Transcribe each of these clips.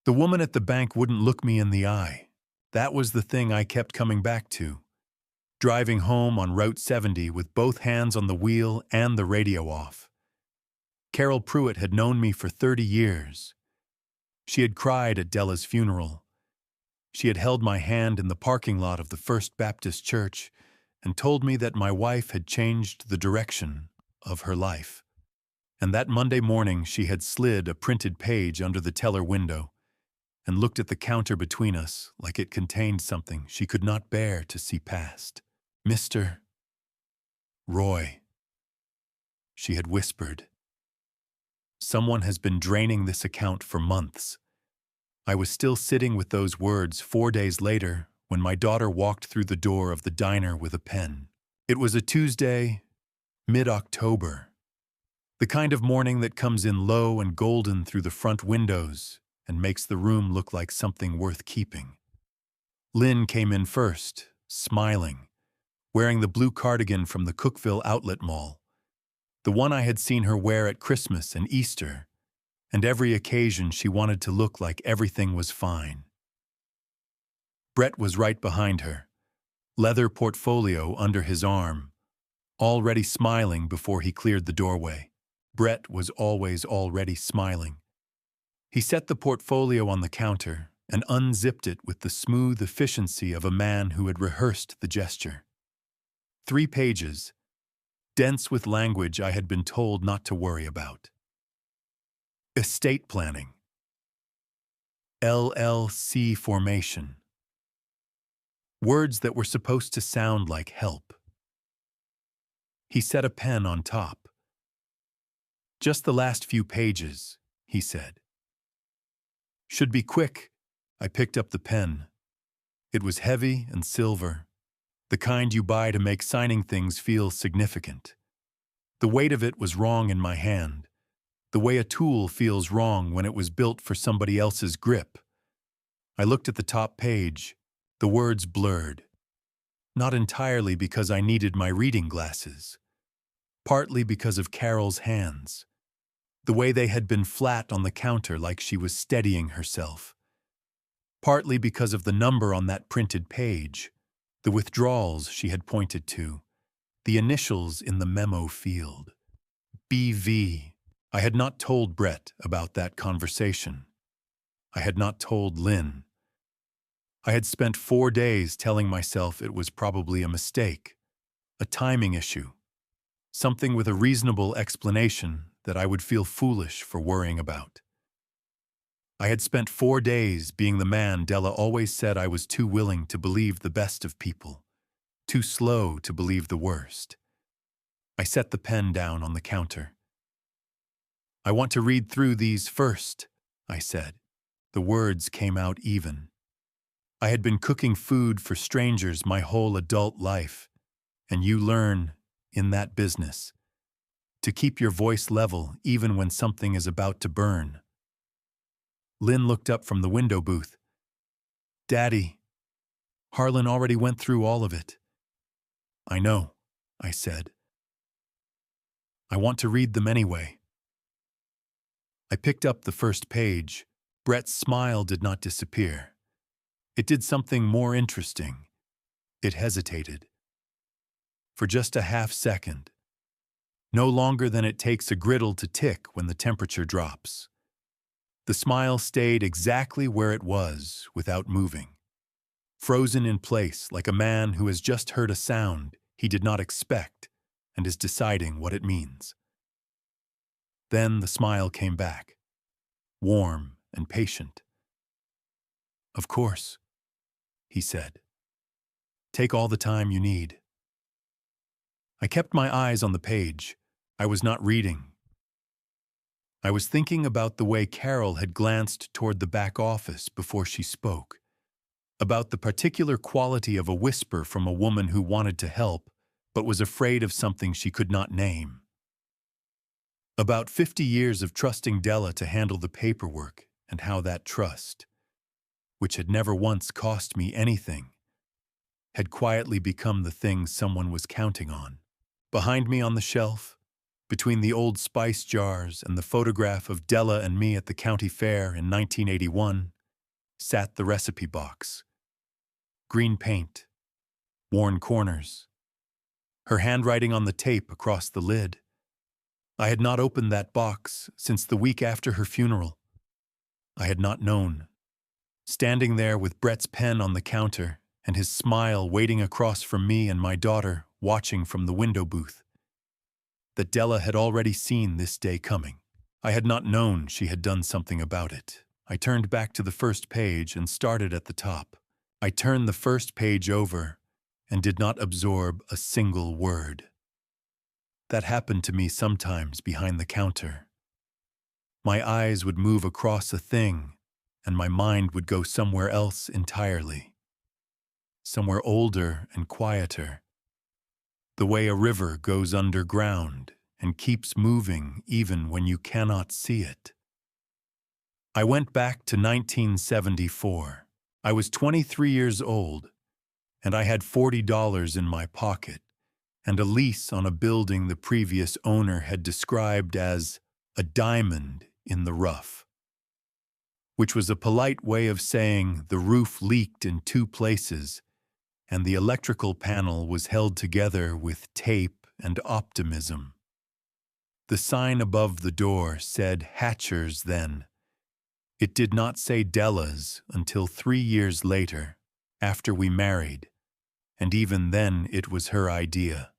The woman at the bank wouldn't look me in the eye. That was the thing I kept coming back to. Driving home on Route 70 with both hands on the wheel and the radio off. Carol Pruitt had known me for 30 years. She had cried at Della's funeral. She had held my hand in the parking lot of the First Baptist Church and told me that my wife had changed the direction of her life. And that Monday morning she had slid a printed page under the teller window and looked at the counter between us like it contained something she could not bear to see past. "Mr. Roy," she had whispered. "Someone has been draining this account for months." I was still sitting with those words 4 days later when my daughter walked through the door of the diner with a pen. It was a Tuesday, mid-October. The kind of morning that comes in low and golden through the front windows and makes the room look like something worth keeping. Lynn came in first, smiling, wearing the blue cardigan from the Cookville Outlet Mall, the one I had seen her wear at Christmas and Easter, and every occasion she wanted to look like everything was fine. Brett was right behind her, leather portfolio under his arm, already smiling before he cleared the doorway. Brett was always already smiling. He set the portfolio on the counter and unzipped it with the smooth efficiency of a man who had rehearsed the gesture. 3 pages, dense with language I had been told not to worry about. Estate planning. LLC formation. Words that were supposed to sound like help. He set a pen on top. "Just the last few pages," he said. "Should be quick." I picked up the pen. It was heavy and silver, the kind you buy to make signing things feel significant. The weight of it was wrong in my hand, the way a tool feels wrong when it was built for somebody else's grip. I looked at the top page, the words blurred. Not entirely because I needed my reading glasses. Partly because of Carol's hands. The way they had been flat on the counter like she was steadying herself. Partly because of the number on that printed page, the withdrawals she had pointed to, the initials in the memo field. BV. I had not told Brett about that conversation. I had not told Lynn. I had spent 4 days telling myself it was probably a mistake, a timing issue, something with a reasonable explanation that I would feel foolish for worrying about. I had spent 4 days being the man Della always said I was too willing to believe the best of people, too slow to believe the worst. I set the pen down on the counter. "I want to read through these first," I said. The words came out even. I had been cooking food for strangers my whole adult life, and you learn, in that business, to keep your voice level even when something is about to burn. Lynn looked up from the window booth. "Daddy, Harlan already went through all of it." "I know," I said. "I want to read them anyway." I picked up the first page. Brett's smile did not disappear. It did something more interesting. It hesitated. For just a half second. No longer than it takes a griddle to tick when the temperature drops. The smile stayed exactly where it was without moving. Frozen in place like a man who has just heard a sound he did not expect and is deciding what it means. Then the smile came back, warm and patient. "Of course," he said. "Take all the time you need." I kept my eyes on the page. I was not reading. I was thinking about the way Carol had glanced toward the back office before she spoke, about the particular quality of a whisper from a woman who wanted to help but was afraid of something she could not name. About 50 years of trusting Della to handle the paperwork and how that trust, which had never once cost me anything, had quietly become the thing someone was counting on. Behind me on the shelf, Between the old spice jars and the photograph of Della and me at the county fair in 1981 sat the recipe box. Green paint, worn corners, her handwriting on the tape across the lid. I had not opened that box since the week after her funeral. I had not known. Standing there with Brett's pen on the counter and his smile waiting across from me and my daughter watching from the window booth, that Della had already seen this day coming. I had not known she had done something about it. I turned back to the first page and started at the top. I turned the first page over and did not absorb a single word. That happened to me sometimes behind the counter. My eyes would move across a thing, and my mind would go somewhere else entirely. Somewhere older and quieter. The way a river goes underground and keeps moving even when you cannot see it. I went back to 1974. I was 23 years old, and I had $40 in my pocket and a lease on a building the previous owner had described as a diamond in the rough, which was a polite way of saying the roof leaked in 2 places and the electrical panel was held together with tape and optimism. The sign above the door said Hatcher's then. It did not say Della's until 3 years later, after we married, and even then it was her idea.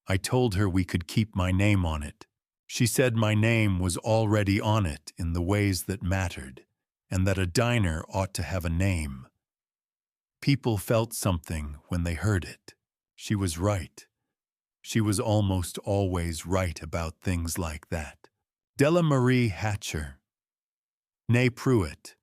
I told her we could keep my name on it. She said my name was already on it in the ways that mattered, and that a diner ought to have a name. People felt something when they heard it. She was right. She was almost always right about things like that. Della Marie Hatcher, née Pruitt,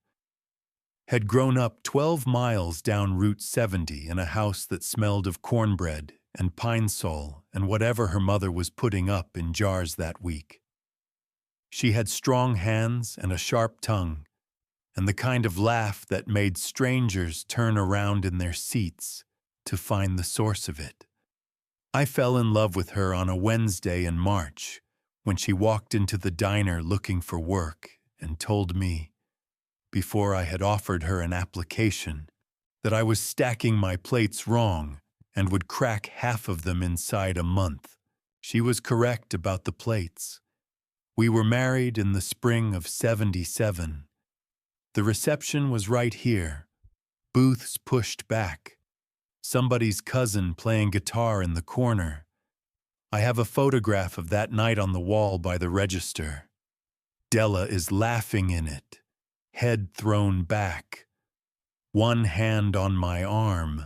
had grown up 12 miles down Route 70 in a house that smelled of cornbread and pine sol and whatever her mother was putting up in jars that week. She had strong hands and a sharp tongue, and the kind of laugh that made strangers turn around in their seats to find the source of it. I fell in love with her on a Wednesday in March when she walked into the diner looking for work and told me, before I had offered her an application, that I was stacking my plates wrong and would crack half of them inside a month. She was correct about the plates. We were married in the spring of '77. The reception was right here, booths pushed back, somebody's cousin playing guitar in the corner. I have a photograph of that night on the wall by the register. Della is laughing in it, head thrown back, one hand on my arm,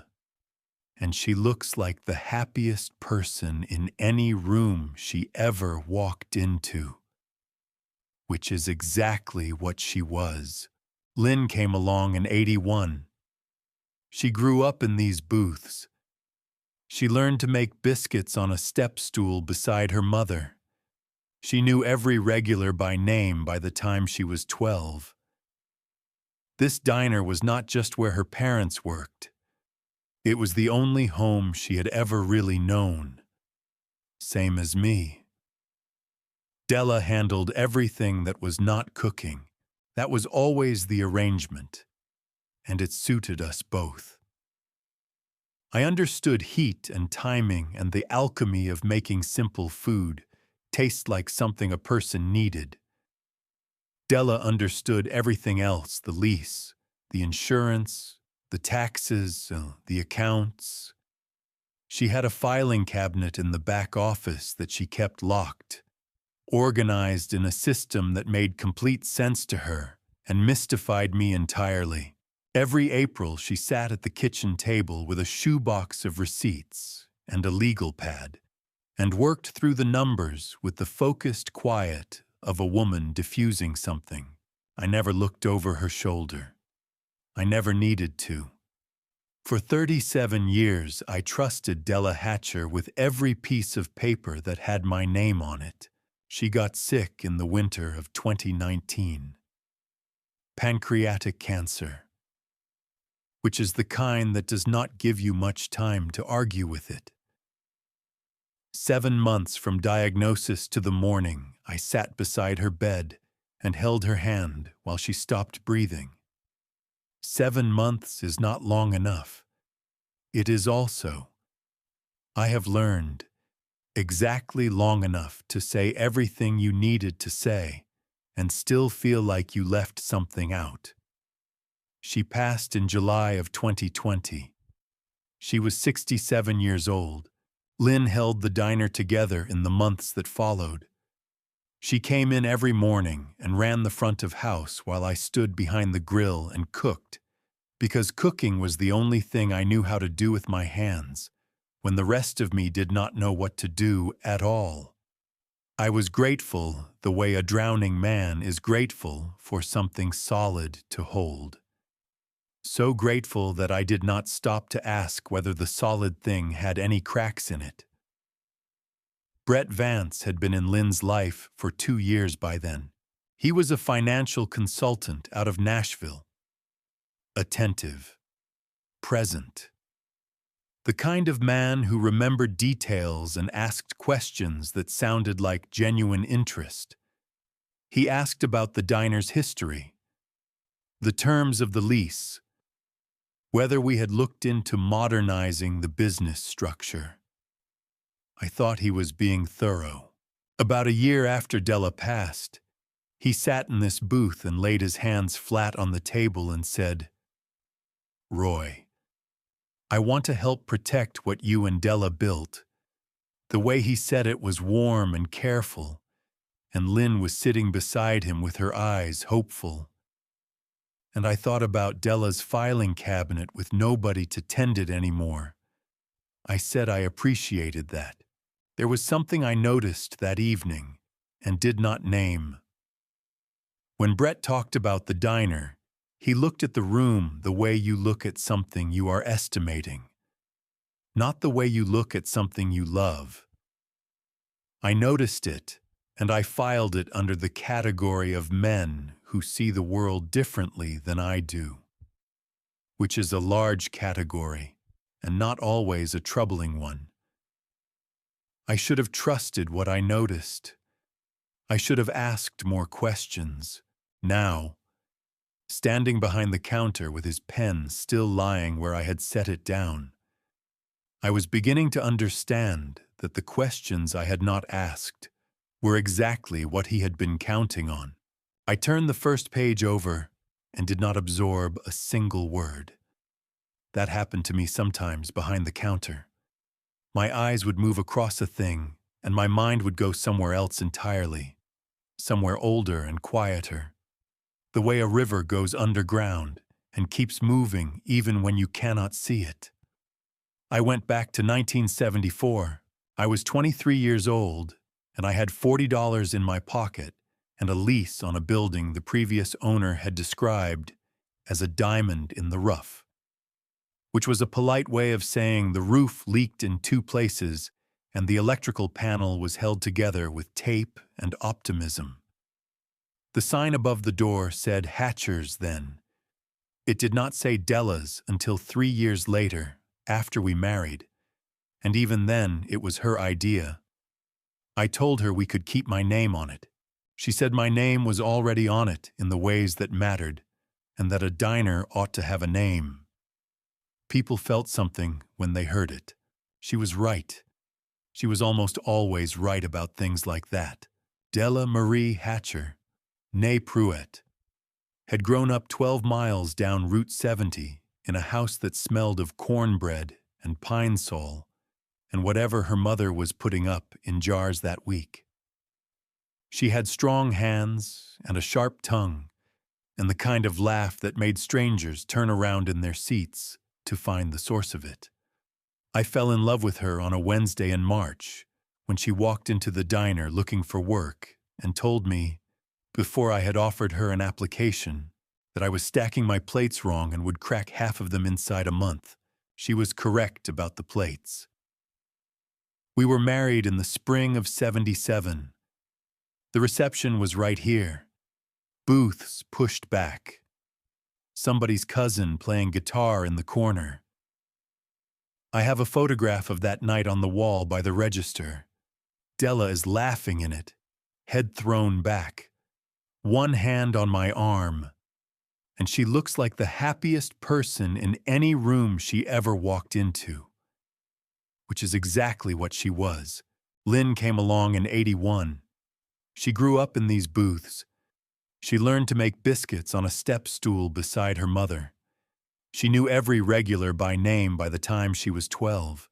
and she looks like the happiest person in any room she ever walked into, which is exactly what she was. Lynn came along in '81. She grew up in these booths. She learned to make biscuits on a step stool beside her mother. She knew every regular by name by the time she was 12. This diner was not just where her parents worked. It was the only home she had ever really known. Same as me. Della handled everything that was not cooking. That was always the arrangement, and it suited us both. I understood heat and timing and the alchemy of making simple food taste like something a person needed. Della understood everything else, the lease, the insurance, the taxes, the accounts. She had a filing cabinet in the back office that she kept locked, organized in a system that made complete sense to her and mystified me entirely. Every April she sat at the kitchen table with a shoebox of receipts and a legal pad and worked through the numbers with the focused quiet of a woman diffusing something. I never looked over her shoulder. I never needed to. For 37 years, I trusted Della Hatcher with every piece of paper that had my name on it. She got sick in the winter of 2019. Pancreatic cancer, which is the kind that does not give you much time to argue with it. 7 months from diagnosis to the morning, I sat beside her bed and held her hand while she stopped breathing. 7 months is not long enough. It is also, I have learned, exactly long enough to say everything you needed to say and still feel like you left something out. She passed in July of 2020. She was 67 years old. Lynn held the diner together in the months that followed. She came in every morning and ran the front of house while I stood behind the grill and cooked, because cooking was the only thing I knew how to do with my hands, when the rest of me did not know what to do at all. I was grateful the way a drowning man is grateful for something solid to hold. So grateful that I did not stop to ask whether the solid thing had any cracks in it. Brett Vance had been in Lynn's life for 2 years by then. He was a financial consultant out of Nashville. Attentive. Present. The kind of man who remembered details and asked questions that sounded like genuine interest. He asked about the diner's history, the terms of the lease, whether we had looked into modernizing the business structure. I thought he was being thorough. About a year after Della passed, he sat in this booth and laid his hands flat on the table and said, "Roy, I want to help protect what you and Della built." The way he said it was warm and careful, and Lynn was sitting beside him with her eyes hopeful. And I thought about Della's filing cabinet with nobody to tend it anymore. I said I appreciated that. There was something I noticed that evening and did not name. When Brett talked about the diner, he looked at the room the way you look at something you are estimating, not the way you look at something you love. I noticed it, and I filed it under the category of men who see the world differently than I do, which is a large category and not always a troubling one. I should have trusted what I noticed. I should have asked more questions. Now, standing behind the counter with his pen still lying where I had set it down, I was beginning to understand that the questions I had not asked were exactly what he had been counting on. I turned the first page over and did not absorb a single word. That happened to me sometimes behind the counter. My eyes would move across a thing, and my mind would go somewhere else entirely, somewhere older and quieter. The way a river goes underground and keeps moving even when you cannot see it. I went back to 1974. I was 23 years old, and I had $40 in my pocket and a lease on a building the previous owner had described as a diamond in the rough, which was a polite way of saying the roof leaked in 2 places and the electrical panel was held together with tape and optimism. The sign above the door said Hatcher's then. It did not say Della's until 3 years later, after we married, and even then it was her idea. I told her we could keep my name on it. She said my name was already on it in the ways that mattered, and that a diner ought to have a name. People felt something when they heard it. She was right. She was almost always right about things like that. Della Marie Hatcher, née Pruitt, had grown up 12 miles down Route 70 in a house that smelled of cornbread and pine sol and whatever her mother was putting up in jars that week. She had strong hands and a sharp tongue and the kind of laugh that made strangers turn around in their seats to find the source of it. I fell in love with her on a Wednesday in March when she walked into the diner looking for work and told me, before I had offered her an application, that I was stacking my plates wrong and would crack half of them inside a month. She was correct about the plates. We were married in the spring of '77. The reception was right here. Booths pushed back. Somebody's cousin playing guitar in the corner. I have a photograph of that night on the wall by the register. Della is laughing in it, head thrown back, one hand on my arm, and she looks like the happiest person in any room she ever walked into, which is exactly what she was. Lynn came along in '81. She grew up in these booths. She learned to make biscuits on a step stool beside her mother. She knew every regular by name by the time she was 12.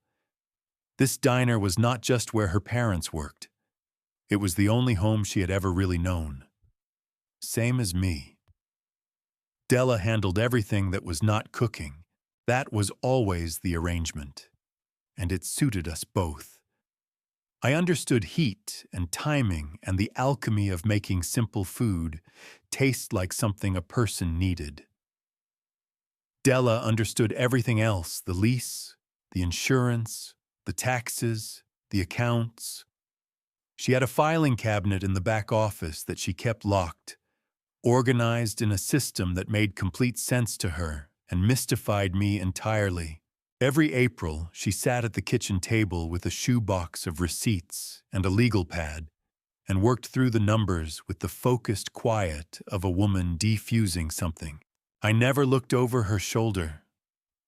This diner was not just where her parents worked. It was the only home she had ever really known. Same as me. Della handled everything that was not cooking. That was always the arrangement. And it suited us both. I understood heat and timing and the alchemy of making simple food taste like something a person needed. Della understood everything else, the lease, the insurance, the taxes, the accounts. She had a filing cabinet in the back office that she kept locked, organized in a system that made complete sense to her and mystified me entirely. Every April, she sat at the kitchen table with a shoebox of receipts and a legal pad and worked through the numbers with the focused quiet of a woman defusing something. I never looked over her shoulder.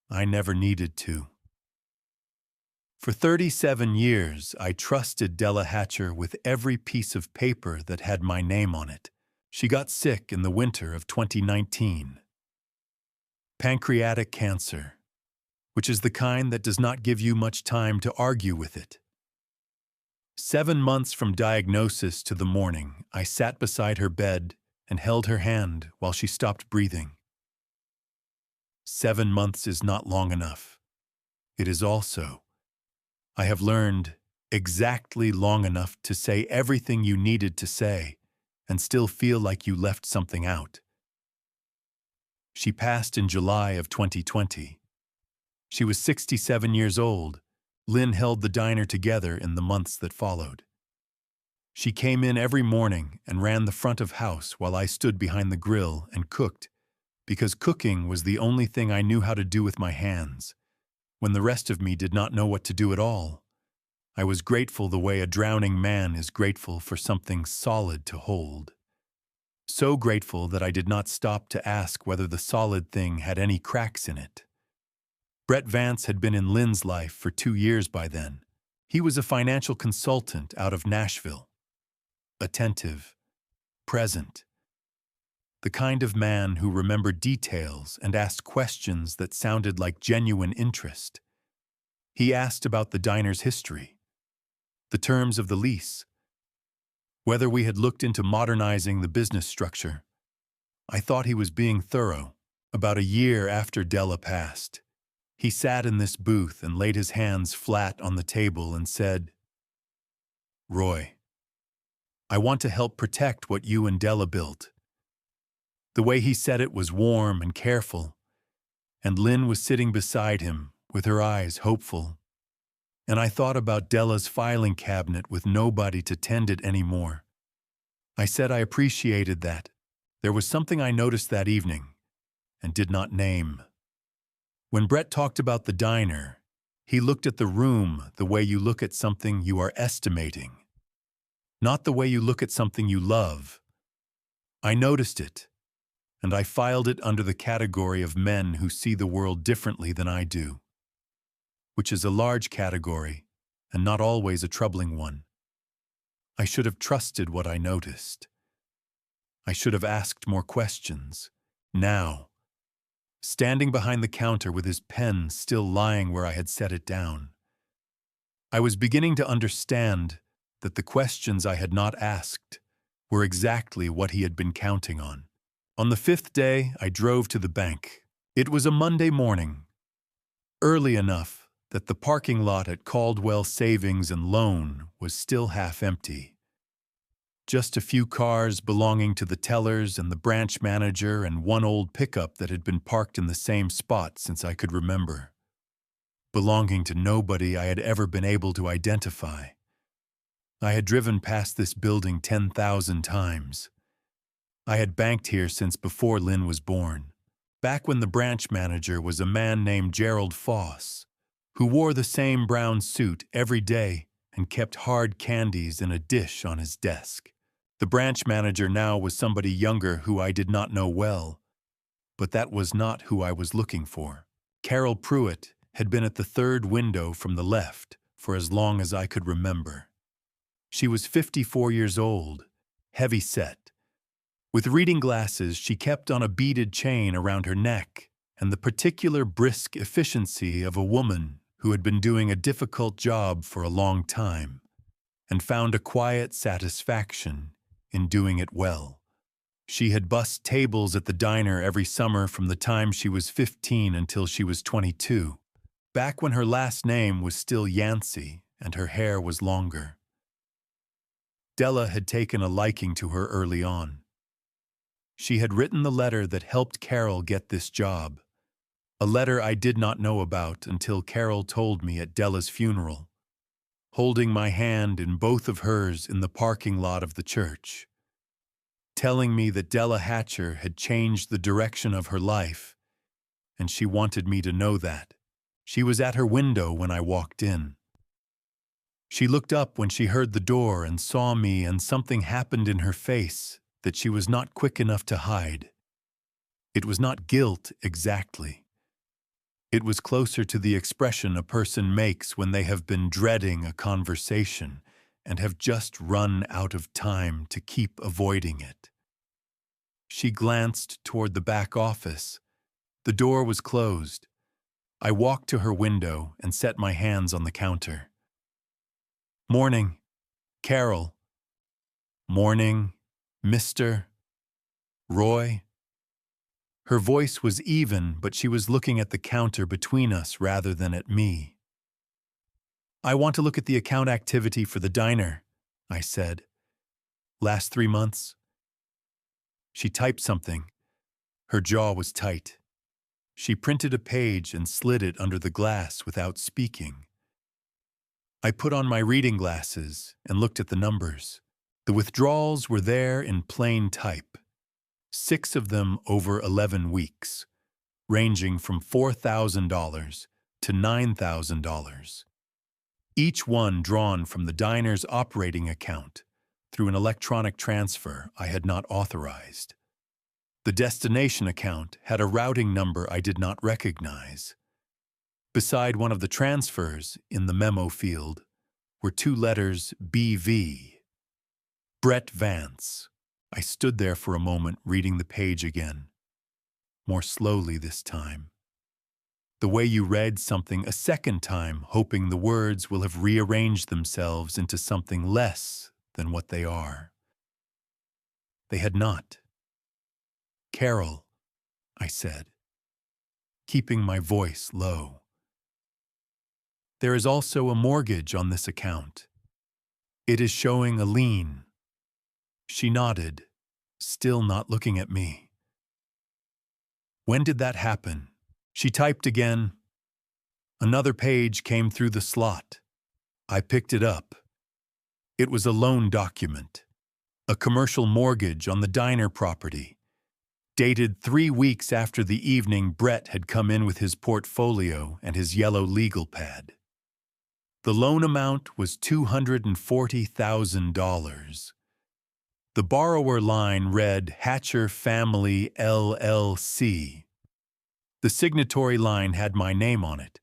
I never needed to. For 37 years, I trusted Della Hatcher with every piece of paper that had my name on it. She got sick in the winter of 2019. Pancreatic cancer, which is the kind that does not give you much time to argue with it. 7 months from diagnosis to the morning, I sat beside her bed and held her hand while she stopped breathing. 7 months is not long enough. It is also, I have learned, exactly long enough to say everything you needed to say and still feel like you left something out. She passed in July of 2020. She was 67 years old. Lynn held the diner together in the months that followed. She came in every morning and ran the front of house while I stood behind the grill and cooked, because cooking was the only thing I knew how to do with my hands, when the rest of me did not know what to do at all. I was grateful the way a drowning man is grateful for something solid to hold. So grateful that I did not stop to ask whether the solid thing had any cracks in it. Brett Vance had been in Lynn's life for 2 years by then. He was a financial consultant out of Nashville. Attentive, present. The kind of man who remembered details and asked questions that sounded like genuine interest. He asked about the diner's history, the terms of the lease, whether we had looked into modernizing the business structure. I thought he was being thorough. About a year after Della passed, he sat in this booth and laid his hands flat on the table and said, "Roy, I want to help protect what you and Della built." The way he said it was warm and careful, and Lynn was sitting beside him with her eyes hopeful. And I thought about Della's filing cabinet with nobody to tend it anymore. I said I appreciated that. There was something I noticed that evening and did not name. When Brett talked about the diner, he looked at the room the way you look at something you are estimating, not the way you look at something you love. I noticed it, and I filed it under the category of men who see the world differently than I do, which is a large category and not always a troubling one. I should have trusted what I noticed. I should have asked more questions. Now, standing behind the counter with his pen still lying where I had set it down, I was beginning to understand that the questions I had not asked were exactly what he had been counting on. On the 5th day, I drove to the bank. It was a Monday morning, early enough that the parking lot at Caldwell Savings and Loan was still half empty. Just a few cars belonging to the tellers and the branch manager and one old pickup that had been parked in the same spot since I could remember, belonging to nobody I had ever been able to identify. I had driven past this building 10,000 times. I had banked here since before Lynn was born, back when the branch manager was a man named Gerald Foss. who wore the same brown suit every day and kept hard candies in a dish on his desk. The branch manager now was somebody younger who I did not know well, but that was not who I was looking for. Carol Pruitt had been at the third window from the left for as long as I could remember. She was 54 years old, heavy-set. With reading glasses she kept on a beaded chain around her neck, and the particular brisk efficiency of a woman who had been doing a difficult job for a long time and found a quiet satisfaction in doing it well. She had bussed tables at the diner every summer from the time she was 15 until she was 22, back when her last name was still Yancey and her hair was longer. Della had taken a liking to her early on. She had written the letter that helped Carol get this job, a letter I did not know about until Carol told me at Della's funeral, holding my hand in both of hers in the parking lot of the church, telling me that Della Hatcher had changed the direction of her life, and she wanted me to know that. She was at her window when I walked in. She looked up when she heard the door and saw me, and something happened in her face that she was not quick enough to hide. It was not guilt exactly. It was closer to the expression a person makes when they have been dreading a conversation and have just run out of time to keep avoiding it. She glanced toward the back office. The door was closed. I walked to her window and set my hands on the counter. "Morning, Carol." "Morning, Mr. Roy." Her voice was even, but she was looking at the counter between us rather than at me. "I want to look at the account activity for the diner," I said. "Last 3 months." She typed something. Her jaw was tight. She printed a page and slid it under the glass without speaking. I put on my reading glasses and looked at the numbers. The withdrawals were there in plain type, 6 of them over 11 weeks, ranging from $4,000 to $9,000. Each one drawn from the diner's operating account through an electronic transfer I had not authorized. The destination account had a routing number I did not recognize. Beside one of the transfers, in the memo field, were 2 letters BV. Brett Vance. I stood there for a moment reading the page again, more slowly this time. The way you read something a second time, hoping the words will have rearranged themselves into something less than what they are. They had not. "Carol," I said, keeping my voice low. "There is also a mortgage on this account. It is showing a lien." She nodded, still not looking at me. "When did that happen?" She typed again. Another page came through the slot. I picked it up. It was a loan document, a commercial mortgage on the diner property, dated 3 weeks after the evening Brett had come in with his portfolio and his yellow legal pad. The loan amount was $240,000. The borrower line read Hatcher Family LLC. The signatory line had my name on it.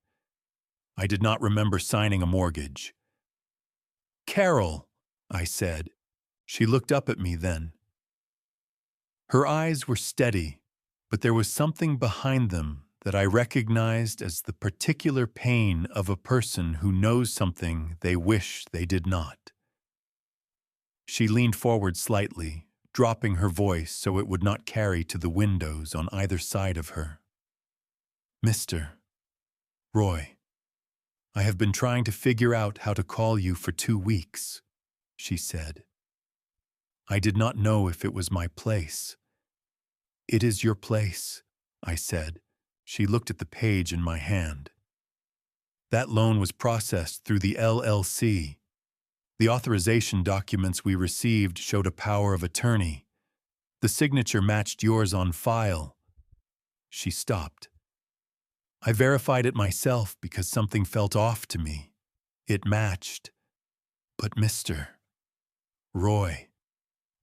I did not remember signing a mortgage. "Carol," I said. She looked up at me then. Her eyes were steady, but there was something behind them that I recognized as the particular pain of a person who knows something they wish they did not. She leaned forward slightly, dropping her voice so it would not carry to the windows on either side of her. "Mr. Roy, I have been trying to figure out how to call you for 2 weeks," she said. "I did not know if it was my place." "It is your place," I said. She looked at the page in my hand. That loan was processed through the LLC. The authorization documents we received showed a power of attorney. The signature matched yours on file. She stopped. I verified it myself because something felt off to me. It matched. But Mr. Roy,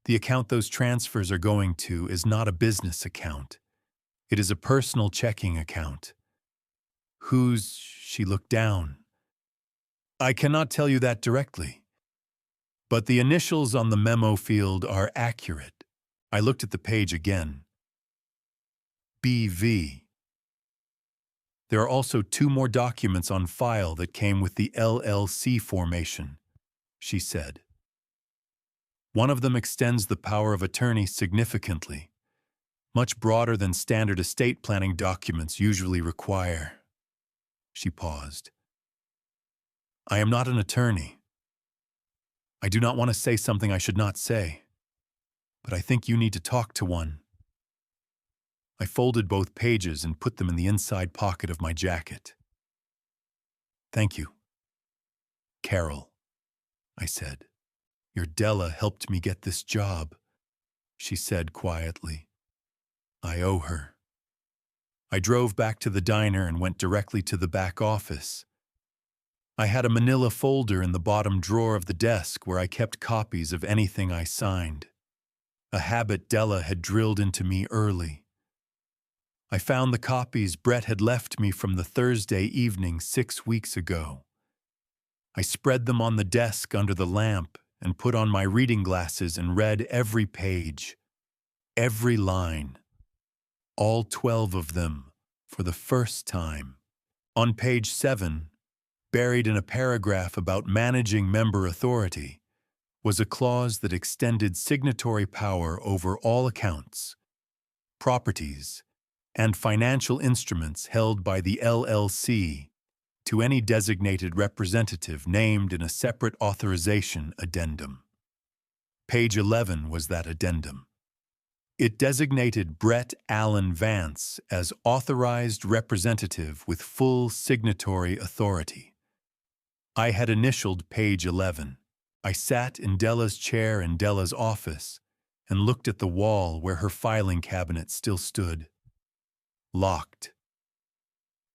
the account those transfers are going to is not a business account. It is a personal checking account. She looked down. I cannot tell you that directly. But the initials on the memo field are accurate. I looked at the page again. BV. There are also 2 more documents on file that came with the LLC formation, she said. One of them extends the power of attorney significantly, much broader than standard estate planning documents usually require. She paused. I am not an attorney. I do not want to say something I should not say, but I think you need to talk to one. I folded both pages and put them in the inside pocket of my jacket. Thank you, Carol, I said. Your Della helped me get this job, she said quietly. I owe her. I drove back to the diner and went directly to the back office. I had a manila folder in the bottom drawer of the desk where I kept copies of anything I signed. A habit Della had drilled into me early. I found the copies Brett had left me from the Thursday evening 6 weeks ago. I spread them on the desk under the lamp and put on my reading glasses and read every page, every line, all 12 of them, for the first time. On page 7, buried in a paragraph about managing member authority, was a clause that extended signatory power over all accounts, properties, and financial instruments held by the LLC to any designated representative named in a separate authorization addendum. Page 11 was that addendum. It designated Brett Allen Vance as authorized representative with full signatory authority. I had initialed page 11. I sat in Della's chair in Della's office and looked at the wall where her filing cabinet still stood, locked.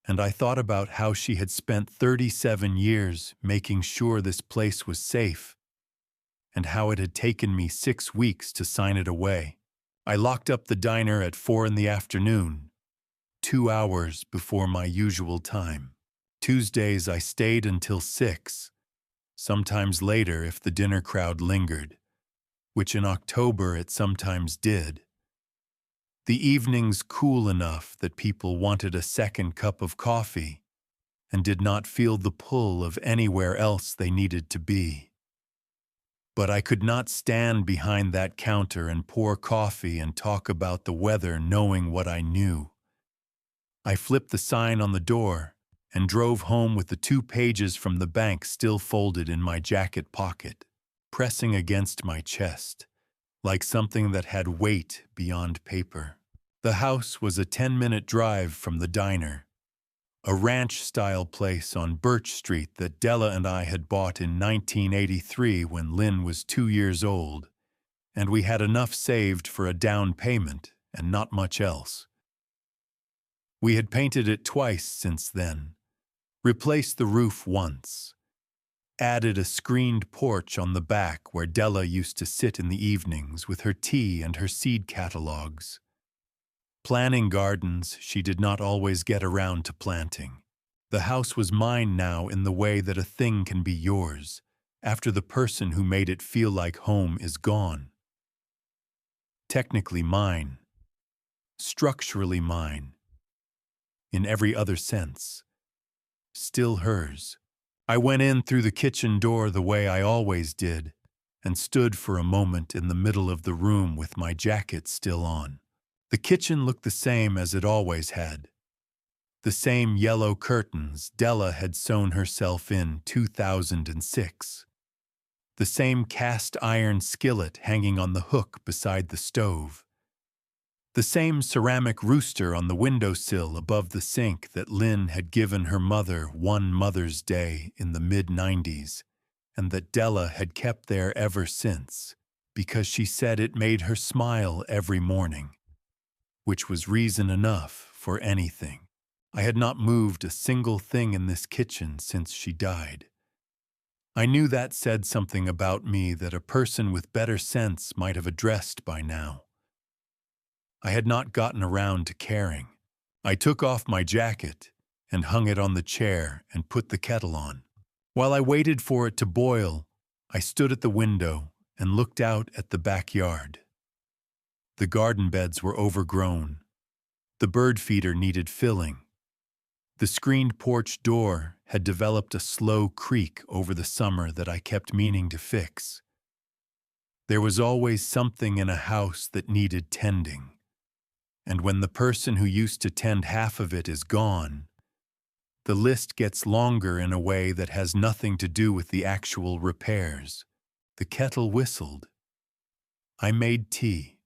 And I thought about how she had spent 37 years making sure this place was safe, and how it had taken me 6 weeks to sign it away. I locked up the diner at 4 in the afternoon, 2 hours before my usual time. Tuesdays I stayed until 6, sometimes later if the dinner crowd lingered, which in October it sometimes did. The evenings cool enough that people wanted a second cup of coffee and did not feel the pull of anywhere else they needed to be. But I could not stand behind that counter and pour coffee and talk about the weather knowing what I knew. I flipped the sign on the door and drove home with the 2 pages from the bank still folded in my jacket pocket, pressing against my chest, like something that had weight beyond paper. The house was a 10-minute drive from the diner, a ranch-style place on Birch Street that Della and I had bought in 1983 when Lynn was 2 years old, and we had enough saved for a down payment and not much else. We had painted it twice since then, replaced the roof once, added a screened porch on the back where Della used to sit in the evenings with her tea and her seed catalogs. Planning gardens she did not always get around to planting. The house was mine now in the way that a thing can be yours, after the person who made it feel like home is gone. Technically mine. Structurally mine. In every other sense. Still hers. I went in through the kitchen door the way I always did, and stood for a moment in the middle of the room with my jacket still on. The kitchen looked the same as it always had. The same yellow curtains Della had sewn herself in 2006. The same cast iron skillet hanging on the hook beside the stove. The same ceramic rooster on the windowsill above the sink that Lynn had given her mother one Mother's Day in the mid-90s, and that Della had kept there ever since, because she said it made her smile every morning, which was reason enough for anything. I had not moved a single thing in this kitchen since she died. I knew that said something about me that a person with better sense might have addressed by now. I had not gotten around to caring. I took off my jacket and hung it on the chair and put the kettle on. While I waited for it to boil, I stood at the window and looked out at the backyard. The garden beds were overgrown. The bird feeder needed filling. The screened porch door had developed a slow creak over the summer that I kept meaning to fix. There was always something in a house that needed tending. And when the person who used to tend half of it is gone, the list gets longer in a way that has nothing to do with the actual repairs. The kettle whistled. I made tea,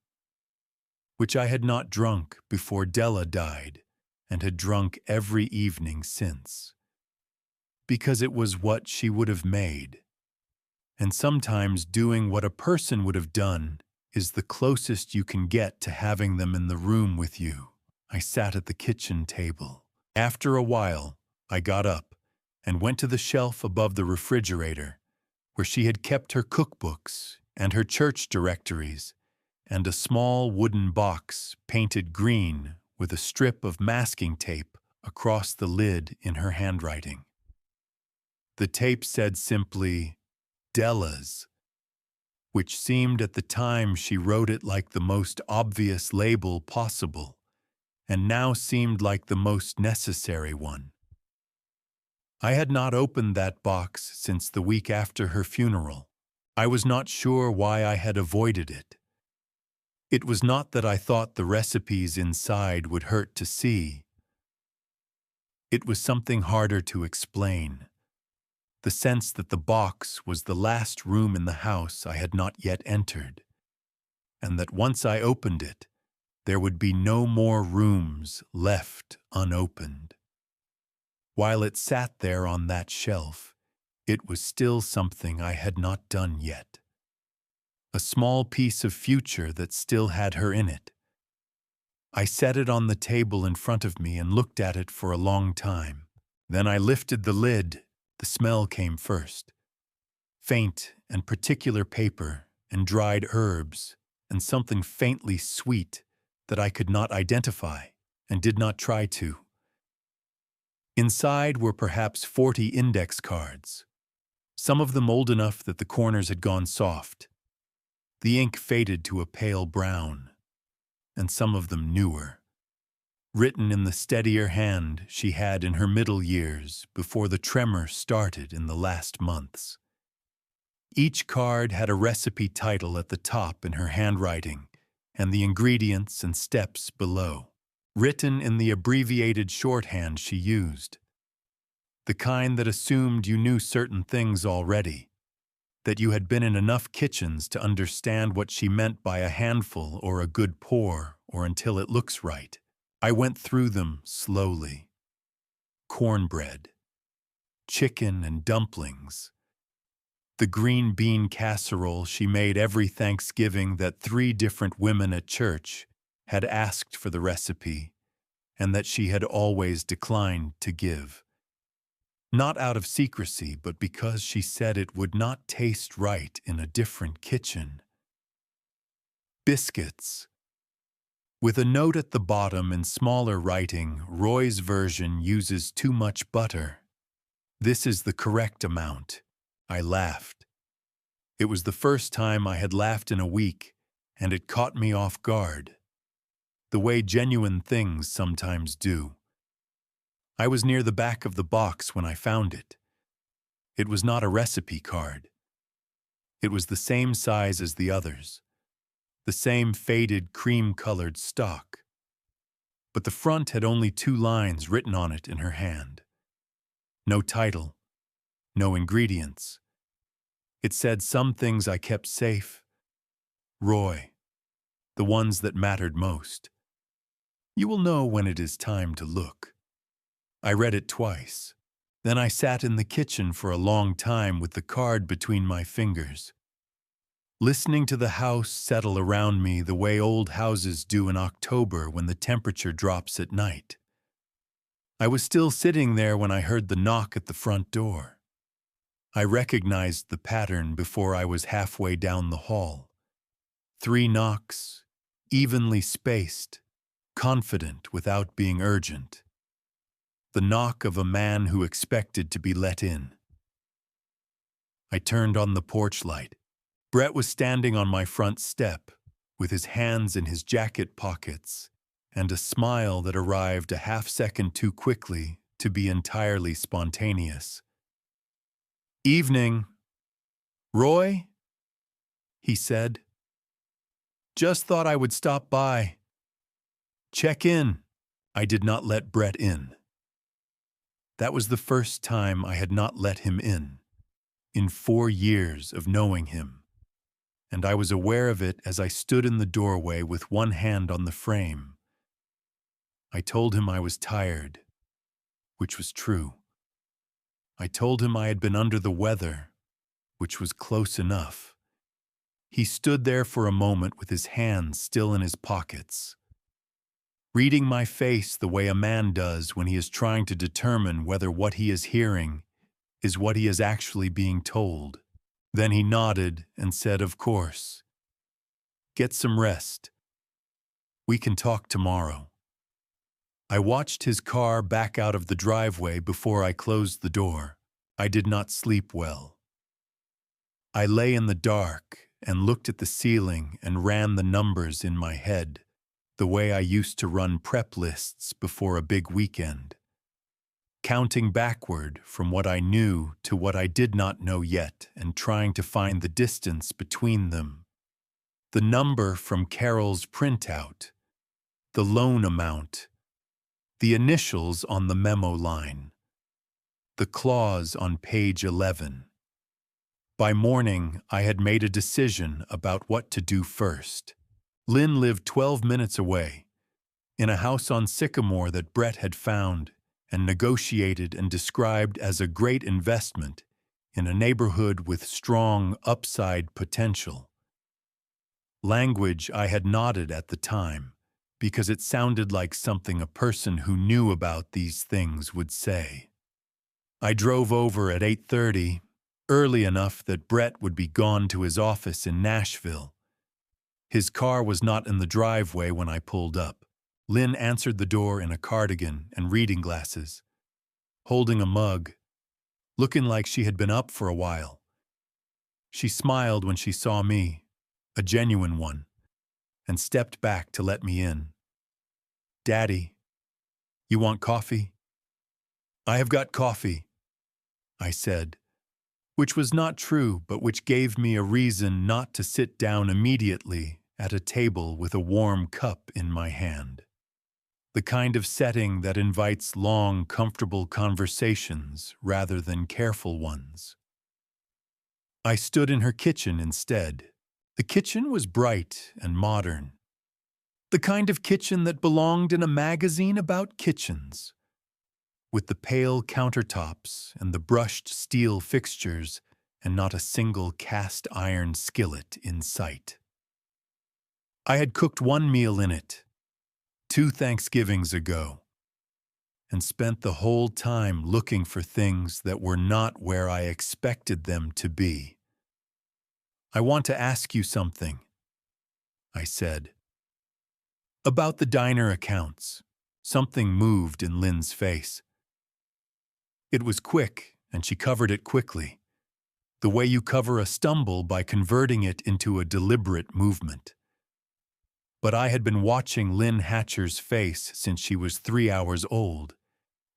which I had not drunk before Della died and had drunk every evening since, because it was what she would have made. And sometimes doing what a person would have done is the closest you can get to having them in the room with you. I sat at the kitchen table. After a while, I got up and went to the shelf above the refrigerator, where she had kept her cookbooks and her church directories, and a small wooden box painted green with a strip of masking tape across the lid in her handwriting. The tape said simply, Della's, which seemed at the time she wrote it like the most obvious label possible, and now seemed like the most necessary one. I had not opened that box since the week after her funeral. I was not sure why I had avoided it. It was not that I thought the recipes inside would hurt to see. It was something harder to explain. The sense that the box was the last room in the house I had not yet entered, and that once I opened it, there would be no more rooms left unopened. While it sat there on that shelf, it was still something I had not done yet. A small piece of future that still had her in it. I set it on the table in front of me and looked at it for a long time. Then I lifted the lid. The smell came first. Faint and particular paper and dried herbs and something faintly sweet that I could not identify and did not try to. Inside were perhaps 40 index cards, some of them old enough that the corners had gone soft. The ink faded to a pale brown, and some of them newer, written in the steadier hand she had in her middle years before the tremor started in the last months. Each card had a recipe title at the top in her handwriting and the ingredients and steps below, written in the abbreviated shorthand she used, the kind that assumed you knew certain things already, that you had been in enough kitchens to understand what she meant by a handful or a good pour or until it looks right. I went through them slowly. Cornbread, chicken and dumplings, the green bean casserole she made every Thanksgiving that 3 different women at church had asked for the recipe and that she had always declined to give. Not out of secrecy, but because she said it would not taste right in a different kitchen. Biscuits, with a note at the bottom in smaller writing, Roy's version uses too much butter. This is the correct amount. I laughed. It was the first time I had laughed in a week, and it caught me off guard, the way genuine things sometimes do. I was near the back of the box when I found it. It was not a recipe card. It was the same size as the others, the same faded cream-colored stock. But the front had only 2 lines written on it in her hand. No title, no ingredients. It said some things I kept safe. Roy, the ones that mattered most. You will know when it is time to look. I read it twice. Then I sat in the kitchen for a long time with the card between my fingers, listening to the house settle around me the way old houses do in October when the temperature drops at night. I was still sitting there when I heard the knock at the front door. I recognized the pattern before I was halfway down the hall. 3 knocks, evenly spaced, confident without being urgent. The knock of a man who expected to be let in. I turned on the porch light. Brett was standing on my front step, with his hands in his jacket pockets, and a smile that arrived a half-second too quickly to be entirely spontaneous. "Evening. Roy?" he said. "Just thought I would stop by. Check in." I did not let Brett in. That was the first time I had not let him in 4 years of knowing him, and I was aware of it as I stood in the doorway with one hand on the frame. I told him I was tired, which was true. I told him I had been under the weather, which was close enough. He stood there for a moment with his hands still in his pockets, reading my face the way a man does when he is trying to determine whether what he is hearing is what he is actually being told. Then he nodded and said, "Of course. Get some rest. We can talk tomorrow." I watched his car back out of the driveway before I closed the door. I did not sleep well. I lay in the dark and looked at the ceiling and ran the numbers in my head, the way I used to run prep lists before a big weekend, counting backward from what I knew to what I did not know yet and trying to find the distance between them. The number from Carol's printout, the loan amount, the initials on the memo line, the clause on page 11. By morning, I had made a decision about what to do first. Lynn lived 12 minutes away, in a house on Sycamore that Brett had found and negotiated and described as a great investment in a neighborhood with strong upside potential. Language I had nodded at the time, because it sounded like something a person who knew about these things would say. I drove over at 8:30, early enough that Brett would be gone to his office in Nashville. His car was not in the driveway when I pulled up. Lynn answered the door in a cardigan and reading glasses, holding a mug, looking like she had been up for a while. She smiled when she saw me, a genuine one, and stepped back to let me in. "Daddy, you want coffee?" "I have got coffee," I said, which was not true, but which gave me a reason not to sit down immediately at a table with a warm cup in my hand. The kind of setting that invites long, comfortable conversations rather than careful ones. I stood in her kitchen instead. The kitchen was bright and modern. The kind of kitchen that belonged in a magazine about kitchens, with the pale countertops and the brushed steel fixtures and not a single cast iron skillet in sight. I had cooked one meal in it, 2 Thanksgivings ago, and spent the whole time looking for things that were not where I expected them to be. "I want to ask you something," I said. "About the diner accounts." Something moved in Lynn's face. It was quick, and she covered it quickly, the way you cover a stumble by converting it into a deliberate movement. But I had been watching Lynn Hatcher's face since she was 3 hours old,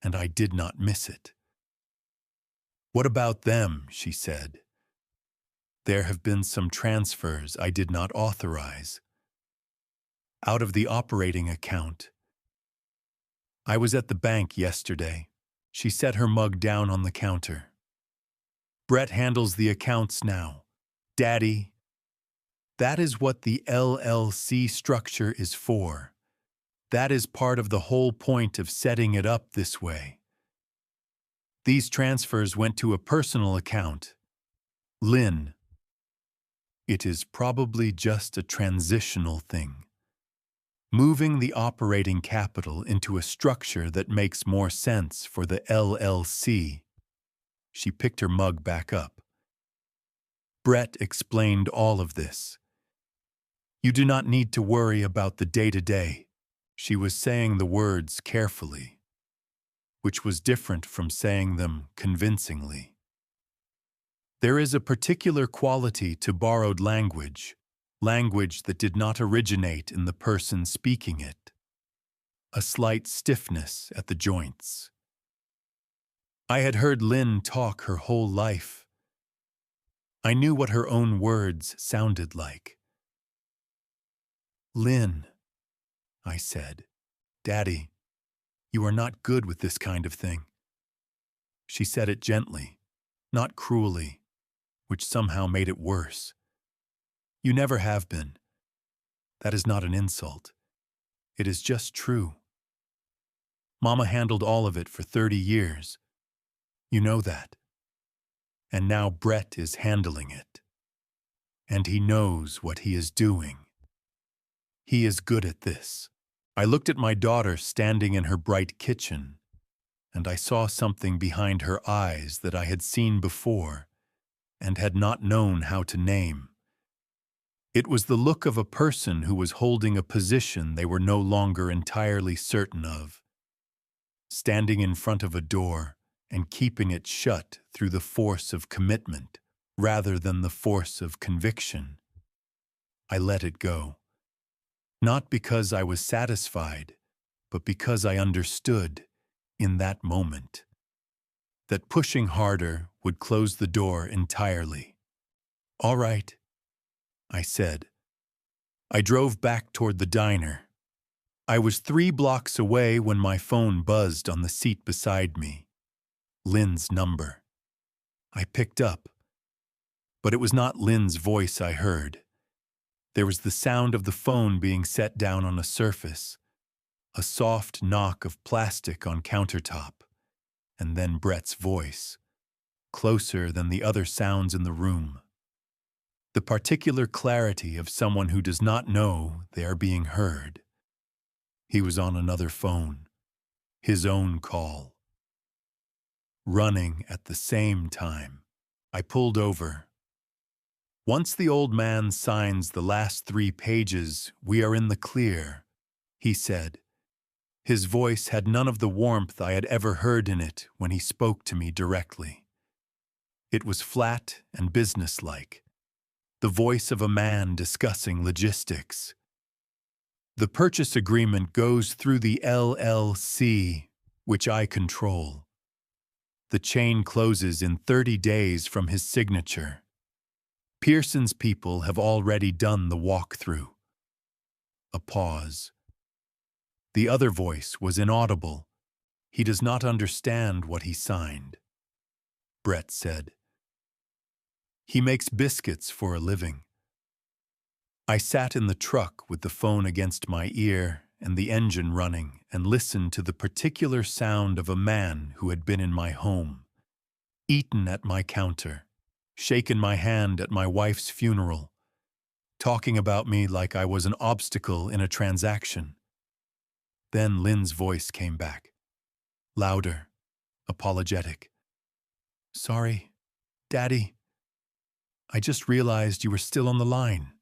and I did not miss it. "What about them?" she said. "There have been some transfers I did not authorize. Out of the operating account. I was at the bank yesterday." She set her mug down on the counter. "Brett handles the accounts now. Daddy, that is what the LLC structure is for. That is part of the whole point of setting it up this way. These transfers went to a personal account. Lynn, it is probably just a transitional thing. moving the operating capital into a structure that makes more sense for the LLC. She picked her mug back up. Brett explained all of this. You do not need to worry about the day-to-day. She was saying the words carefully, which was different from saying them convincingly. There is a particular quality to borrowed language, language that did not originate in the person speaking it. A slight stiffness at the joints. I had heard Lynn talk her whole life. I knew what her own words sounded like. Lynn, I said, Daddy, you are not good with this kind of thing. She said it gently, not cruelly, which somehow made it worse. You never have been. That is not an insult. It is just true. Mama handled all of it for 30 years. You know that. And now Brett is handling it. And he knows what he is doing. He is good at this. I looked at my daughter standing in her bright kitchen, and I saw something behind her eyes that I had seen before and had not known how to name. It was the look of a person who was holding a position they were no longer entirely certain of, standing in front of a door and keeping it shut through the force of commitment rather than the force of conviction. I let it go. Not because I was satisfied, but because I understood, in that moment, that pushing harder would close the door entirely. All right, I said. I drove back toward the diner. I was 3 blocks away when my phone buzzed on the seat beside me. Lynn's number. I picked up, but it was not Lynn's voice I heard. There was the sound of the phone being set down on a surface, a soft knock of plastic on countertop, and then Brett's voice, closer than the other sounds in the room. The particular clarity of someone who does not know they are being heard. He was on another phone, his own call. Running at the same time. I pulled over. Once the old man signs the last 3 pages, we are in the clear, he said. His voice had none of the warmth I had ever heard in it when he spoke to me directly. It was flat and businesslike, the voice of a man discussing logistics. The purchase agreement goes through the LLC, which I control. The chain closes in 30 days from his signature. Pearson's people have already done the walkthrough. A pause. The other voice was inaudible. He does not understand what he signed. Brett said. He makes biscuits for a living. I sat in the truck with the phone against my ear and the engine running and listened to the particular sound of a man who had been in my home, eaten at my counter, shaken my hand at my wife's funeral, talking about me like I was an obstacle in a transaction. Then Lynn's voice came back, louder, apologetic. Sorry, Daddy. I just realized you were still on the line.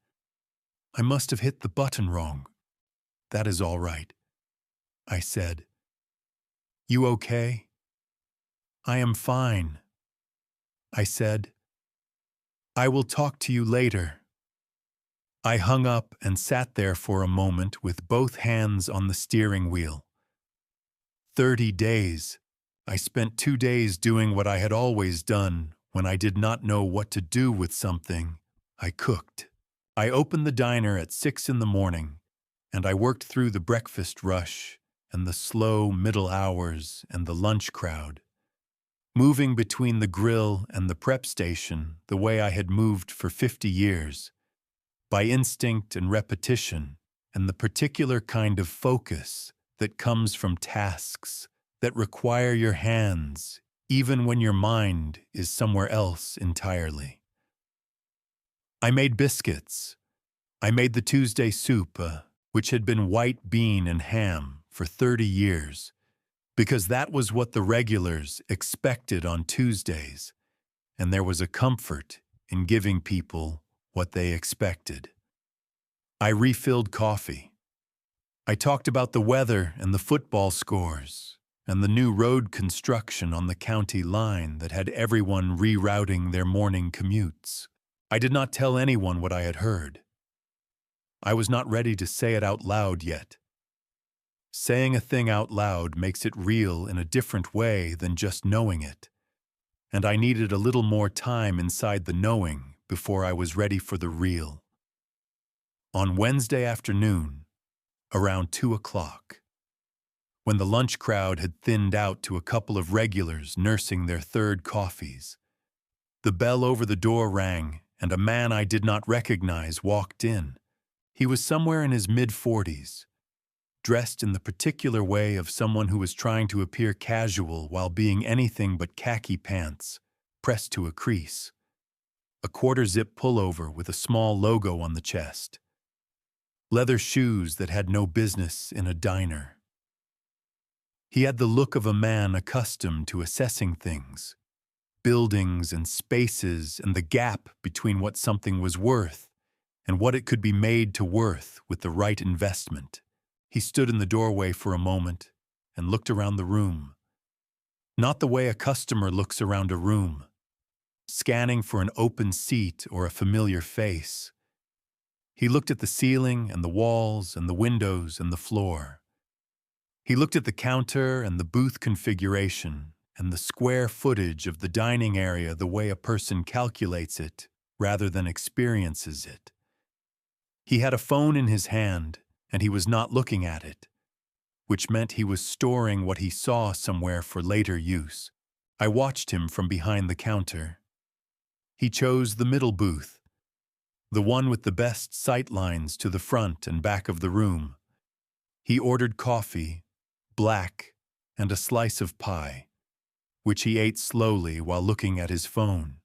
I must have hit the button wrong. That is all right, I said. You okay? I am fine, I said. I will talk to you later. I hung up and sat there for a moment with both hands on the steering wheel. 30 days. I spent 2 days doing what I had always done when I did not know what to do with something. I cooked. I opened the diner at 6 in the morning, and I worked through the breakfast rush and the slow middle hours and the lunch crowd, moving between the grill and the prep station the way I had moved for 50 years, by instinct and repetition and the particular kind of focus that comes from tasks that require your hands even when your mind is somewhere else entirely. I made biscuits. I made the Tuesday soup, a which had been white bean and ham for 30 years, because that was what the regulars expected on Tuesdays, and there was a comfort in giving people what they expected. I refilled coffee. I talked about the weather and the football scores and the new road construction on the county line that had everyone rerouting their morning commutes. I did not tell anyone what I had heard. I was not ready to say it out loud yet. Saying a thing out loud makes it real in a different way than just knowing it, and I needed a little more time inside the knowing before I was ready for the real. On Wednesday afternoon, around 2 o'clock, when the lunch crowd had thinned out to a couple of regulars nursing their third coffees, the bell over the door rang and a man I did not recognize walked in. He was somewhere in his mid-40s, dressed in the particular way of someone who was trying to appear casual while being anything but khaki pants, pressed to a crease, a quarter-zip pullover with a small logo on the chest, leather shoes that had no business in a diner. He had the look of a man accustomed to assessing things, buildings and spaces, and the gap between what something was worth and what it could be made to worth with the right investment. He stood in the doorway for a moment and looked around the room. Not the way a customer looks around a room, scanning for an open seat or a familiar face. He looked at the ceiling and the walls and the windows and the floor. He looked at the counter and the booth configuration and the square footage of the dining area the way a person calculates it rather than experiences it. He had a phone in his hand, and he was not looking at it, which meant he was storing what he saw somewhere for later use. I watched him from behind the counter. He chose the middle booth, the one with the best sight lines to the front and back of the room. He ordered coffee, black, and a slice of pie, which he ate slowly while looking at his phone,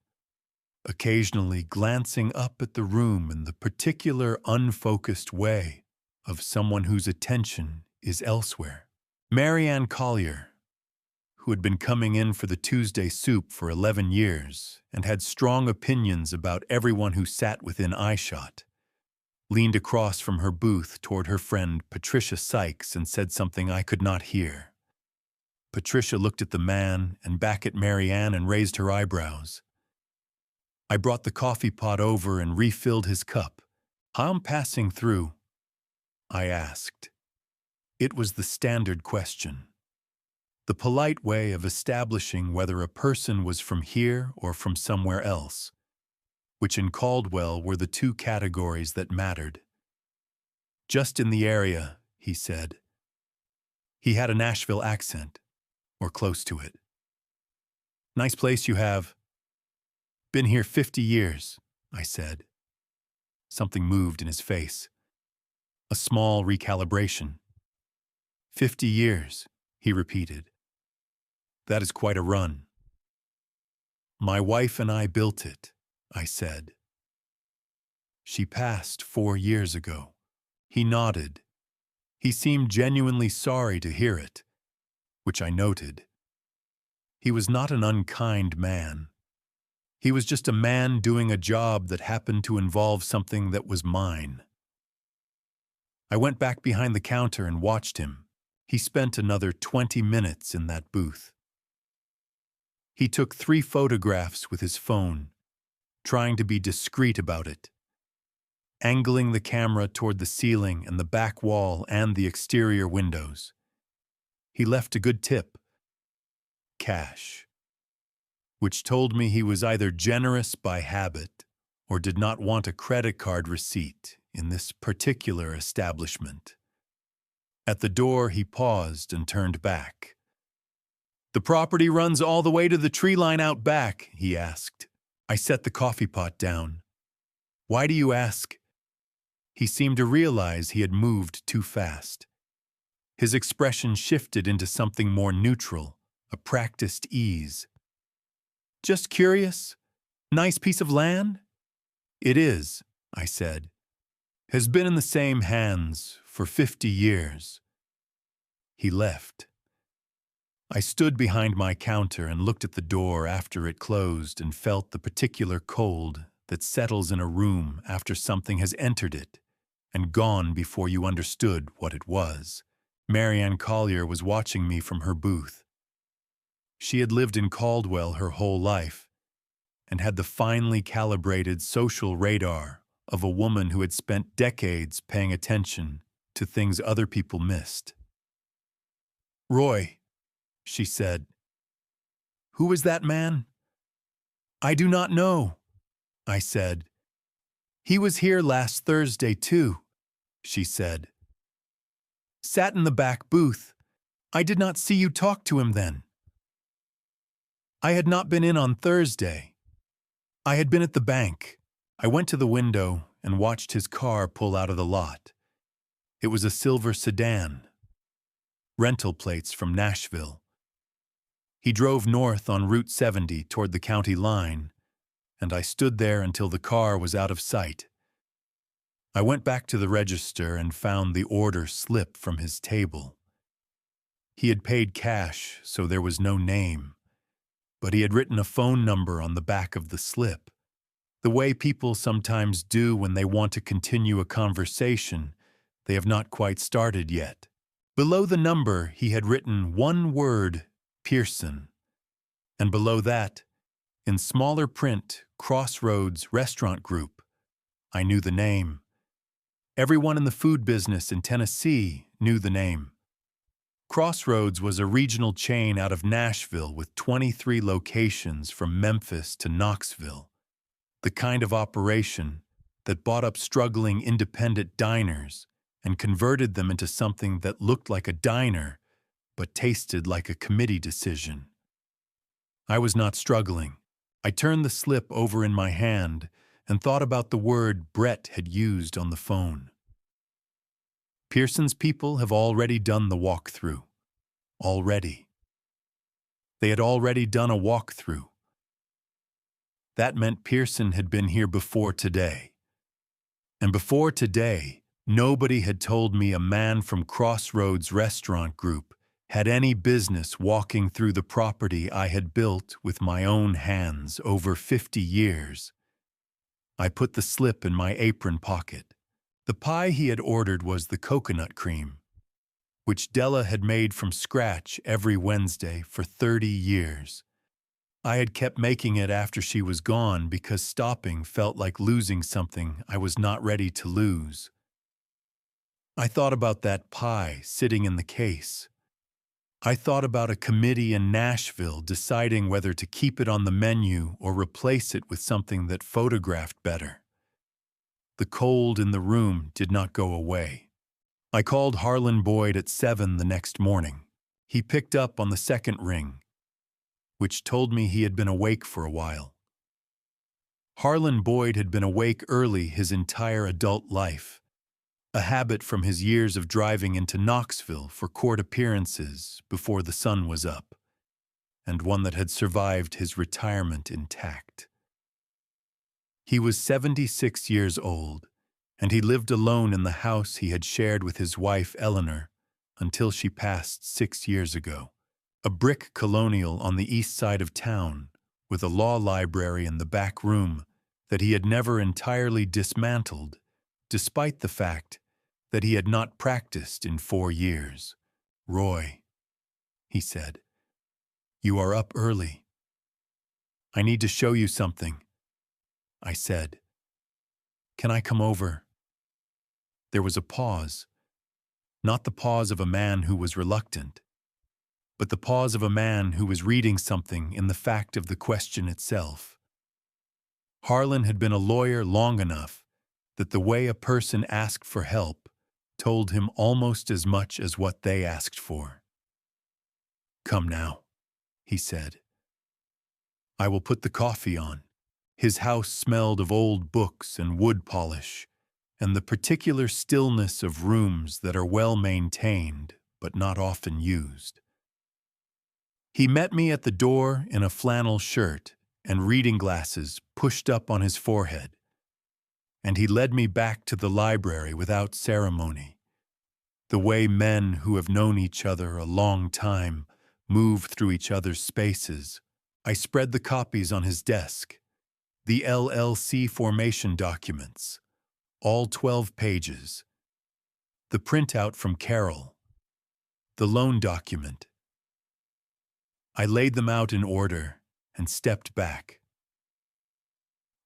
occasionally glancing up at the room in the particular unfocused way of someone whose attention is elsewhere. Marianne Collier, who had been coming in for the Tuesday soup for 11 years and had strong opinions about everyone who sat within eyeshot, leaned across from her booth toward her friend Patricia Sykes and said something I could not hear. Patricia looked at the man and back at Marianne and raised her eyebrows. I brought the coffee pot over and refilled his cup. "How I'm passing through?" I asked. It was the standard question, the polite way of establishing whether a person was from here or from somewhere else, which in Caldwell were the two categories that mattered. "Just in the area," he said. He had a Nashville accent, or close to it. "Nice place you have." "Been here 50 years, I said. Something moved in his face. A small recalibration. 50 years, he repeated. That is quite a run. "My wife and I built it," I said. "She passed 4 years ago." He nodded. He seemed genuinely sorry to hear it, which I noted. He was not an unkind man. He was just a man doing a job that happened to involve something that was mine. I went back behind the counter and watched him. He spent another 20 minutes in that booth. He took 3 photographs with his phone, trying to be discreet about it, angling the camera toward the ceiling and the back wall and the exterior windows. He left a good tip, cash, which told me he was either generous by habit or did not want a credit card receipt in this particular establishment. At the door, he paused and turned back. "The property runs all the way to the tree line out back?" he asked. I set the coffee pot down. "Why do you ask?" He seemed to realize he had moved too fast. His expression shifted into something more neutral, a practiced ease. "Just curious. Nice piece of land?" "It is," I said. "Has been in the same hands for 50 years. He left. I stood behind my counter and looked at the door after it closed and felt the particular cold that settles in a room after something has entered it and gone before you understood what it was. Marianne Collier was watching me from her booth. She had lived in Caldwell her whole life and had the finely calibrated social radar of a woman who had spent decades paying attention to things other people missed. "Roy," she said, "who is that man?" "I do not know," I said. "He was here last Thursday, too," she said. "Sat in the back booth. I did not see you talk to him then." I had not been in on Thursday. I had been at the bank. I went to the window and watched his car pull out of the lot. It was a silver sedan. Rental plates from Nashville. He drove north on Route 70 toward the county line, and I stood there until the car was out of sight. I went back to the register and found the order slip from his table. He had paid cash, so there was no name, but he had written a phone number on the back of the slip, the way people sometimes do when they want to continue a conversation they have not quite started yet. Below the number, he had written one word, Pearson, and below that, in smaller print, Crossroads Restaurant Group. I knew the name. Everyone in the food business in Tennessee knew the name. Crossroads was a regional chain out of Nashville with 23 locations from Memphis to Knoxville, the kind of operation that bought up struggling independent diners and converted them into something that looked like a diner but tasted like a committee decision. I was not struggling. I turned the slip over in my hand and thought about the word Brett had used on the phone. Pearson's people have already done the walkthrough. Already. They had already done a walkthrough. That meant Pearson had been here before today. And before today, nobody had told me a man from Crossroads Restaurant Group had any business walking through the property I had built with my own hands over 50 years. I put the slip in my apron pocket. The pie he had ordered was the coconut cream, which Della had made from scratch every Wednesday for 30 years. I had kept making it after she was gone because stopping felt like losing something I was not ready to lose. I thought about that pie sitting in the case. I thought about a committee in Nashville deciding whether to keep it on the menu or replace it with something that photographed better. The cold in the room did not go away. I called Harlan Boyd at 7 the next morning. He picked up on the second ring, which told me he had been awake for a while. Harlan Boyd had been awake early his entire adult life, a habit from his years of driving into Knoxville for court appearances before the sun was up, and one that had survived his retirement intact. He was 76 years old, and he lived alone in the house he had shared with his wife Eleanor until she passed 6 years ago. A brick colonial on the east side of town with a law library in the back room that he had never entirely dismantled, despite the fact that he had not practiced in 4 years. "Roy," he said, "you are up early." "I need to show you something," I said. "Can I come over?" There was a pause, not the pause of a man who was reluctant, but the pause of a man who was reading something in the fact of the question itself. Harlan had been a lawyer long enough that the way a person asked for help told him almost as much as what they asked for. "Come now," he said. "I will put the coffee on." His house smelled of old books and wood polish, and the particular stillness of rooms that are well maintained but not often used. He met me at the door in a flannel shirt and reading glasses pushed up on his forehead, and he led me back to the library without ceremony, The way men who have known each other a long time move through each other's spaces. I spread the copies on his desk. The LLC formation documents, all 12 pages. The printout from Carol. The loan document. I laid them out in order and stepped back.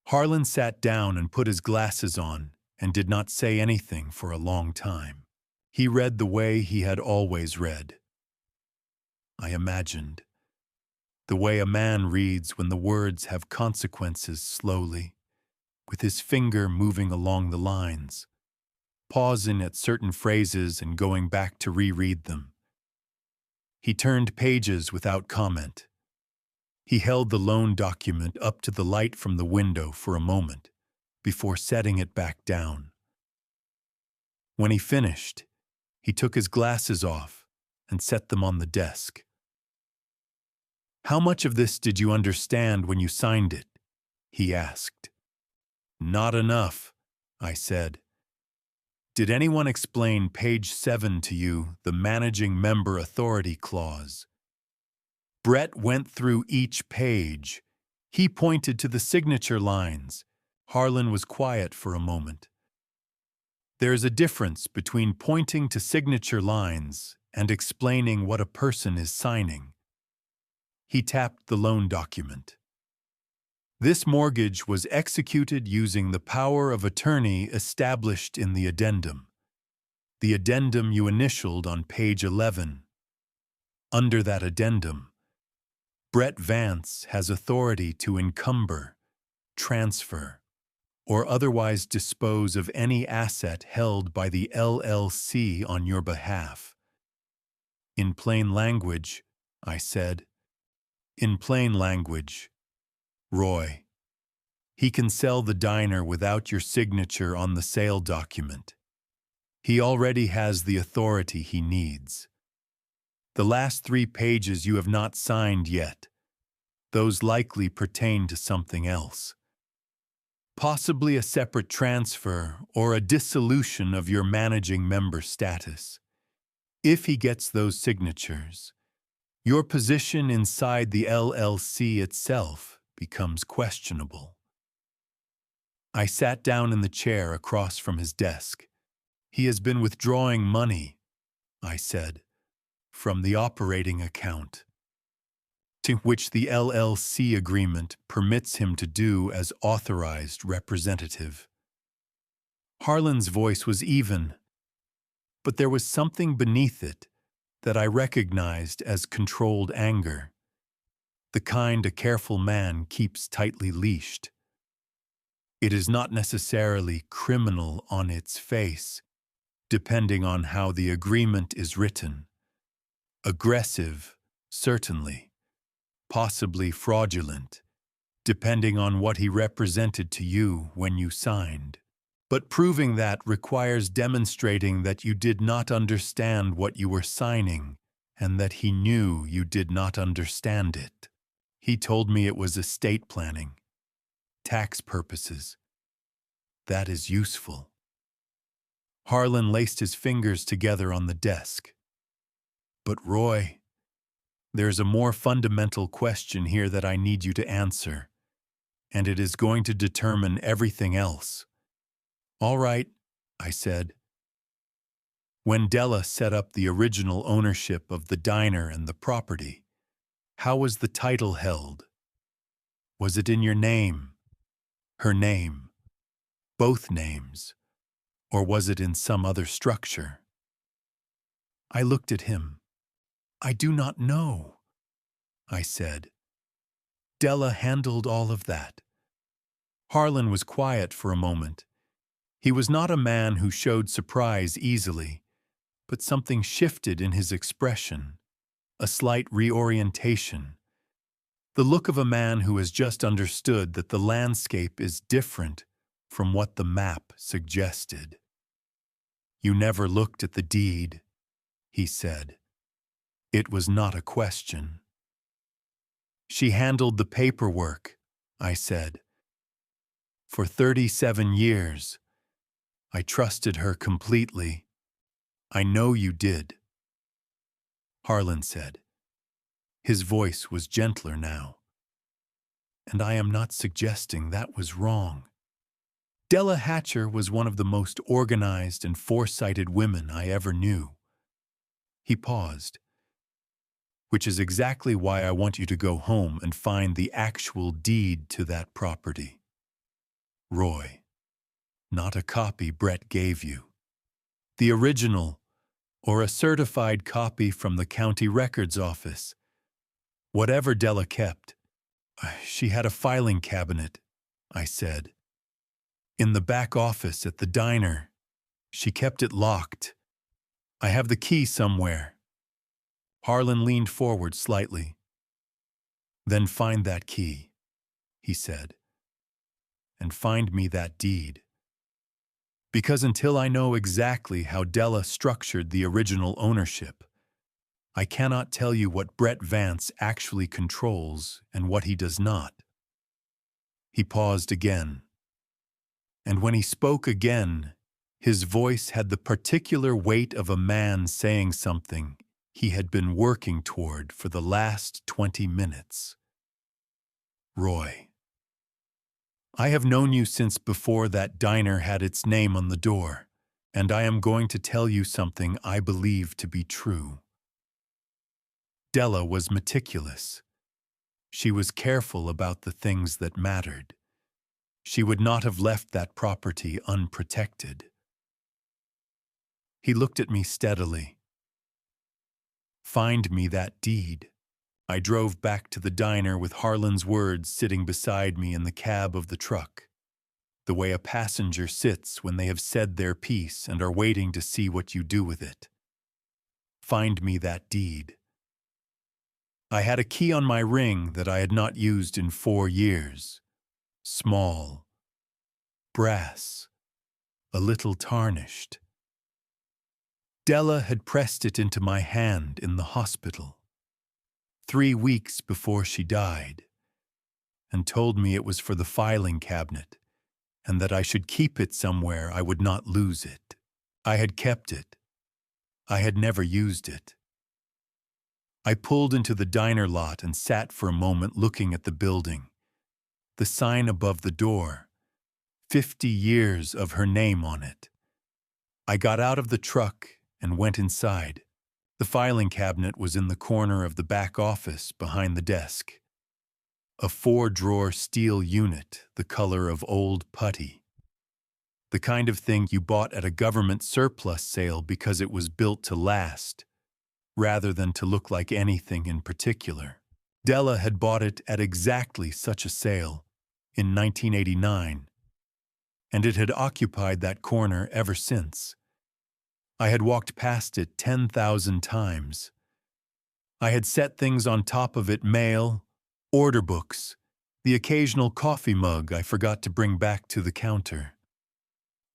Harlan sat down and put his glasses on and did not say anything for a long time. He read the way he had always read. I imagined. The way a man reads when the words have consequences slowly, with his finger moving along the lines, pausing at certain phrases and going back to reread them. He turned pages without comment. He held the loan document up to the light from the window for a moment, before setting it back down. When he finished, he took his glasses off and set them on the desk. "How much of this did you understand when you signed it?" he asked. "Not enough," I said. "Did anyone explain page 7 to you, the managing member authority clause?" Brett went through each page. He pointed to the signature lines. Harlan was quiet for a moment. There is a difference between pointing to signature lines and explaining what a person is signing. He tapped the loan document. This mortgage was executed using the power of attorney established in the addendum. The addendum you initialed on page 11. Under that addendum, Brett Vance has authority to encumber, transfer, or otherwise dispose of any asset held by the LLC on your behalf. In plain language, I said. In plain language, Roy. He can sell the diner without your signature on the sale document. He already has the authority he needs. The last 3 pages you have not signed yet. Those likely pertain to something else. Possibly a separate transfer or a dissolution of your managing member status. If he gets those signatures, your position inside the LLC itself becomes questionable. I sat down in the chair across from his desk. He has been withdrawing money, I said, from the operating account, to which the LLC agreement permits him to do as authorized representative. Harlan's voice was even, but there was something beneath it that I recognized as controlled anger, the kind a careful man keeps tightly leashed. It is not necessarily criminal on its face, depending on how the agreement is written. Aggressive, certainly. Possibly fraudulent, depending on what he represented to you when you signed. But proving that requires demonstrating that you did not understand what you were signing and that he knew you did not understand it. He told me it was estate planning, tax purposes. That is useful. Harlan laced his fingers together on the desk. But Roy, there's a more fundamental question here that I need you to answer, and it is going to determine everything else. All right, I said. When Della set up the original ownership of the diner and the property, how was the title held? Was it in your name, her name, both names, or was it in some other structure? I looked at him. I do not know, I said. Della handled all of that. Harlan was quiet for a moment. He was not a man who showed surprise easily, but something shifted in his expression, a slight reorientation. The look of a man who has just understood that the landscape is different from what the map suggested. You never looked at the deed, he said. It was not a question. She handled the paperwork, I said. For 37 years, I trusted her completely. I know you did, Harlan said. His voice was gentler now. And I am not suggesting that was wrong. Della Hatcher was one of the most organized and foresighted women I ever knew. He paused. Which is exactly why I want you to go home and find the actual deed to that property. Roy. Not a copy Brett gave you. The original, or a certified copy from the county records office. Whatever Della kept. She had a filing cabinet, I said. In the back office at the diner. She kept it locked. I have the key somewhere. Harlan leaned forward slightly. Then find that key, he said. And find me that deed. Because until I know exactly how Della structured the original ownership, I cannot tell you what Brett Vance actually controls and what he does not. He paused again. And when he spoke again, his voice had the particular weight of a man saying something he had been working toward for the last 20 minutes. Roy. I have known you since before that diner had its name on the door, and I am going to tell you something I believe to be true. Della was meticulous. She was careful about the things that mattered. She would not have left that property unprotected. He looked at me steadily. Find me that deed. I drove back to the diner with Harlan's words sitting beside me in the cab of the truck, the way a passenger sits when they have said their piece and are waiting to see what you do with it. Find me that deed. I had a key on my ring that I had not used in 4 years. Small. Brass. A little tarnished. Della had pressed it into my hand in the hospital, 3 weeks before she died, and told me it was for the filing cabinet, and that I should keep it somewhere I would not lose it. I had kept it. I had never used it. I pulled into the diner lot and sat for a moment looking at the building, the sign above the door, 50 years of her name on it. I got out of the truck and went inside. The filing cabinet was in the corner of the back office behind the desk. A 4-drawer steel unit, the color of old putty. The kind of thing you bought at a government surplus sale because it was built to last, rather than to look like anything in particular. Della had bought it at exactly such a sale in 1989, and it had occupied that corner ever since. I had walked past it 10,000 times. I had set things on top of it: mail, order books, the occasional coffee mug I forgot to bring back to the counter.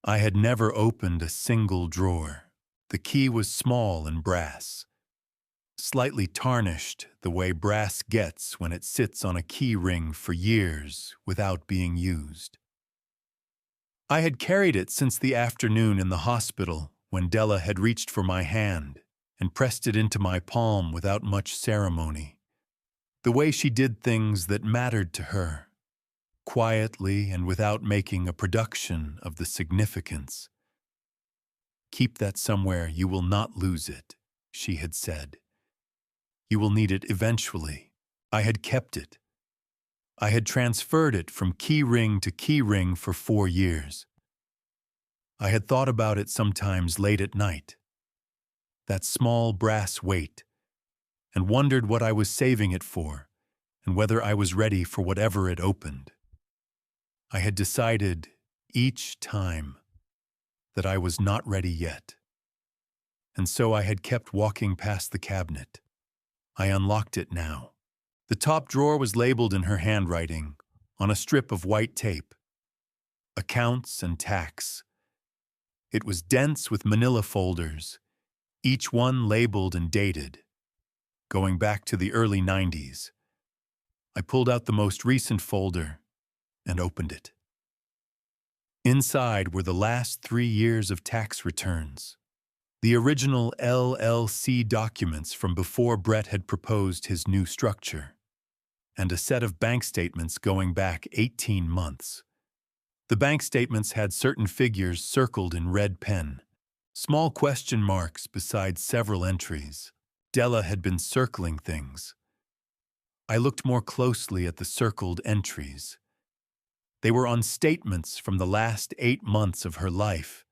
I had never opened a single drawer. The key was small and brass, slightly tarnished the way brass gets when it sits on a key ring for years without being used. I had carried it since the afternoon in the hospital when Della had reached for my hand and pressed it into my palm without much ceremony. The way she did things that mattered to her, quietly and without making a production of the significance. Keep that somewhere, you will not lose it, she had said. You will need it eventually. I had kept it. I had transferred it from key ring to key ring for 4 years. I had thought about it sometimes late at night, that small brass weight, and wondered what I was saving it for and whether I was ready for whatever it opened. I had decided each time that I was not ready yet, and so I had kept walking past the cabinet. I unlocked it now. The top drawer was labeled in her handwriting on a strip of white tape. Accounts and tax. It was dense with manila folders, each one labeled and dated, going back to the early 90s. I pulled out the most recent folder and opened it. Inside were the last 3 years of tax returns, The original LLC documents from before Brett had proposed his new structure, and a set of bank statements going back 18 months. The bank statements had certain figures circled in red pen, small question marks beside several entries. Della had been circling things. I looked more closely at the circled entries. They were on statements from the last 8 months of her life,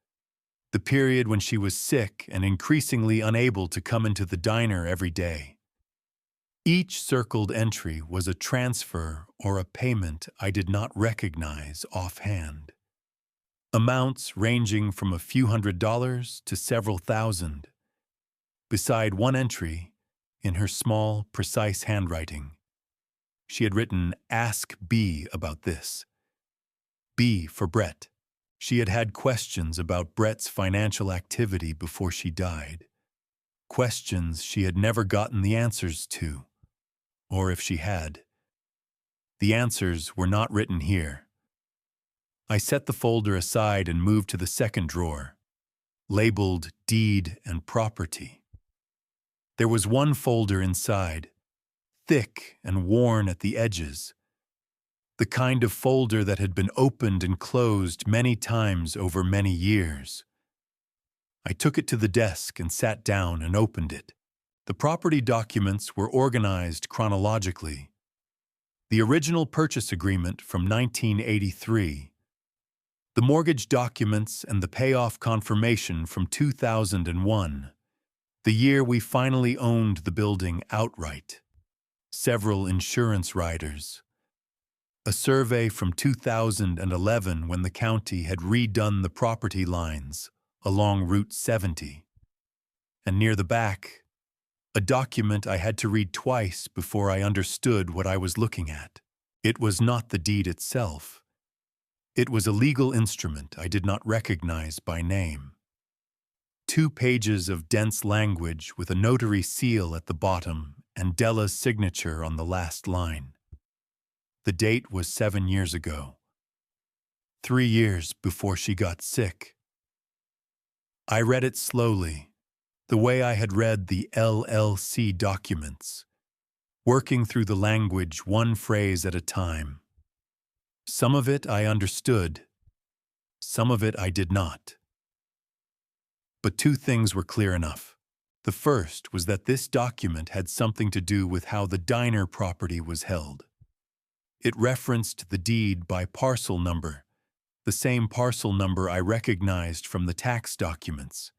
the period when she was sick and increasingly unable to come into the diner every day. Each circled entry was a transfer or a payment I did not recognize offhand. Amounts ranging from a few $100s to several thousand. Beside one entry, in her small, precise handwriting, she had written, "Ask B about this." B for Brett. She had had questions about Brett's financial activity before she died. Questions she had never gotten the answers to. Or if she had. The answers were not written here. I set the folder aside and moved to the second drawer, labeled Deed and Property. There was one folder inside, thick and worn at the edges, the kind of folder that had been opened and closed many times over many years. I took it to the desk and sat down and opened it. The property documents were organized chronologically. The original purchase agreement from 1983, the mortgage documents and the payoff confirmation from 2001, the year we finally owned the building outright, several insurance riders, a survey from 2011 when the county had redone the property lines along Route 70, and near the back, a document I had to read twice before I understood what I was looking at. It was not the deed itself. It was a legal instrument I did not recognize by name. 2 pages of dense language with a notary seal at the bottom and Della's signature on the last line. The date was 7 years ago. 3 years before she got sick. I read it slowly, the way I had read the LLC documents, working through the language one phrase at a time. Some of it I understood, some of it I did not. But 2 things were clear enough. The first was that this document had something to do with how the diner property was held. It referenced the deed by parcel number, the same parcel number I recognized from the tax documents.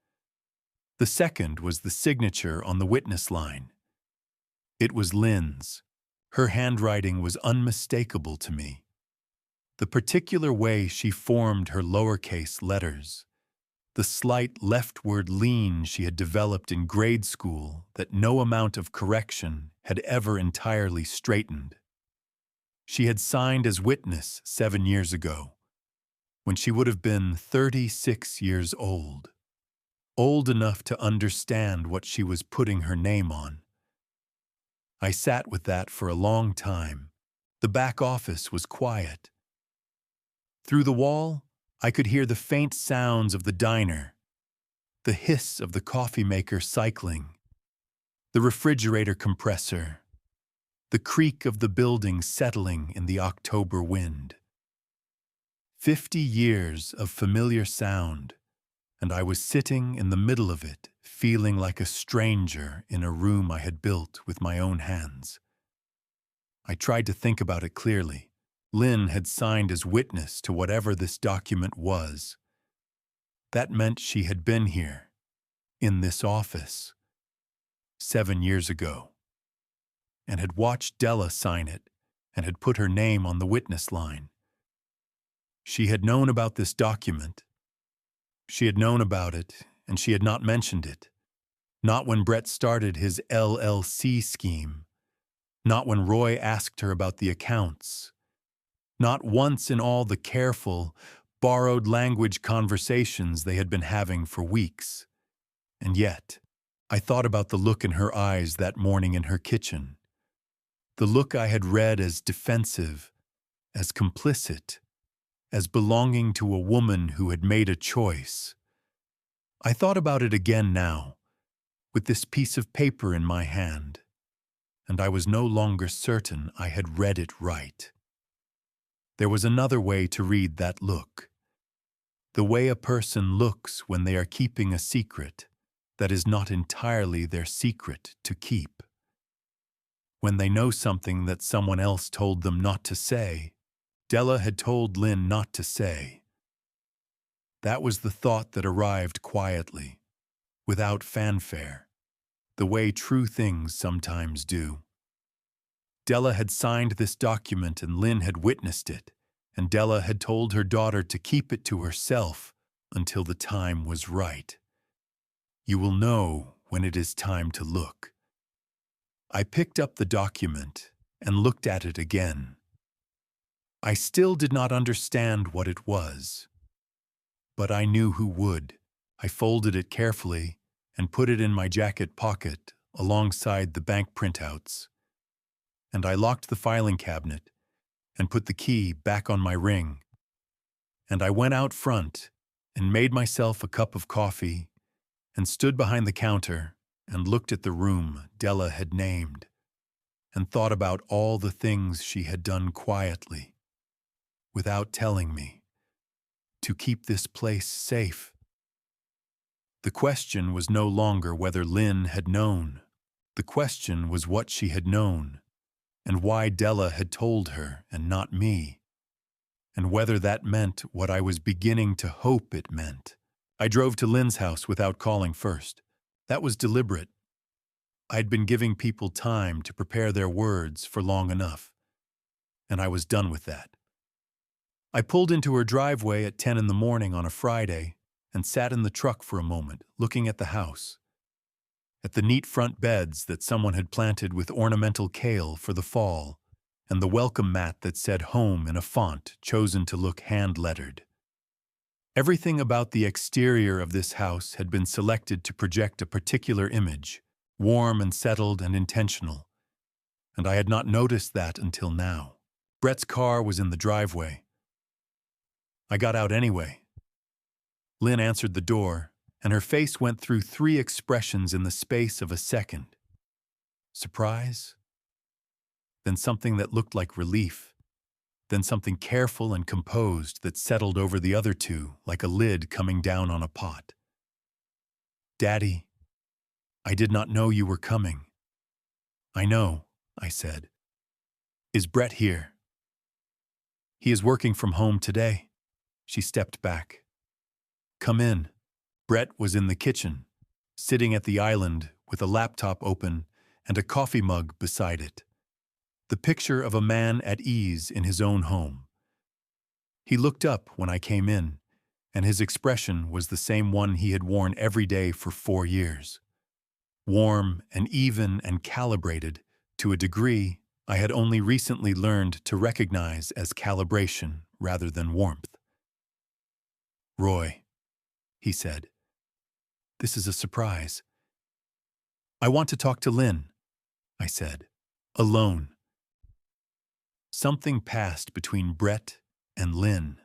The second was the signature on the witness line. It was Lynn's. Her handwriting was unmistakable to me. The particular way she formed her lowercase letters, the slight leftward lean she had developed in grade school that no amount of correction had ever entirely straightened. She had signed as witness 7 years ago, when she would have been 36 years old enough to understand what she was putting her name on. I sat with that for a long time. The back office was quiet. Through the wall, I could hear the faint sounds of the diner, the hiss of the coffee maker cycling, the refrigerator compressor, the creak of the building settling in the October wind. 50 years of familiar sound, and I was sitting in the middle of it, feeling like a stranger in a room I had built with my own hands. I tried to think about it clearly. Lynn had signed as witness to whatever this document was. That meant she had been here, in this office, 7 years ago, and had watched Della sign it and had put her name on the witness line. She had known about this document. She had known about it, and she had not mentioned it. Not when Brett started his LLC scheme. Not when Roy asked her about the accounts. Not once in all the careful, borrowed language conversations they had been having for weeks. And yet, I thought about the look in her eyes that morning in her kitchen. The look I had read as defensive, as complicit, as belonging to a woman who had made a choice. I thought about it again now, with this piece of paper in my hand, and I was no longer certain I had read it right. There was another way to read that look. The way a person looks when they are keeping a secret that is not entirely their secret to keep. When they know something that someone else told them not to say, Della had told Lynn not to say. That was the thought that arrived quietly, without fanfare, the way true things sometimes do. Della had signed this document and Lynn had witnessed it, and Della had told her daughter to keep it to herself until the time was right. You will know when it is time to look. I picked up the document and looked at it again. I still did not understand what it was, but I knew who would. I folded it carefully and put it in my jacket pocket alongside the bank printouts. And I locked the filing cabinet and put the key back on my ring. And I went out front and made myself a cup of coffee and stood behind the counter and looked at the room Della had named and thought about all the things she had done quietly, without telling me, to keep this place safe. The question was no longer whether Lynn had known. The question was what she had known, and why Della had told her and not me, and whether that meant what I was beginning to hope it meant. I drove to Lynn's house without calling first. That was deliberate. I'd been giving people time to prepare their words for long enough, and I was done with that. I pulled into her driveway at 10 in the morning on a Friday and sat in the truck for a moment, looking at the house, at the neat front beds that someone had planted with ornamental kale for the fall, and the welcome mat that said home in a font chosen to look hand-lettered. Everything about the exterior of this house had been selected to project a particular image, warm and settled and intentional, and I had not noticed that until now. Brett's car was in the driveway. I got out anyway. Lynn answered the door, and her face went through 3 expressions in the space of a second. Surprise, then something that looked like relief, then something careful and composed that settled over the other 2 like a lid coming down on a pot. Daddy, I did not know you were coming. I know, I said. Is Brett here? He is working from home today. She stepped back. Come in. Brett was in the kitchen, sitting at the island with a laptop open and a coffee mug beside it. The picture of a man at ease in his own home. He looked up when I came in, and his expression was the same one he had worn every day for 4 years. Warm and even and calibrated to a degree I had only recently learned to recognize as calibration rather than warmth. Roy, he said, this is a surprise. I want to talk to Lynn, I said, alone. Something passed between Brett and Lynn.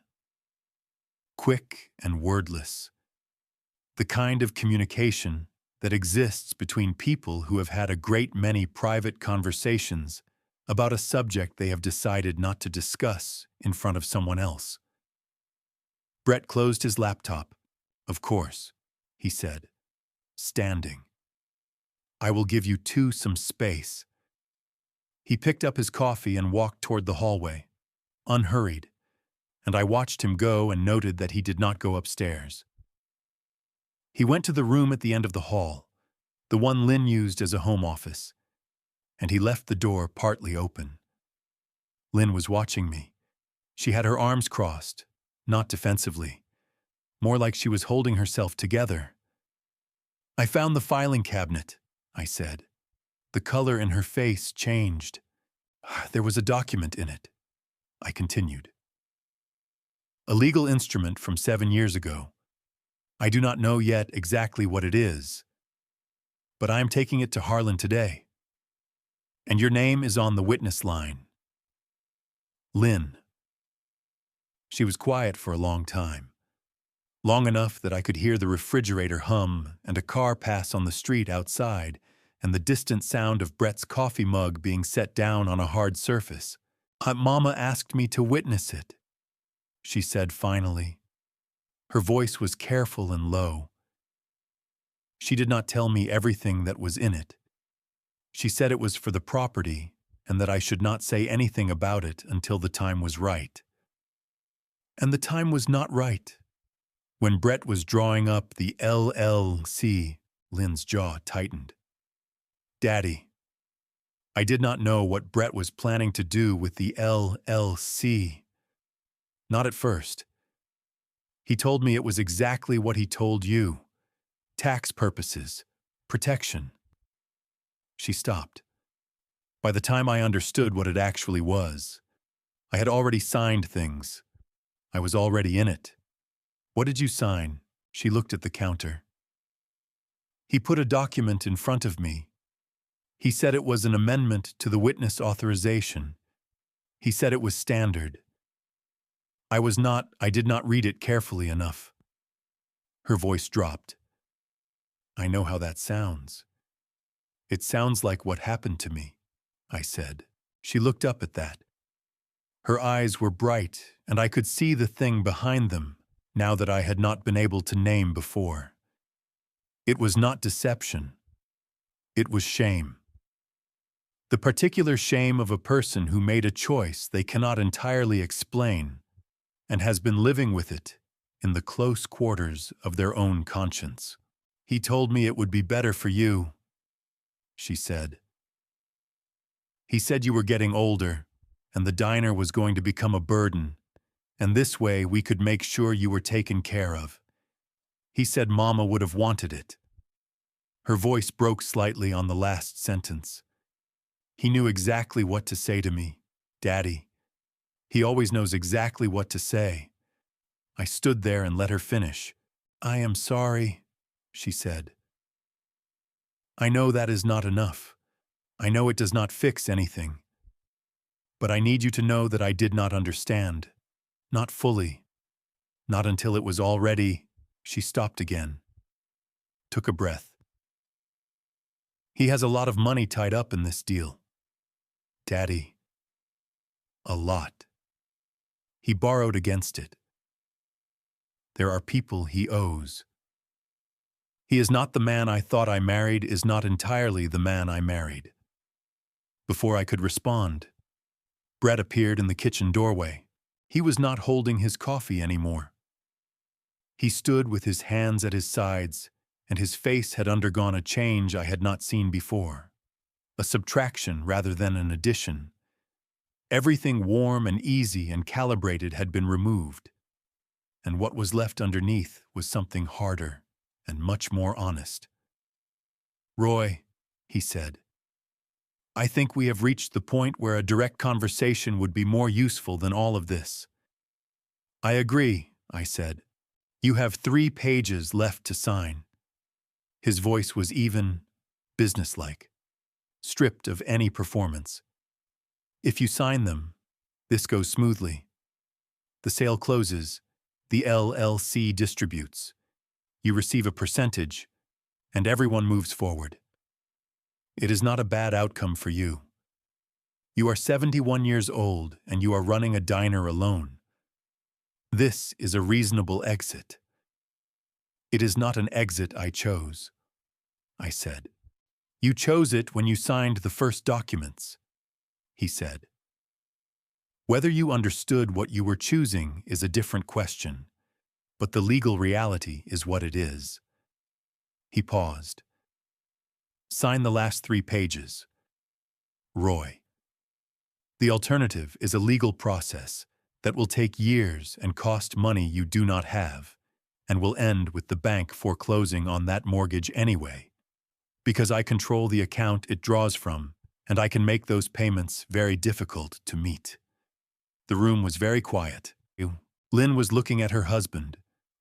Quick and wordless. The kind of communication that exists between people who have had a great many private conversations about a subject they have decided not to discuss in front of someone else. Brett closed his laptop. Of course, he said, standing. I will give you 2 some space. He picked up his coffee and walked toward the hallway, unhurried, and I watched him go and noted that he did not go upstairs. He went to the room at the end of the hall, the one Lynn used as a home office, and he left the door partly open. Lynn was watching me. She had her arms crossed, not defensively, more like she was holding herself together. I found the filing cabinet, I said. The color in her face changed. There was a document in it, I continued. A legal instrument from 7 years ago. I do not know yet exactly what it is, but I am taking it to Harlan today. And your name is on the witness line. Lynn. She was quiet for a long time. long enough that I could hear the refrigerator hum and a car pass on the street outside and the distant sound of Brett's coffee mug being set down on a hard surface. Mama asked me to witness it, she said finally. Her voice was careful and low. She did not tell me everything that was in it. She said it was for the property and that I should not say anything about it until the time was right. And the time was not right. When Brett was drawing up the LLC, Lynn's jaw tightened. Daddy, I did not know what Brett was planning to do with the LLC. Not at first. He told me it was exactly what he told you. Tax purposes, protection. She stopped. By the time I understood what it actually was, I had already signed things. I was already in it. What did you sign? She looked at the counter. He put a document in front of me. He said it was an amendment to the witness authorization. He said it was standard. I did not read it carefully enough. Her voice dropped. I know how that sounds. It sounds like what happened to me, I said. She looked up at that. Her eyes were bright, and I could see the thing behind them, now that I had not been able to name before. It was not deception. It was shame. The particular shame of a person who made a choice they cannot entirely explain and has been living with it in the close quarters of their own conscience. He told me it would be better for you, she said. He said you were getting older, and the diner was going to become a burden, and this way we could make sure you were taken care of. He said Mama would have wanted it. Her voice broke slightly on the last sentence. He knew exactly what to say to me, Daddy. He always knows exactly what to say. I stood there and let her finish. I am sorry, she said. I know that is not enough. I know it does not fix anything. But I need you to know that I did not understand. Not fully. Not until it was already. She stopped again. Took a breath. He has a lot of money tied up in this deal. Daddy. A lot. He borrowed against it. There are people he owes. He is not the man I thought I married, is not entirely the man I married. Before I could respond, Brett appeared in the kitchen doorway. He was not holding his coffee anymore. He stood with his hands at his sides, and his face had undergone a change I had not seen before. A subtraction rather than an addition. Everything warm and easy and calibrated had been removed, and what was left underneath was something harder and much more honest. Roy, he said, I think we have reached the point where a direct conversation would be more useful than all of this. I agree, I said. You have 3 pages left to sign. His voice was even, businesslike, stripped of any performance. If you sign them, this goes smoothly. The sale closes, the LLC distributes. You receive a percentage, and everyone moves forward. It is not a bad outcome for you. You are 71 years old, and you are running a diner alone. This is a reasonable exit. It is not an exit I chose, I said. You chose it when you signed the first documents, he said. Whether you understood what you were choosing is a different question, but the legal reality is what it is. He paused. Sign the last 3 pages. Roy. The alternative is a legal process that will take years and cost money you do not have, and will end with the bank foreclosing on that mortgage anyway, because I control the account it draws from, and I can make those payments very difficult to meet. The room was very quiet. Lynn was looking at her husband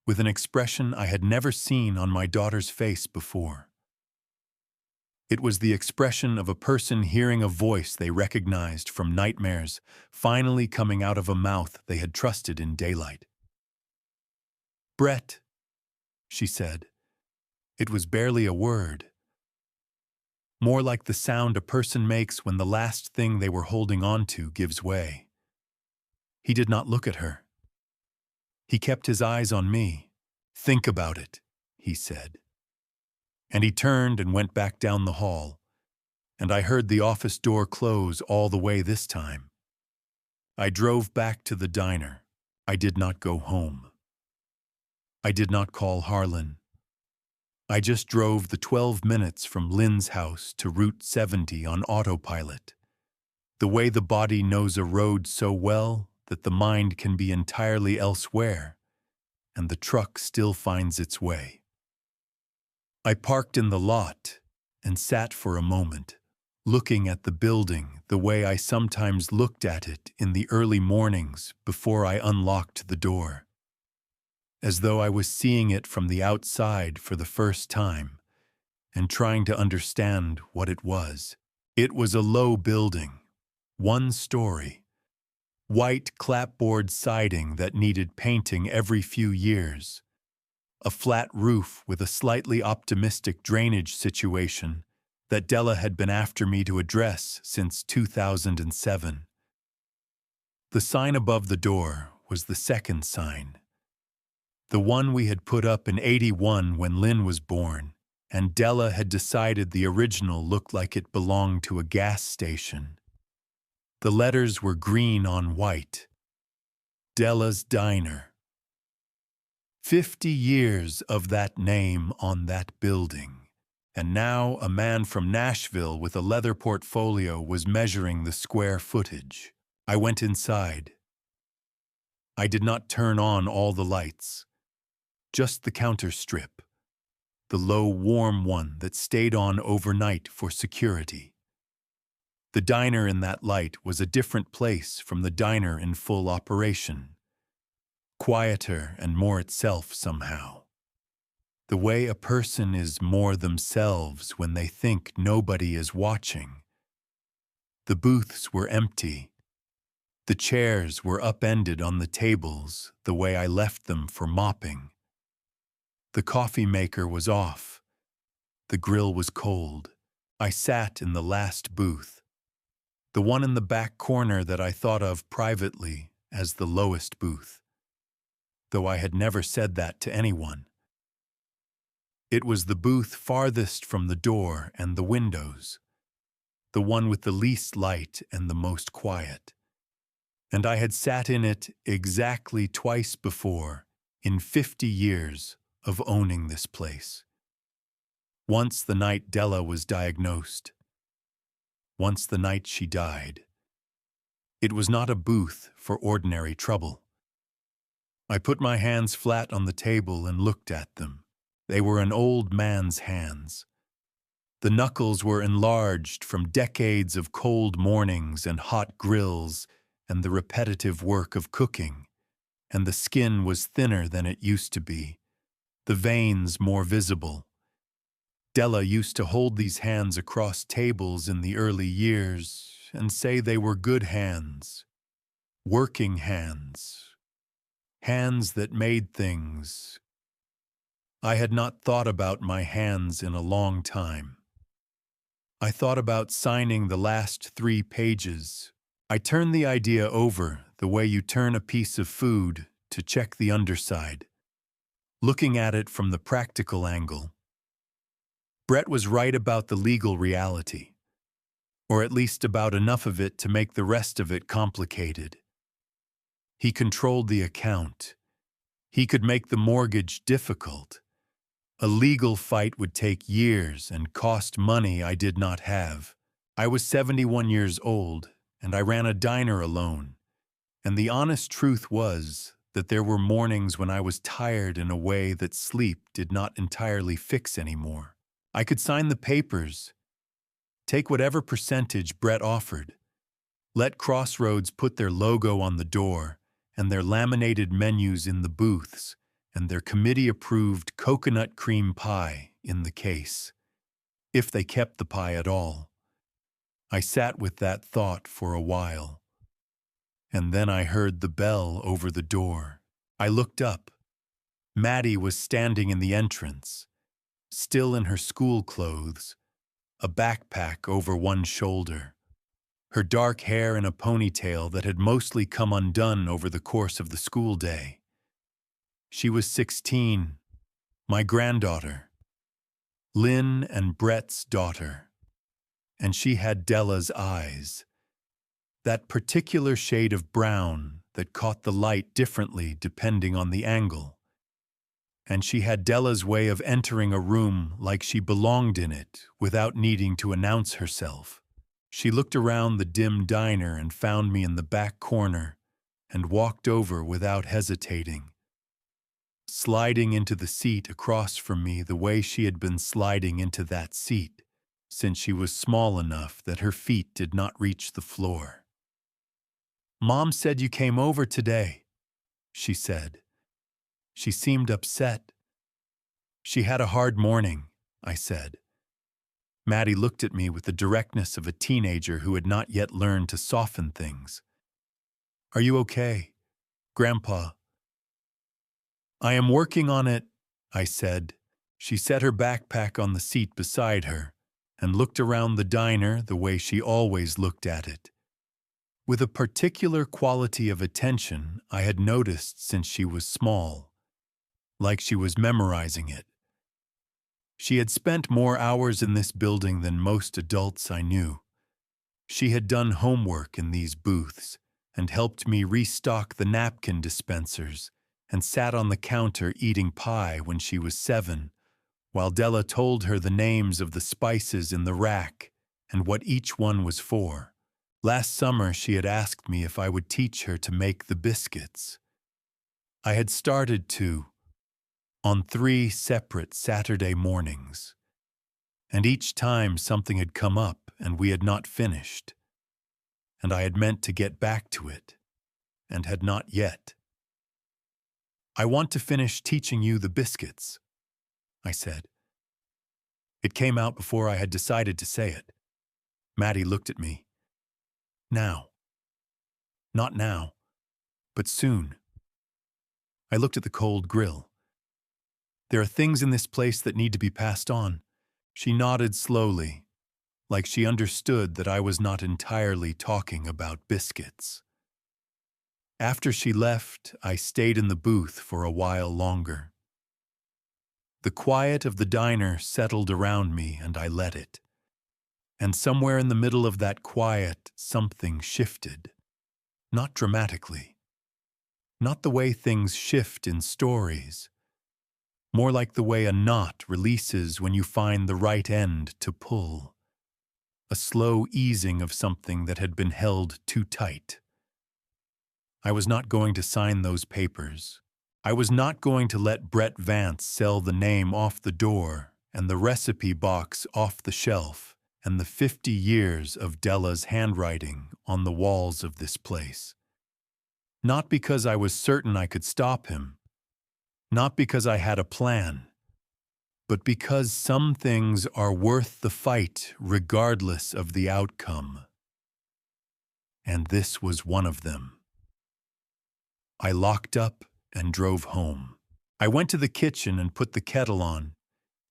with an expression I had never seen on my daughter's face before. It was the expression of a person hearing a voice they recognized from nightmares finally coming out of a mouth they had trusted in daylight. Brett, she said. It was barely a word. More like the sound a person makes when the last thing they were holding on to gives way. He did not look at her. He kept his eyes on me. "Think about it," he said. And he turned and went back down the hall, and I heard the office door close all the way this time. I drove back to the diner. I did not go home. I did not call Harlan. I just drove the 12 minutes from Lynn's house to Route 70 on autopilot, the way the body knows a road so well that the mind can be entirely elsewhere, and the truck still finds its way. I parked in the lot and sat for a moment, looking at the building the way I sometimes looked at it in the early mornings before I unlocked the door, as though I was seeing it from the outside for the first time and trying to understand what it was. It was a low building, one story, white clapboard siding that needed painting every few years, a flat roof with a slightly optimistic drainage situation that Della had been after me to address since 2007. The sign above the door was the second sign, the one we had put up in '81 when Lynn was born, and Della had decided the original looked like it belonged to a gas station. The letters were green on white. Della's Diner. 50 years of that name on that building, and now a man from Nashville with a leather portfolio was measuring the square footage. I went inside. I did not turn on all the lights, just the counter strip, the low, warm one that stayed on overnight for security. The diner in that light was a different place from the diner in full operation, quieter and more itself somehow. The way a person is more themselves when they think nobody is watching. The booths were empty. The chairs were upended on the tables the way I left them for mopping. The coffee maker was off. The grill was cold. I sat in the last booth, the one in the back corner that I thought of privately as the lowest booth, though I had never said that to anyone. It was the booth farthest from the door and the windows, the one with the least light and the most quiet. And I had sat in it exactly twice before in 50 years of owning this place. Once the night Della was diagnosed. Once the night she died. It was not a booth for ordinary trouble. I put my hands flat on the table and looked at them. They were an old man's hands. The knuckles were enlarged from decades of cold mornings and hot grills and the repetitive work of cooking, and the skin was thinner than it used to be, the veins more visible. Della used to hold these hands across tables in the early years and say they were good hands, working hands, hands that made things. I had not thought about my hands in a long time. I thought about signing the last 3 pages. I turned the idea over the way you turn a piece of food to check the underside, looking at it from the practical angle. Brett was right about the legal reality, or at least about enough of it to make the rest of it complicated. He controlled the account. He could make the mortgage difficult. A legal fight would take years and cost money I did not have. I was 71 years old, and I ran a diner alone, and the honest truth was that there were mornings when I was tired in a way that sleep did not entirely fix anymore. I could sign the papers, take whatever percentage Brett offered, let Crossroads put their logo on the door and their laminated menus in the booths and their committee-approved coconut cream pie in the case, if they kept the pie at all. I sat with that thought for a while. And then I heard the bell over the door. I looked up. Maddie was standing in the entrance, still in her school clothes, a backpack over one shoulder, her dark hair in a ponytail that had mostly come undone over the course of the school day. She was 16, my granddaughter, Lynn and Brett's daughter, and she had Della's eyes, that particular shade of brown that caught the light differently depending on the angle. And she had Della's way of entering a room like she belonged in it without needing to announce herself. She looked around the dim diner and found me in the back corner and walked over without hesitating, sliding into the seat across from me the way she had been sliding into that seat since she was small enough that her feet did not reach the floor. "Mom said you came over today," she said. She seemed upset. "She had a hard morning," I said. Maddie looked at me with the directness of a teenager who had not yet learned to soften things. "Are you okay, Grandpa?" "I am working on it," I said. She set her backpack on the seat beside her and looked around the diner the way she always looked at it, with a particular quality of attention I had noticed since she was small, like she was memorizing it. She had spent more hours in this building than most adults I knew. She had done homework in these booths and helped me restock the napkin dispensers and sat on the counter eating pie when she was 7, while Della told her the names of the spices in the rack and what each one was for. Last summer she had asked me if I would teach her to make the biscuits. I had started to, on 3 separate Saturday mornings, and each time something had come up and we had not finished, and I had meant to get back to it, and had not yet. "I want to finish teaching you the biscuits," I said. It came out before I had decided to say it. Maddie looked at me. "Now." "Not now, but soon." I looked at the cold grill. "There are things in this place that need to be passed on." She nodded slowly, like she understood that I was not entirely talking about biscuits. After she left, I stayed in the booth for a while longer. The quiet of the diner settled around me and I let it. And somewhere in the middle of that quiet, something shifted. Not dramatically. Not the way things shift in stories. More like the way a knot releases when you find the right end to pull. A slow easing of something that had been held too tight. I was not going to sign those papers. I was not going to let Brett Vance sell the name off the door and the recipe box off the shelf and the 50 years of Della's handwriting on the walls of this place. Not because I was certain I could stop him. Not because I had a plan, but because some things are worth the fight regardless of the outcome. And this was one of them. I locked up and drove home. I went to the kitchen and put the kettle on,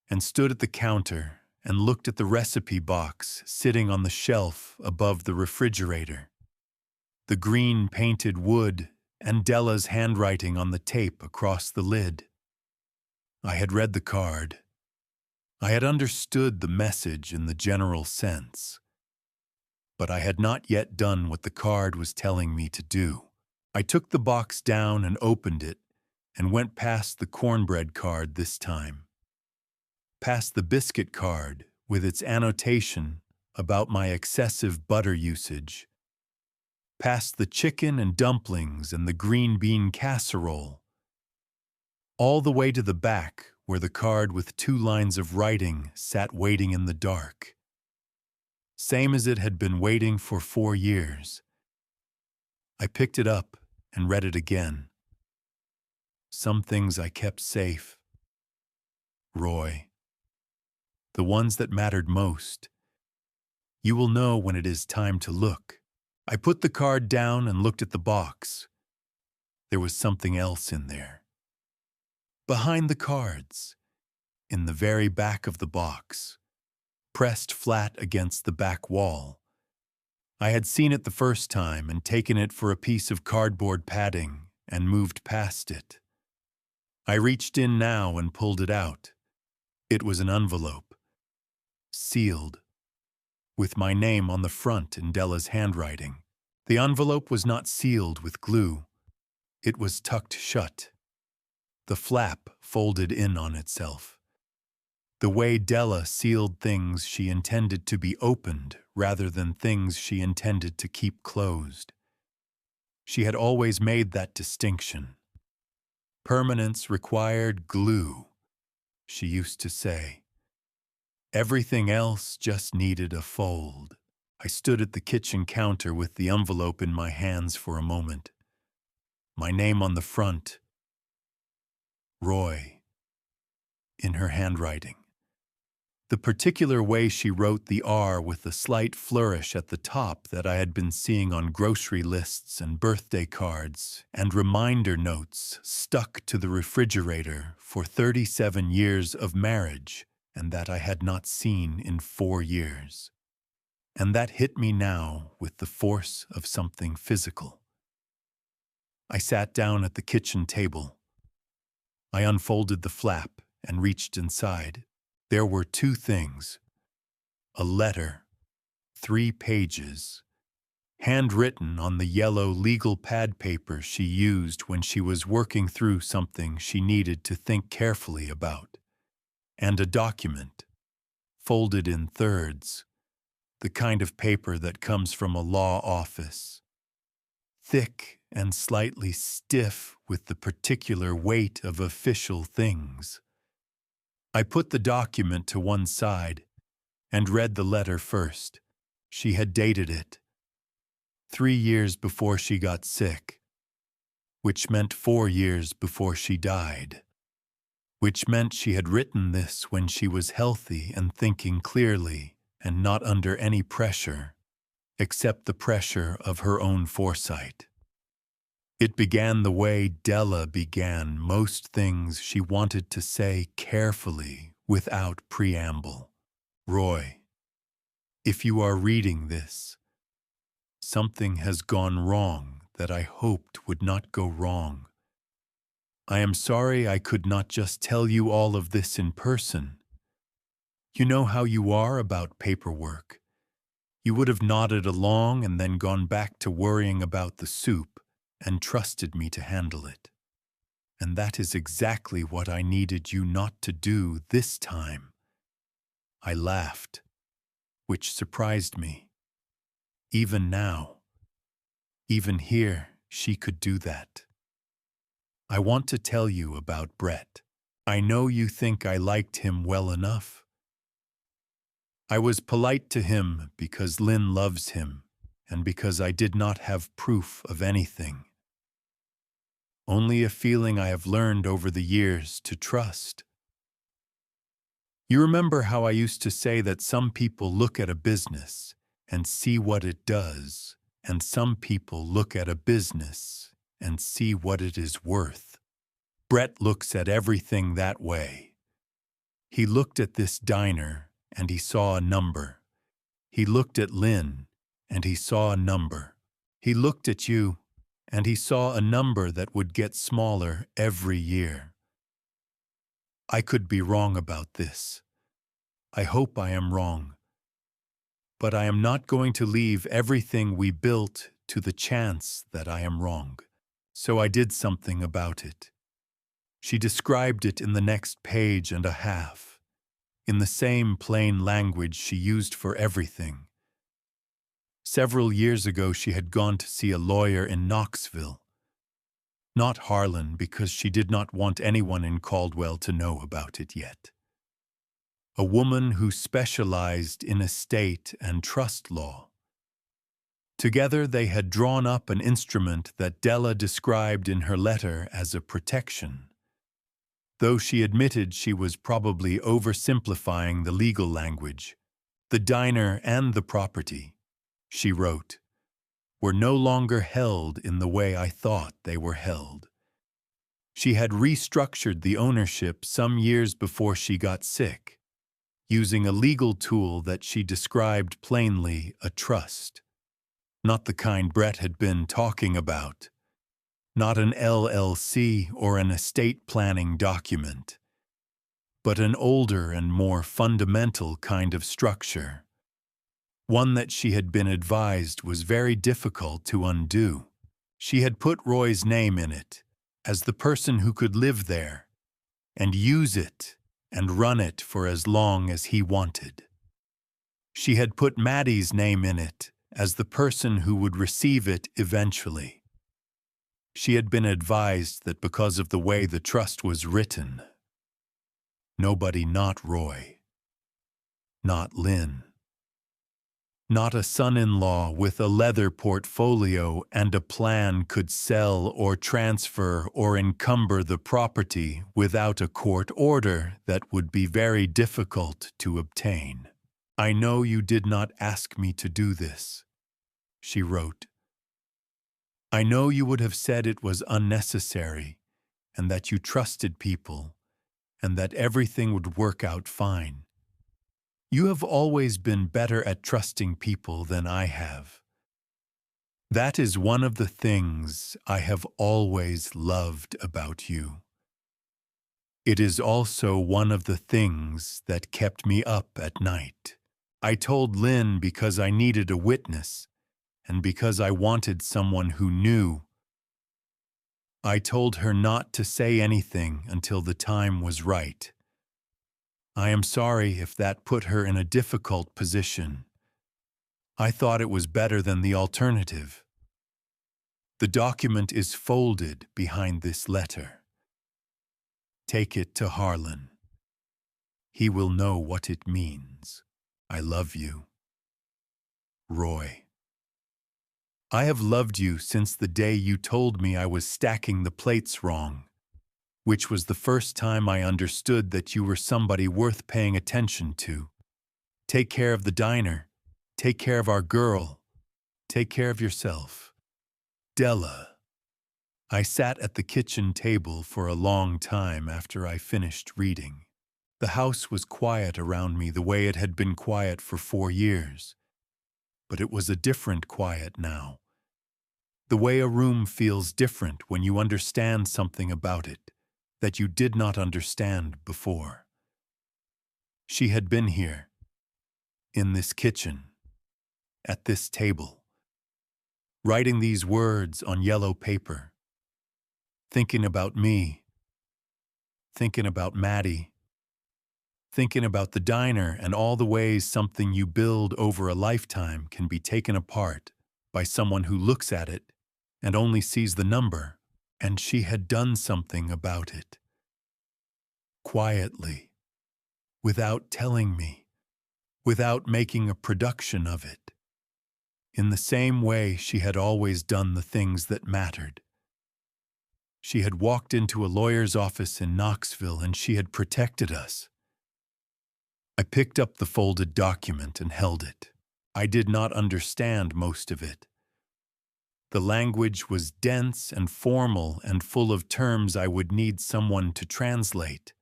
and stood at the counter and looked at the recipe box sitting on the shelf above the refrigerator. The green painted wood and Della's handwriting on the tape across the lid. I had read the card. I had understood the message in the general sense. But I had not yet done what the card was telling me to do. I took the box down and opened it, and went past the cornbread card this time. Past the biscuit card with its annotation about my excessive butter usage. Past the chicken and dumplings and the green bean casserole. All the way to the back where the card with 2 lines of writing sat waiting in the dark. Same as it had been waiting for 4 years. I picked it up and read it again. Some things I kept safe. Roy. The ones that mattered most. You will know when it is time to look. I put the card down and looked at the box. There was something else in there. behind the cards, in the very back of the box, pressed flat against the back wall. I had seen it the first time and taken it for a piece of cardboard padding and moved past it. I reached in now and pulled it out. It was an envelope, sealed, with my name on the front in Della's handwriting. The envelope was not sealed with glue. It was tucked shut, the flap folded in on itself. The way Della sealed things she intended to be opened rather than things she intended to keep closed. She had always made that distinction. Permanence required glue, she used to say. Everything else just needed a fold. I stood at the kitchen counter with the envelope in my hands for a moment. My name on the front, Roy, in her handwriting. The particular way she wrote the R with the slight flourish at the top that I had been seeing on grocery lists and birthday cards and reminder notes stuck to the refrigerator for 37 years of marriage and that I had not seen in 4 years. And that hit me now with the force of something physical. I sat down at the kitchen table. I unfolded the flap and reached inside. There were 2 things: a letter, 3 pages, handwritten on the yellow legal pad paper she used when she was working through something she needed to think carefully about, and a document, folded in thirds, the kind of paper that comes from a law office, thick and slightly stiff with the particular weight of official things. I put the document to one side and read the letter first. She had dated it 3 years before she got sick, which meant 4 years before she died, which meant she had written this when she was healthy and thinking clearly and not under any pressure, except the pressure of her own foresight. It began the way Della began most things she wanted to say carefully without preamble. Roy, if you are reading this, something has gone wrong that I hoped would not go wrong. I am sorry I could not just tell you all of this in person. You know how you are about paperwork. You would have nodded along and then gone back to worrying about the soup and trusted me to handle it. And that is exactly what I needed you not to do this time. I laughed, which surprised me. Even now, even here, she could do that. I want to tell you about Brett. I know you think I liked him well enough. I was polite to him because Lynn loves him and because I did not have proof of anything. Only a feeling I have learned over the years to trust. You remember how I used to say that some people look at a business and see what it does, and some people look at a business and see what it is worth. Brett looks at everything that way. He looked at this diner and he saw a number. He looked at Lynn and he saw a number. He looked at you and he saw a number that would get smaller every year. I could be wrong about this. I hope I am wrong. But I am not going to leave everything we built to the chance that I am wrong. So I did something about it. She described it in the next page and a half, in the same plain language she used for everything. Several years ago, she had gone to see a lawyer in Knoxville. Not Harlan, because she did not want anyone in Caldwell to know about it yet. A woman who specialized in estate and trust law. Together they had drawn up an instrument that Della described in her letter as a protection. Though she admitted she was probably oversimplifying the legal language, the diner and the property, she wrote, were no longer held in the way I thought they were held. She had restructured the ownership some years before she got sick, using a legal tool that she described plainly a trust. Not the kind Brett had been talking about. Not an LLC or an estate planning document, but an older and more fundamental kind of structure. One that she had been advised was very difficult to undo. She had put Roy's name in it, as the person who could live there, and use it, and run it for as long as he wanted. She had put Maddie's name in it, as the person who would receive it eventually. She had been advised that because of the way the trust was written, nobody not Roy, not Lynn, not a son-in-law with a leather portfolio and a plan could sell or transfer or encumber the property without a court order that would be very difficult to obtain. "I know you did not ask me to do this," she wrote. "I know you would have said it was unnecessary and that you trusted people and that everything would work out fine. You have always been better at trusting people than I have. That is one of the things I have always loved about you. It is also one of the things that kept me up at night. I told Lynn because I needed a witness and because I wanted someone who knew. I told her not to say anything until the time was right. I am sorry if that put her in a difficult position. I thought it was better than the alternative. The document is folded behind this letter. Take it to Harlan. He will know what it means. I love you. Roy." I have loved you since the day you told me I was stacking the plates wrong, which was the first time I understood that you were somebody worth paying attention to. Take care of the diner. Take care of our girl. Take care of yourself. Della. I sat at the kitchen table for a long time after I finished reading. The house was quiet around me the way it had been quiet for 4 years. But it was a different quiet now. The way a room feels different when you understand something about it that you did not understand before. She had been here, in this kitchen, at this table, writing these words on yellow paper, thinking about me, thinking about Maddie, thinking about the diner and all the ways something you build over a lifetime can be taken apart by someone who looks at it and only sees the number, and she had done something about it. Quietly, without telling me, without making a production of it. In the same way she had always done the things that mattered. She had walked into a lawyer's office in Knoxville and she had protected us. I picked up the folded document and held it. I did not understand most of it. The language was dense and formal and full of terms I would need someone to translate.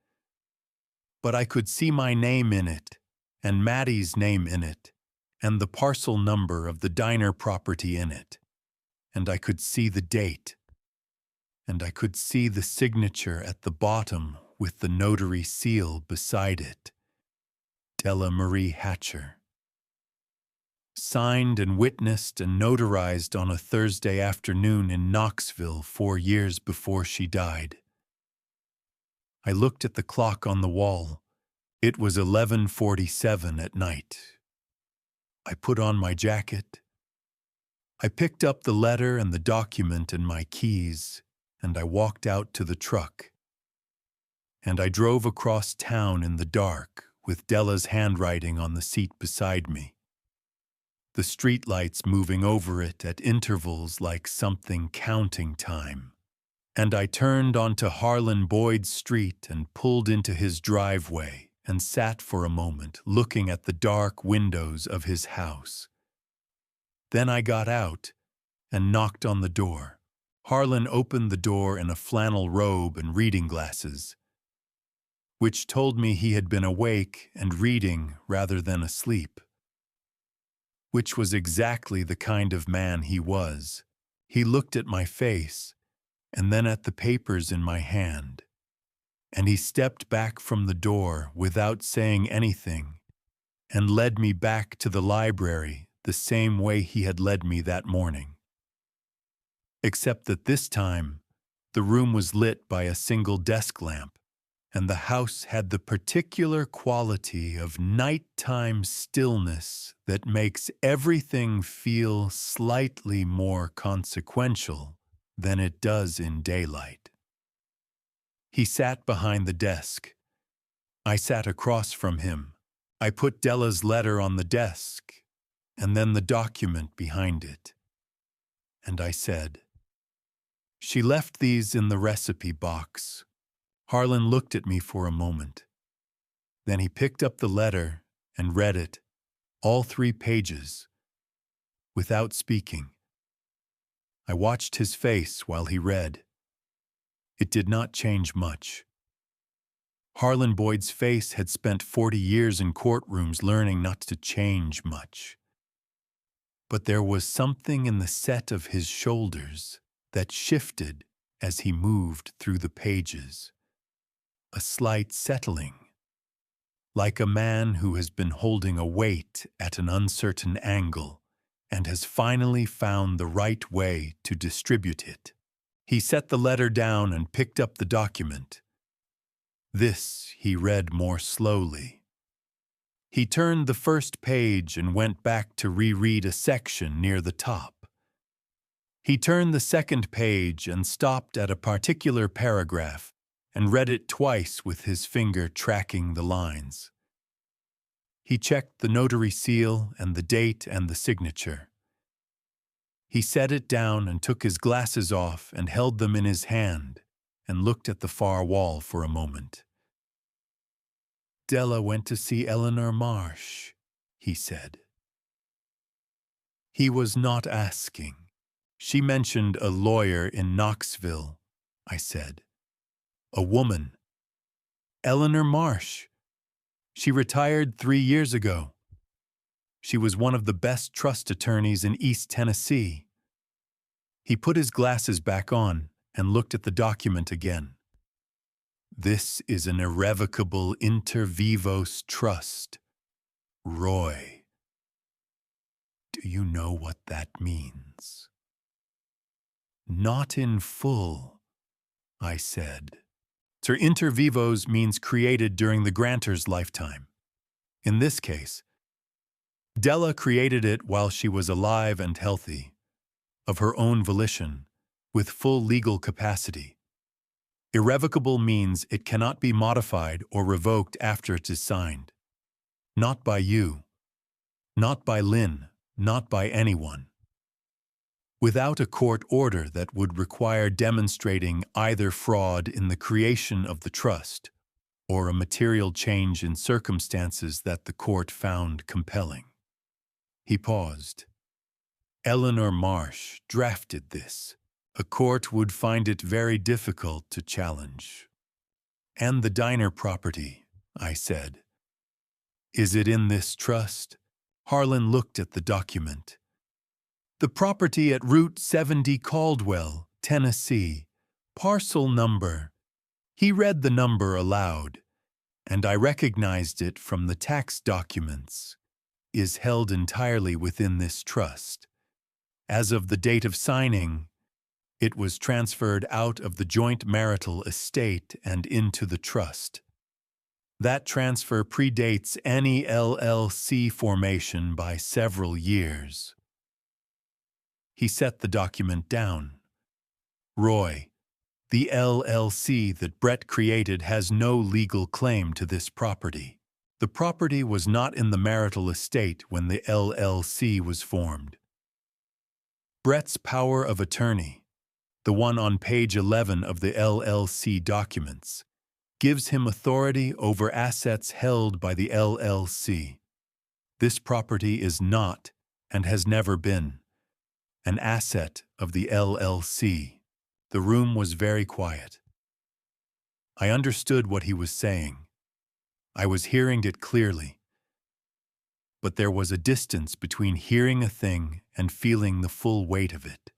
But I could see my name in it, and Maddie's name in it, and the parcel number of the diner property in it. And I could see the date. And I could see the signature at the bottom with the notary seal beside it. Della Marie Hatcher. Signed and witnessed and notarized on a Thursday afternoon in Knoxville 4 years before she died. I looked at the clock on the wall. It was 11:47 at night. I put on my jacket. I picked up the letter and the document and my keys, and I walked out to the truck. And I drove across town in the dark with Della's handwriting on the seat beside me. The streetlights moving over it at intervals like something counting time. And I turned onto Harlan Boyd Street and pulled into his driveway and sat for a moment looking at the dark windows of his house. Then I got out and knocked on the door. Harlan opened the door in a flannel robe and reading glasses, which told me he had been awake and reading rather than asleep, which was exactly the kind of man he was. He looked at my face and then at the papers in my hand, and he stepped back from the door without saying anything and led me back to the library the same way he had led me that morning. Except that this time, the room was lit by a single desk lamp, and the house had the particular quality of nighttime stillness that makes everything feel slightly more consequential than it does in daylight. He sat behind the desk. I sat across from him. I put Della's letter on the desk, and then the document behind it. And I said, "She left these in the recipe box." Harlan looked at me for a moment. Then he picked up the letter and read it, all 3 pages, without speaking. I watched his face while he read. It did not change much. Harlan Boyd's face had spent 40 years in courtrooms learning not to change much. But there was something in the set of his shoulders that shifted as he moved through the pages. A slight settling, like a man who has been holding a weight at an uncertain angle and has finally found the right way to distribute it. He set the letter down and picked up the document. This he read more slowly. He turned the first page and went back to reread a section near the top. He turned the second page and stopped at a particular paragraph and read it twice with his finger tracking the lines. He checked the notary seal and the date and the signature. He set it down and took his glasses off and held them in his hand and looked at the far wall for a moment. "Della went to see Eleanor Marsh," he said. He was not asking. "She mentioned a lawyer in Knoxville," I said. "A woman. Eleanor Marsh. She retired 3 years ago. She was one of the best trust attorneys in East Tennessee." He put his glasses back on and looked at the document again. "This is an irrevocable inter vivos trust. Roy. Do you know what that means?" "Not in full," I said. "Sir, inter vivos means created during the grantor's lifetime. In this case, Della created it while she was alive and healthy, of her own volition, with full legal capacity. Irrevocable means it cannot be modified or revoked after it is signed. Not by you, not by Lynn, not by anyone. Without a court order that would require demonstrating either fraud in the creation of the trust or a material change in circumstances that the court found compelling." He paused. "Eleanor Marsh drafted this. A court would find it very difficult to challenge." "And the diner property," I said. "Is it in this trust?" Harlan looked at the document. "The property at Route 70 Caldwell, Tennessee, parcel number." He read the number aloud, and I recognized it from the tax documents. "Is held entirely within this trust. As of the date of signing, it was transferred out of the joint marital estate and into the trust. That transfer predates any LLC formation by several years." He set the document down. "Roy, the LLC that Brett created has no legal claim to this property. The property was not in the marital estate when the LLC was formed. Brett's power of attorney, the one on page 11 of the LLC documents, gives him authority over assets held by the LLC. This property is not, and has never been, an asset of the LLC. The room was very quiet. I understood what he was saying. I was hearing it clearly. But there was a distance between hearing a thing and feeling the full weight of it,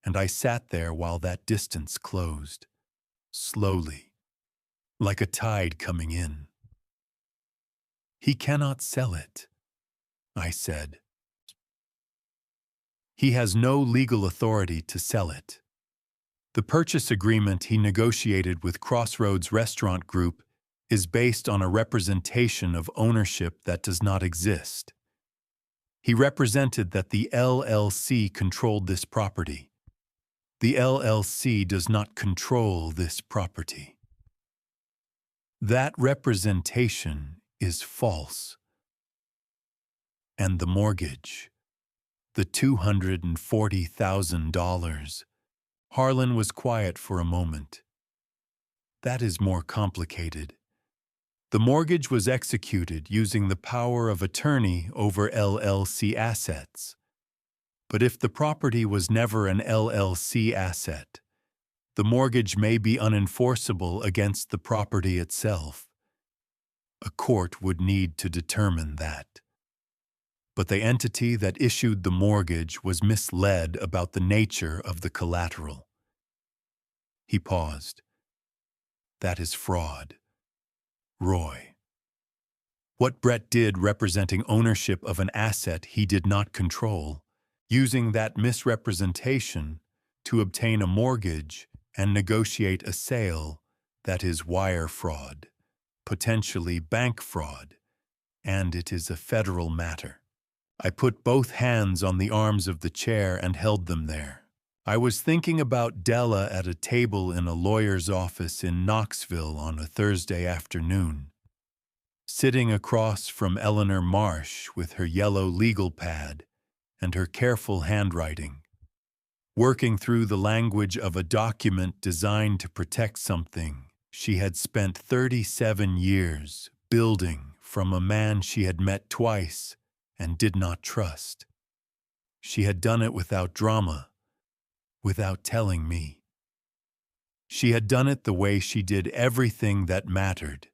and I sat there while that distance closed, slowly, like a tide coming in. "He cannot sell it," I said. "He has no legal authority to sell it. The purchase agreement he negotiated with Crossroads Restaurant Group is based on a representation of ownership that does not exist. He represented that the LLC controlled this property. The LLC does not control this property. That representation is false. And the mortgage, the $240,000. Harlan was quiet for a moment. That is more complicated. The mortgage was executed using the power of attorney over LLC assets. But if the property was never an LLC asset, the mortgage may be unenforceable against the property itself. A court would need to determine that. But the entity that issued the mortgage was misled about the nature of the collateral. He paused. That is fraud. Roy. What Brett did representing ownership of an asset he did not control, using that misrepresentation to obtain a mortgage and negotiate a sale, that is wire fraud, potentially bank fraud, and it is a federal matter. I put both hands on the arms of the chair and held them there. I was thinking about Della at a table in a lawyer's office in Knoxville on a Thursday afternoon, sitting across from Eleanor Marsh with her yellow legal pad and her careful handwriting, working through the language of a document designed to protect something she had spent 37 years building from a man she had met twice and did not trust. She had done it without drama, without telling me. She had done it the way she did everything that mattered,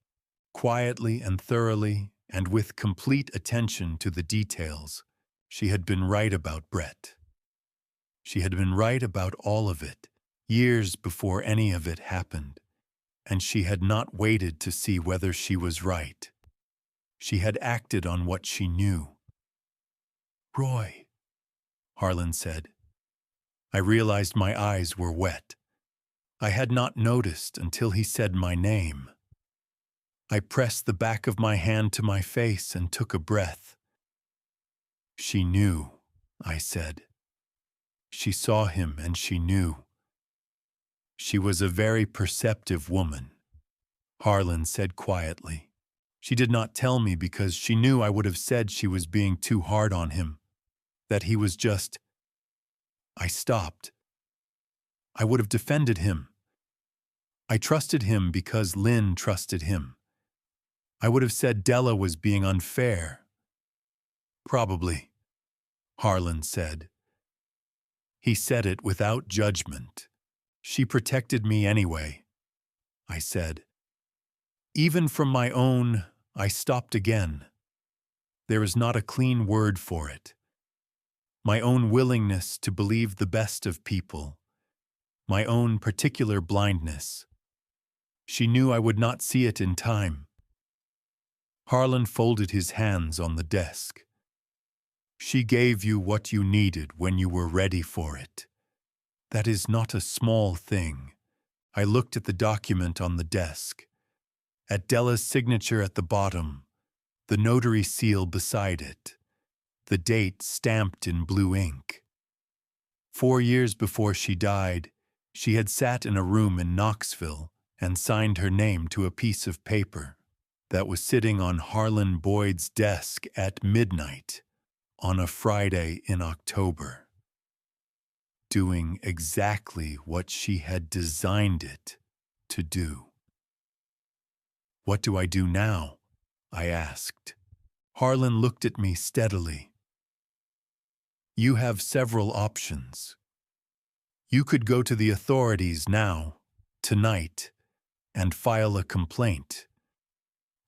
quietly and thoroughly and with complete attention to the details. She had been right about Brett. She had been right about all of it, years before any of it happened, and she had not waited to see whether she was right. She had acted on what she knew. "Roy," Harlan said. I realized my eyes were wet. I had not noticed until he said my name. I pressed the back of my hand to my face and took a breath. "She knew," I said. "She saw him and she knew." "She was a very perceptive woman," Harlan said quietly. "She did not tell me because she knew I would have said she was being too hard on him, that he was just—" I stopped. I would have defended him. I trusted him because Lynn trusted him. I would have said Della was being unfair. "Probably," Harlan said. He said it without judgment. "She protected me anyway," I said. "Even from my own—" I stopped again. There is not a clean word for it. My own willingness to believe the best of people. My own particular blindness. She knew I would not see it in time. Harlan folded his hands on the desk. "She gave you what you needed when you were ready for it. That is not a small thing." I looked at the document on the desk, at Della's signature at the bottom, the notary seal beside it, the date stamped in blue ink. 4 years before she died, she had sat in a room in Knoxville and signed her name to a piece of paper that was sitting on Harlan Boyd's desk at midnight on a Friday in October, doing exactly what she had designed it to do. "What do I do now?" I asked. Harlan looked at me steadily. "You have several options. You could go to the authorities now, tonight, and file a complaint.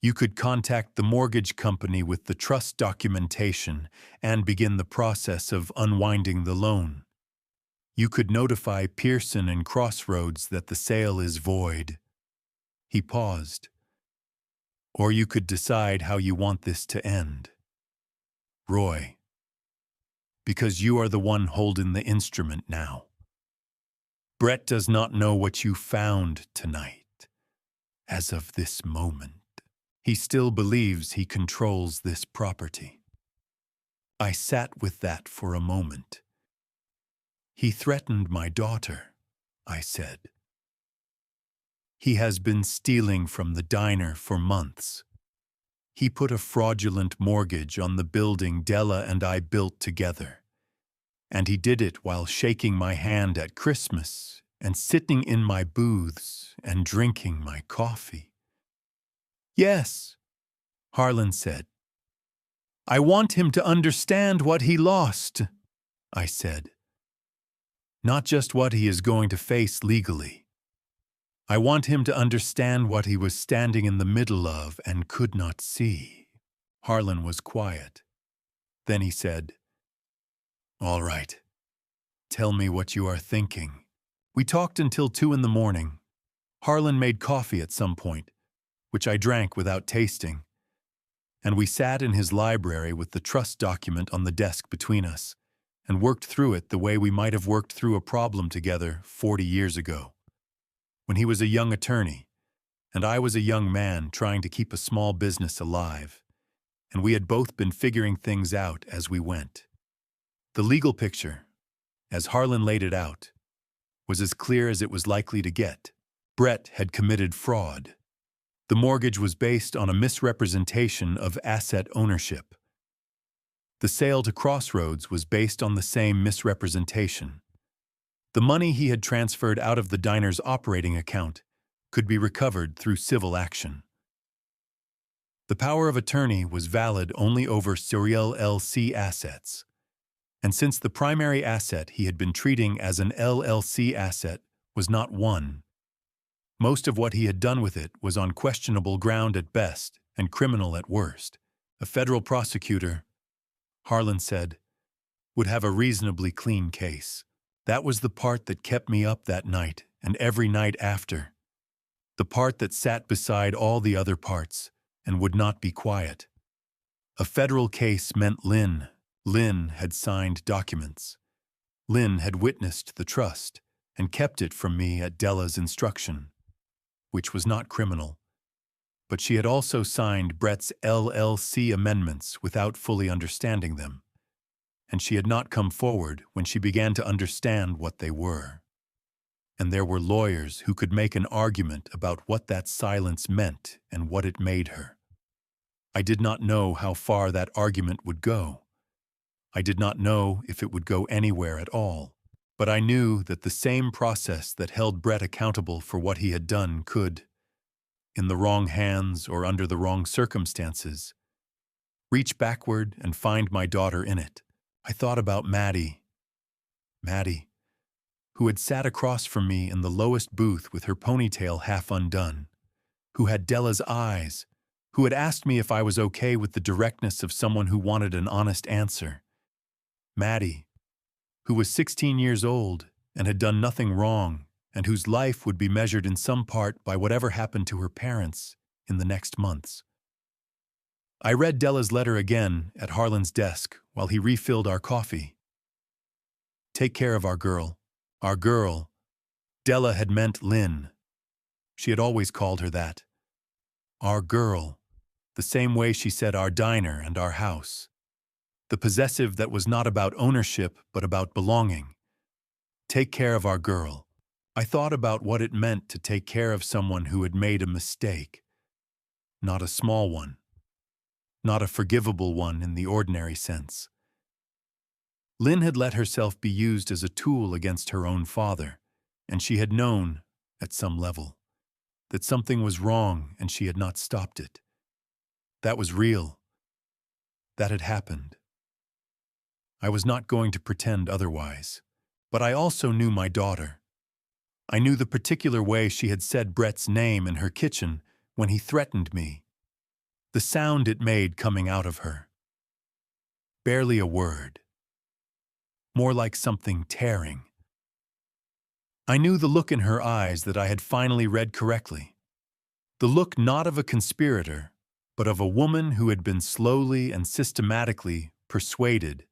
You could contact the mortgage company with the trust documentation and begin the process of unwinding the loan. You could notify Pearson and Crossroads that the sale is void. He paused. Or you could decide how you want this to end. Roy, because you are the one holding the instrument now. Brett does not know what you found tonight. As of this moment, he still believes he controls this property. I sat with that for a moment. He threatened my daughter, I said. He has been stealing from the diner for months. He put a fraudulent mortgage on the building Della and I built together. And he did it while shaking my hand at Christmas and sitting in my booths and drinking my coffee. Yes, Harlan said. I want him to understand what he lost, I said. Not just what he is going to face legally. I want him to understand what he was standing in the middle of and could not see. Harlan was quiet. Then he said, All right. Tell me what you are thinking. We talked until 2 a.m. Harlan made coffee at some point, which I drank without tasting, and we sat in his library with the trust document on the desk between us and worked through it the way we might have worked through a problem together 40 years ago, when he was a young attorney and I was a young man trying to keep a small business alive, and we had both been figuring things out as we went. The legal picture, as Harlan laid it out, was as clear as it was likely to get. Brett had committed fraud. The mortgage was based on a misrepresentation of asset ownership. The sale to Crossroads was based on the same misrepresentation. The money he had transferred out of the diner's operating account could be recovered through civil action. The power of attorney was valid only over Serial LC assets. And since the primary asset he had been treating as an LLC asset was not one, most of what he had done with it was on questionable ground at best and criminal at worst. A federal prosecutor, Harlan said, would have a reasonably clean case. That was the part that kept me up that night and every night after. The part that sat beside all the other parts and would not be quiet. A federal case meant Lynn. Lynn had signed documents. Lynn had witnessed the trust and kept it from me at Della's instruction, which was not criminal. But she had also signed Brett's LLC amendments without fully understanding them, and she had not come forward when she began to understand what they were. And there were lawyers who could make an argument about what that silence meant and what it made her. I did not know how far that argument would go. I did not know if it would go anywhere at all, but I knew that the same process that held Brett accountable for what he had done could, in the wrong hands or under the wrong circumstances, reach backward and find my daughter in it. I thought about Maddie, who had sat across from me in the lowest booth with her ponytail half undone, who had Della's eyes, who had asked me if I was okay with the directness of someone who wanted an honest answer. Maddie, who was 16 years old and had done nothing wrong, and whose life would be measured in some part by whatever happened to her parents in the next months. I read Della's letter again at Harlan's desk while he refilled our coffee. Take care of our girl. Our girl. Della had meant Lynn. She had always called her that. Our girl, the same way she said our diner and our house. The possessive that was not about ownership but about belonging. Take care of our girl. I thought about what it meant to take care of someone who had made a mistake. Not a small one. Not a forgivable one in the ordinary sense. Lynn had let herself be used as a tool against her own father, and she had known, at some level, that something was wrong and she had not stopped it. That was real. That had happened. I was not going to pretend otherwise, But I also knew my daughter. I knew the particular way she had said Brett's name in her kitchen when he threatened me. The sound it made coming out of her. Barely a word. More like something tearing. I knew the look in her eyes that I had finally read correctly. The look not of a conspirator, but of a woman who had been slowly and systematically persuaded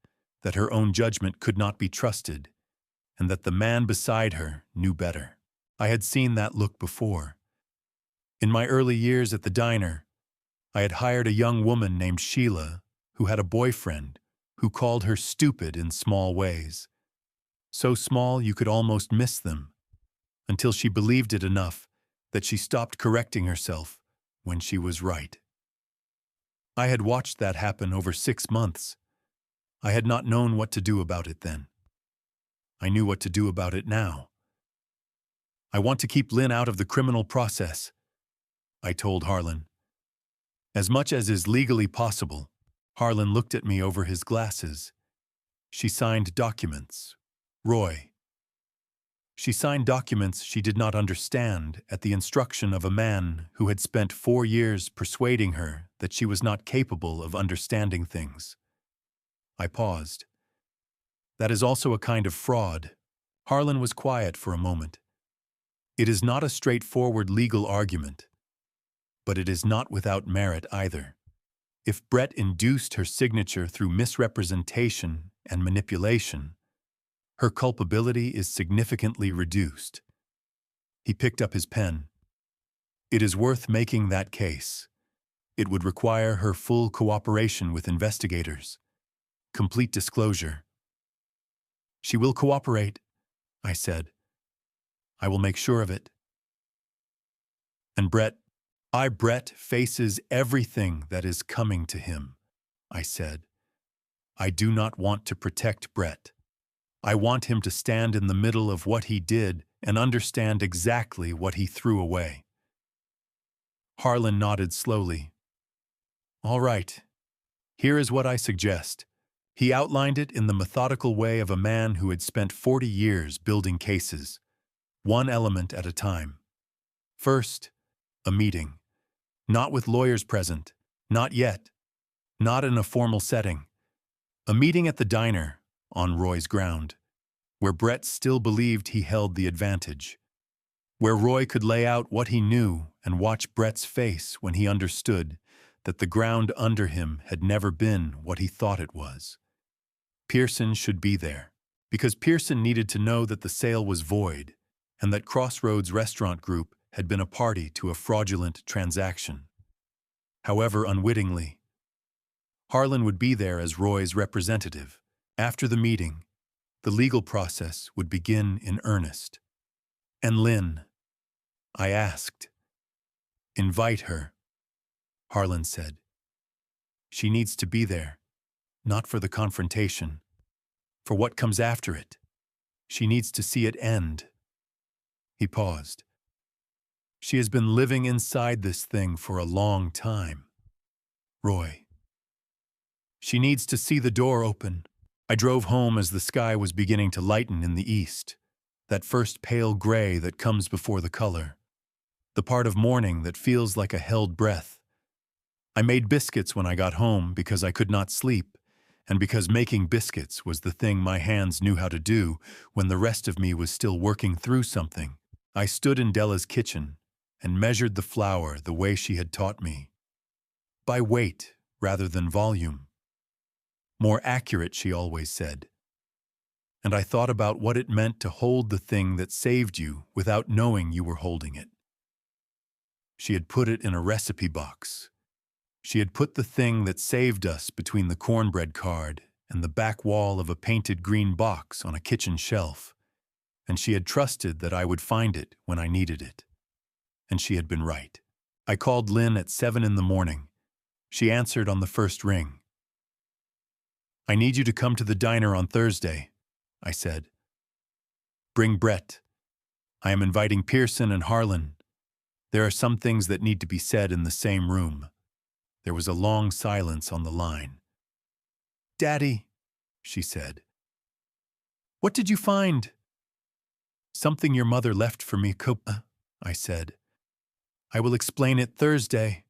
that her own judgment could not be trusted, and that the man beside her knew better. I had seen that look before. In my early years at the diner, I had hired a young woman named Sheila who had a boyfriend who called her stupid in small ways. So small you could almost miss them, until she believed it enough that she stopped correcting herself when she was right. I had watched that happen over 6 months. I had not known what to do about it then. I knew what to do about it now. I want to keep Lynn out of the criminal process, I told Harlan. As much as is legally possible. Harlan looked at me over his glasses. She signed documents. Roy. She signed documents she did not understand at the instruction of a man who had spent 4 years persuading her that she was not capable of understanding things. I paused. That is also a kind of fraud. Harlan was quiet for a moment. It is not a straightforward legal argument, but it is not without merit either. If Brett induced her signature through misrepresentation and manipulation, her culpability is significantly reduced. He picked up his pen. It is worth making that case. It would require her full cooperation with investigators. Complete disclosure. She will cooperate, I said. I will make sure of it. And Brett faces everything that is coming to him, I said. I do not want to protect Brett. I want him to stand in the middle of what he did and understand exactly what he threw away. Harlan nodded slowly. All right. Here is what I suggest. He outlined it in the methodical way of a man who had spent 40 years building cases, one element at a time. First, a meeting. Not with lawyers present. Not yet. Not in a formal setting. A meeting at the diner, on Roy's ground, where Brett still believed he held the advantage. Where Roy could lay out what he knew and watch Brett's face when he understood that the ground under him had never been what he thought it was. Pearson should be there, because Pearson needed to know that the sale was void and that Crossroads Restaurant Group had been a party to a fraudulent transaction. However unwittingly, Harlan would be there as Roy's representative. After the meeting, the legal process would begin in earnest. And Lynn, I asked. Invite her, Harlan said. She needs to be there, not for the confrontation, for what comes after it. She needs to see it end. He paused. She has been living inside this thing for a long time. Roy. She needs to see the door open. I drove home as the sky was beginning to lighten in the east, that first pale gray that comes before the color, the part of morning that feels like a held breath. I made biscuits when I got home because I could not sleep, and because making biscuits was the thing my hands knew how to do when the rest of me was still working through something. I stood in Della's kitchen and measured the flour the way she had taught me, by weight rather than volume. More accurate, she always said. And I thought about what it meant to hold the thing that saved you without knowing you were holding it. She had put it in a recipe box. She had put the thing that saved us between the cornbread card and the back wall of a painted green box on a kitchen shelf, and she had trusted that I would find it when I needed it. And she had been right. I called Lynn at 7 in the morning. She answered on the first ring. I need you to come to the diner on Thursday, I said. Bring Brett. I am inviting Pearson and Harlan. There are some things that need to be said in the same room. There was a long silence on the line. Daddy, she said. What did you find? Something your mother left for me, I said. I will explain it Thursday.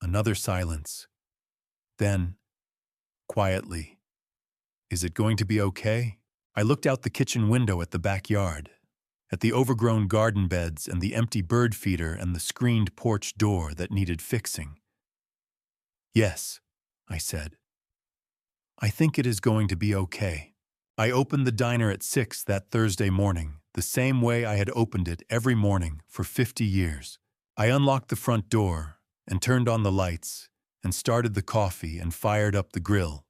Another silence. Then, quietly, is it going to be okay? I looked out the kitchen window at the backyard, at the overgrown garden beds and the empty bird feeder and the screened porch door that needed fixing. Yes, I said. I think it is going to be okay. I opened the diner at 6 that Thursday morning, the same way I had opened it every morning for 50 years. I unlocked the front door and turned on the lights and started the coffee and fired up the grill.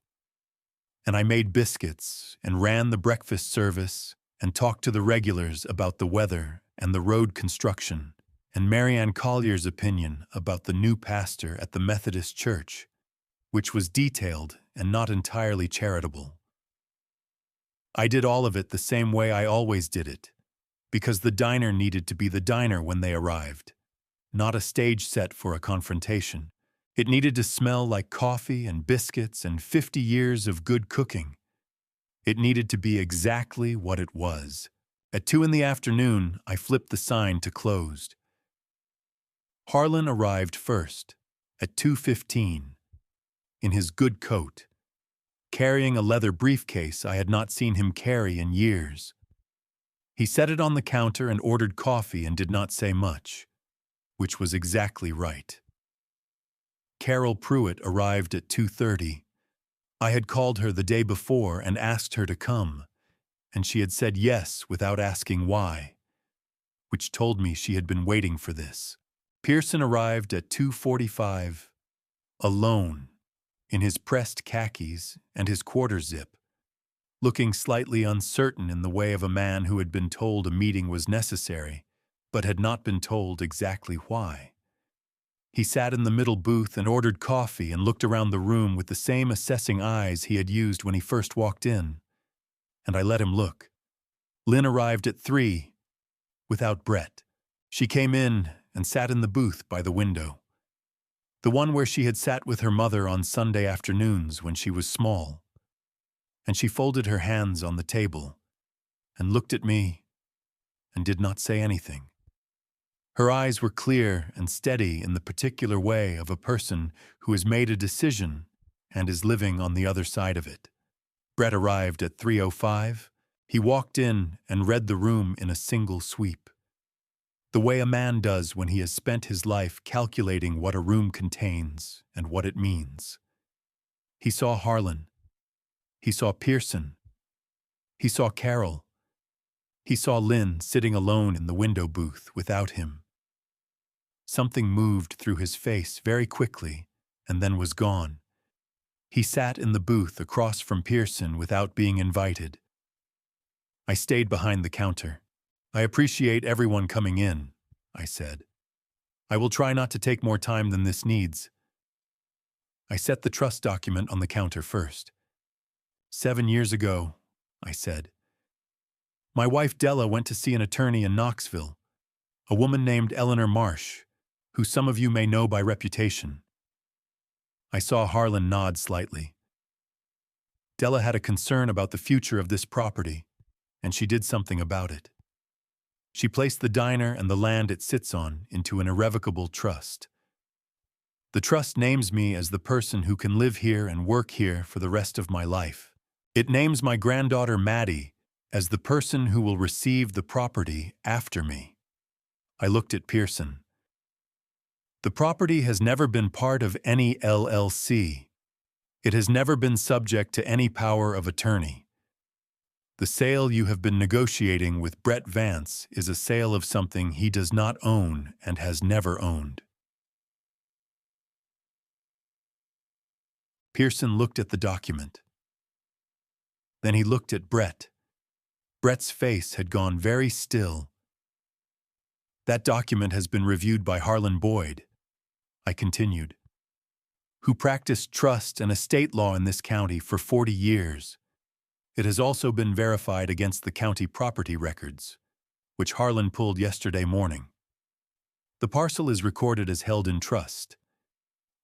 And I made biscuits and ran the breakfast service and talked to the regulars about the weather and the road construction and Marianne Collier's opinion about the new pastor at the Methodist Church, which was detailed and not entirely charitable. I did all of it the same way I always did it, because the diner needed to be the diner when they arrived, not a stage set for a confrontation. It needed to smell like coffee and biscuits and 50 years of good cooking. It needed to be exactly what it was. At 2 p.m, I flipped the sign to closed. Harlan arrived first, at 2:15, in his good coat, carrying a leather briefcase I had not seen him carry in years. He set it on the counter and ordered coffee and did not say much, which was exactly right. Carol Pruitt arrived at 2:30. I had called her the day before and asked her to come, and she had said yes without asking why, which told me she had been waiting for this. Pearson arrived at 2:45, alone, in his pressed khakis and his quarter zip, looking slightly uncertain in the way of a man who had been told a meeting was necessary, but had not been told exactly why. He sat in the middle booth and ordered coffee and looked around the room with the same assessing eyes he had used when he first walked in, and I let him look. Lynn arrived at 3, without Brett. She came in and sat in the booth by the window, the one where she had sat with her mother on Sunday afternoons when she was small, and she folded her hands on the table and looked at me and did not say anything. Her eyes were clear and steady in the particular way of a person who has made a decision and is living on the other side of it. Brett arrived at 3:05. He walked in and read the room in a single sweep, the way a man does when he has spent his life calculating what a room contains and what it means. He saw Harlan. He saw Pearson. He saw Carol. He saw Lynn sitting alone in the window booth without him. Something moved through his face very quickly and then was gone. He sat in the booth across from Pearson without being invited. I stayed behind the counter. I appreciate everyone coming in, I said. I will try not to take more time than this needs. I set the trust document on the counter first. 7 years ago, I said, my wife Della went to see an attorney in Knoxville, a woman named Eleanor Marsh, who some of you may know by reputation. I saw Harlan nod slightly. Della had a concern about the future of this property, and she did something about it. She placed the diner and the land it sits on into an irrevocable trust. The trust names me as the person who can live here and work here for the rest of my life. It names my granddaughter Maddie as the person who will receive the property after me. I looked at Pearson. The property has never been part of any LLC. It has never been subject to any power of attorney. The sale you have been negotiating with Brett Vance is a sale of something he does not own and has never owned. Pearson looked at the document. Then he looked at Brett. Brett's face had gone very still. That document has been reviewed by Harlan Boyd, I continued, who practiced trust and estate law in this county for 40 years. It has also been verified against the county property records, which Harlan pulled yesterday morning. The parcel is recorded as held in trust.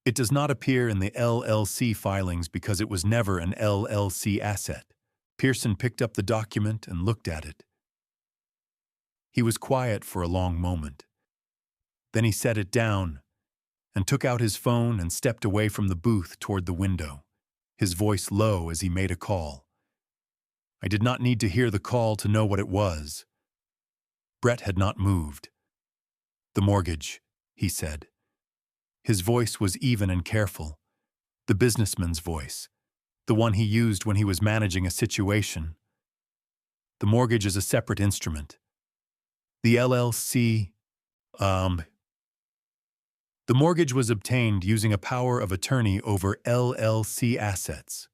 It does not appear in the LLC filings because it was never an LLC asset. Pearson picked up the document and looked at it. He was quiet for a long moment. Then he set it down and took out his phone and stepped away from the booth toward the window, his voice low as he made a call. I did not need to hear the call to know what it was. Brett had not moved. "The mortgage," he said. His voice was even and careful, the businessman's voice, the one he used when he was managing a situation. "The mortgage is a separate instrument. The LLC, The mortgage was obtained using a power of attorney over LLC assets,"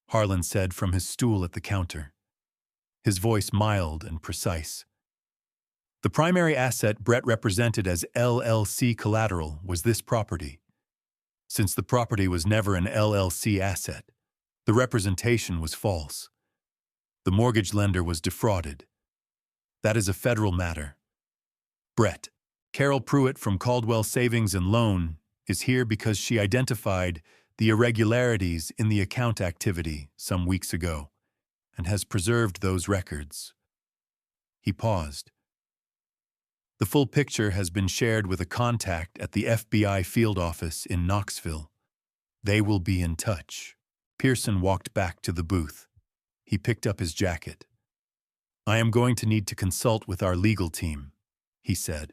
Harlan said from his stool at the counter, his voice mild and precise. The primary asset Brett represented as LLC collateral was this property. Since the property was never an LLC asset, the representation was false. The mortgage lender was defrauded. That is a federal matter. Brett, Carol Pruitt from Caldwell Savings and Loan, is here because she identified the irregularities in the account activity some weeks ago and has preserved those records. He paused. The full picture has been shared with a contact at the FBI field office in Knoxville. They will be in touch. Pearson walked back to the booth. He picked up his jacket. "I am going to need to consult with our legal team," he said.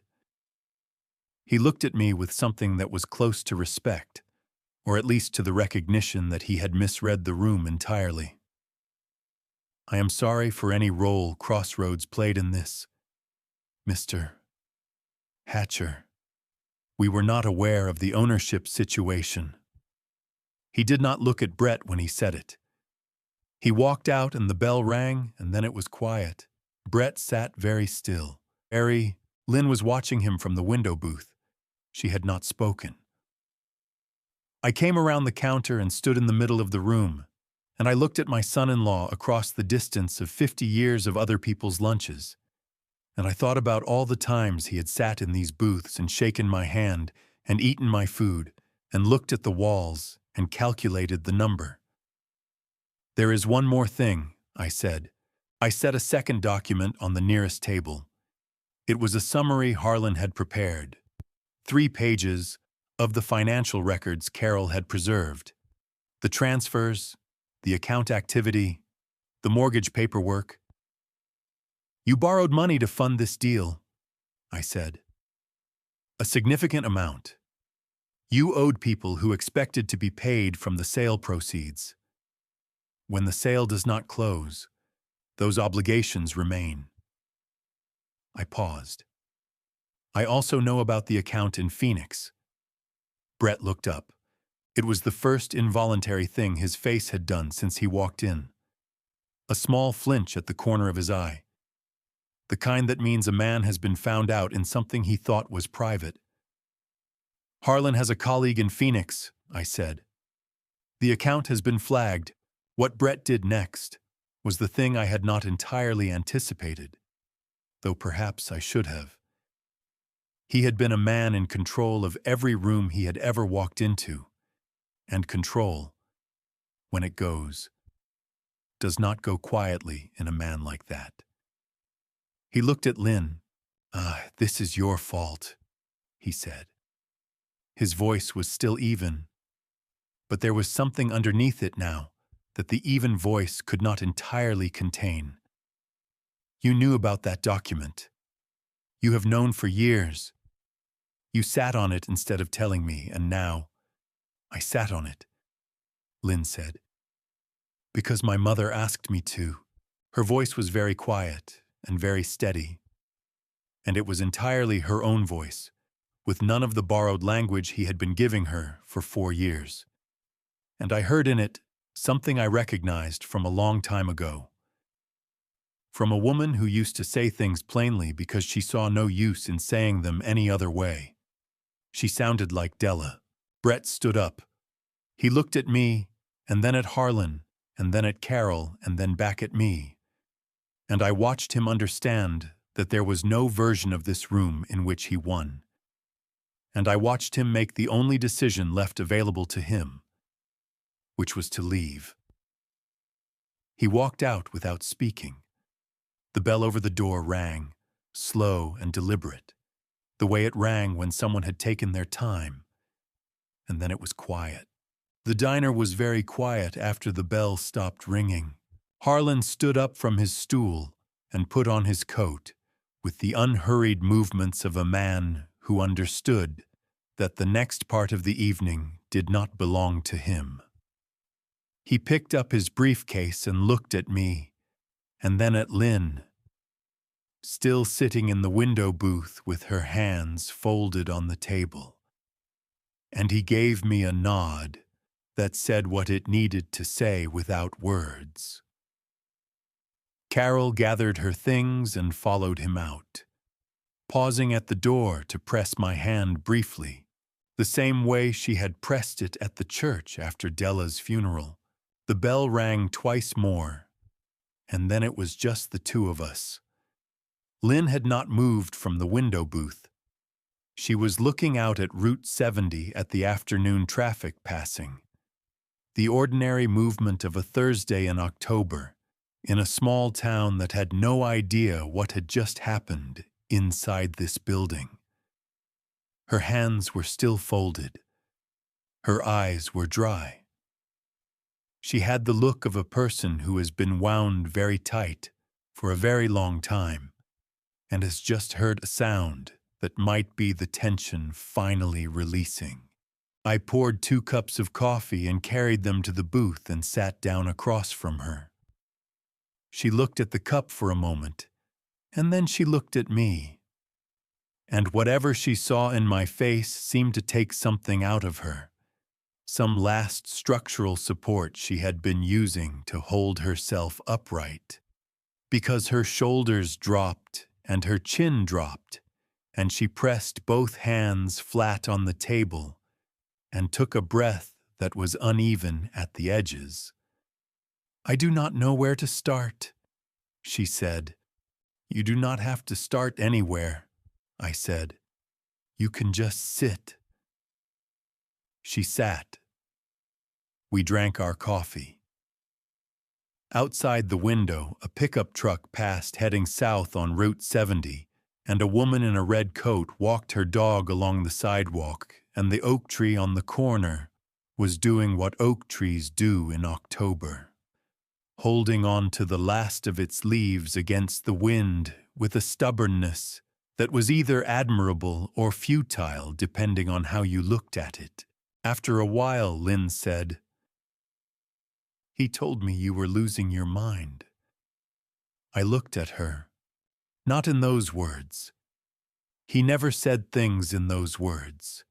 He looked at me with something that was close to respect, or at least to the recognition that he had misread the room entirely. "I am sorry for any role Crossroads played in this, Mr. Hatcher. We were not aware of the ownership situation." He did not look at Brett when he said it. He walked out and the bell rang, and then it was quiet. Brett sat very still. Lynn was watching him from the window booth. She had not spoken. I came around the counter and stood in the middle of the room, and I looked at my son-in-law across the distance of 50 years of other people's lunches. And I thought about all the times he had sat in these booths and shaken my hand and eaten my food and looked at the walls and calculated the number. "There is one more thing," I said. I set a second document on the nearest table. It was a summary Harlan had prepared. 3 pages of the financial records Carol had preserved. The transfers, the account activity, the mortgage paperwork. "You borrowed money to fund this deal," I said. "A significant amount. You owed people who expected to be paid from the sale proceeds. When the sale does not close, those obligations remain." I paused. "I also know about the account in Phoenix." Brett looked up. It was the first involuntary thing his face had done since he walked in. A small flinch at the corner of his eye. The kind that means a man has been found out in something he thought was private. "Harlan has a colleague in Phoenix," I said. The account has been flagged. What Brett did next was the thing I had not entirely anticipated, though perhaps I should have. He had been a man in control of every room he had ever walked into, and control, when it goes, does not go quietly in a man like that. He looked at Lynn. "This is your fault," he said. His voice was still even, but there was something underneath it now that the even voice could not entirely contain. "You knew about that document. You have known for years. You sat on it instead of telling me, and now—" "I sat on it," Lynn said, "because my mother asked me to." Her voice was very quiet and very steady, and it was entirely her own voice, with none of the borrowed language he had been giving her for 4 years. And I heard in it something I recognized from a long time ago. From a woman who used to say things plainly because she saw no use in saying them any other way. She sounded like Della. Brett stood up. He looked at me, and then at Harlan, and then at Carol, and then back at me. And I watched him understand that there was no version of this room in which he won. And I watched him make the only decision left available to him, which was to leave. He walked out without speaking. The bell over the door rang, slow and deliberate, the way it rang when someone had taken their time, and then it was quiet. The diner was very quiet after the bell stopped ringing. Harlan stood up from his stool and put on his coat with the unhurried movements of a man who understood that the next part of the evening did not belong to him. He picked up his briefcase and looked at me, and then at Lynn, still sitting in the window booth with her hands folded on the table. And he gave me a nod that said what it needed to say without words. Carol gathered her things and followed him out, pausing at the door to press my hand briefly, the same way she had pressed it at the church after Della's funeral. The bell rang twice more, and then it was just the two of us. Lynn had not moved from the window booth. She was looking out at Route 70 at the afternoon traffic passing. The ordinary movement of a Thursday in October, in a small town that had no idea what had just happened inside this building. Her hands were still folded. Her eyes were dry. She had the look of a person who has been wound very tight for a very long time and has just heard a sound that might be the tension finally releasing. I poured 2 cups of coffee and carried them to the booth and sat down across from her. She looked at the cup for a moment, and then she looked at me. And whatever she saw in my face seemed to take something out of her, some last structural support she had been using to hold herself upright. Because her shoulders dropped and her chin dropped, and she pressed both hands flat on the table and took a breath that was uneven at the edges. "I do not know where to start," she said. "You do not have to start anywhere," I said. "You can just sit." She sat. We drank our coffee. Outside the window, a pickup truck passed heading south on Route 70, and a woman in a red coat walked her dog along the sidewalk, and the oak tree on the corner was doing what oak trees do in October, holding on to the last of its leaves against the wind with a stubbornness that was either admirable or futile depending on how you looked at it. After a while, Lynn said, "He told me you were losing your mind." I looked at her. Not in those words. He never said things in those words.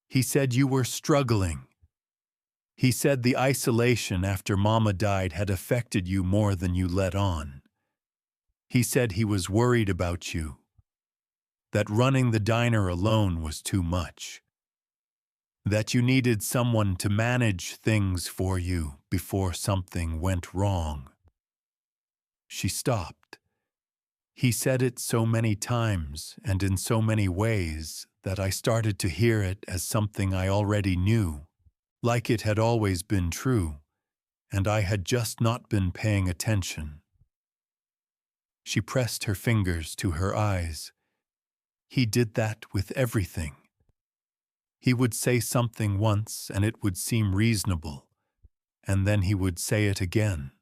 He said you were struggling. He said the isolation after Mama died had affected you more than you let on. He said he was worried about you, that running the diner alone was too much, that you needed someone to manage things for you before something went wrong. She stopped. He said it so many times and in so many ways that I started to hear it as something I already knew, like it had always been true, and I had just not been paying attention. She pressed her fingers to her eyes. He did that with everything. He would say something once and it would seem reasonable, and then he would say it again,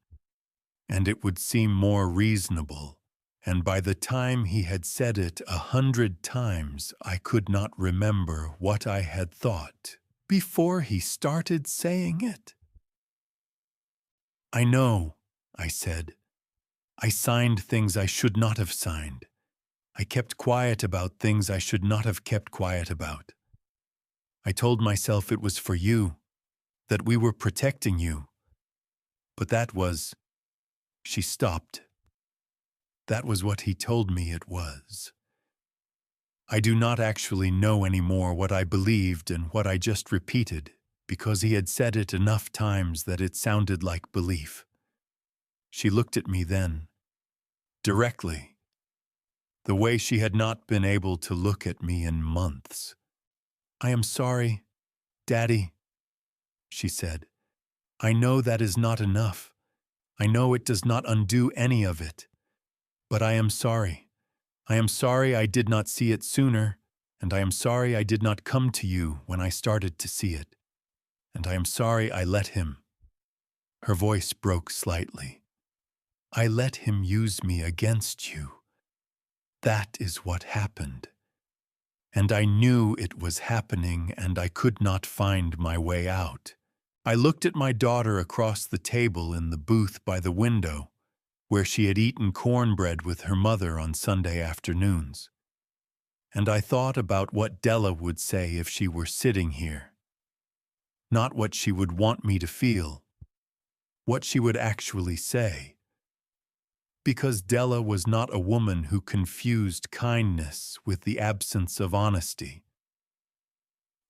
and it would seem more reasonable, and by the time he had said it 100 times, I could not remember what I had thought before he started saying it. "I know," I said. "I signed things I should not have signed. I kept quiet about things I should not have kept quiet about. I told myself it was for you, that we were protecting you. But that was..." She stopped. "That was what he told me it was." I do not actually know anymore what I believed and what I just repeated, because he had said it enough times that it sounded like belief. She looked at me then, directly, the way she had not been able to look at me in months. "I am sorry, Daddy," she said. "I know that is not enough. I know it does not undo any of it, but I am sorry. I am sorry I did not see it sooner, and I am sorry I did not come to you when I started to see it, and I am sorry I let him." Her voice broke slightly. "I let him use me against you. That is what happened. And I knew it was happening, and I could not find my way out. I looked at my daughter across the table in the booth by the window, where she had eaten cornbread with her mother on Sunday afternoons. And I thought about what Della would say if she were sitting here. Not what she would want me to feel, what she would actually say. Because Della was not a woman who confused kindness with the absence of honesty.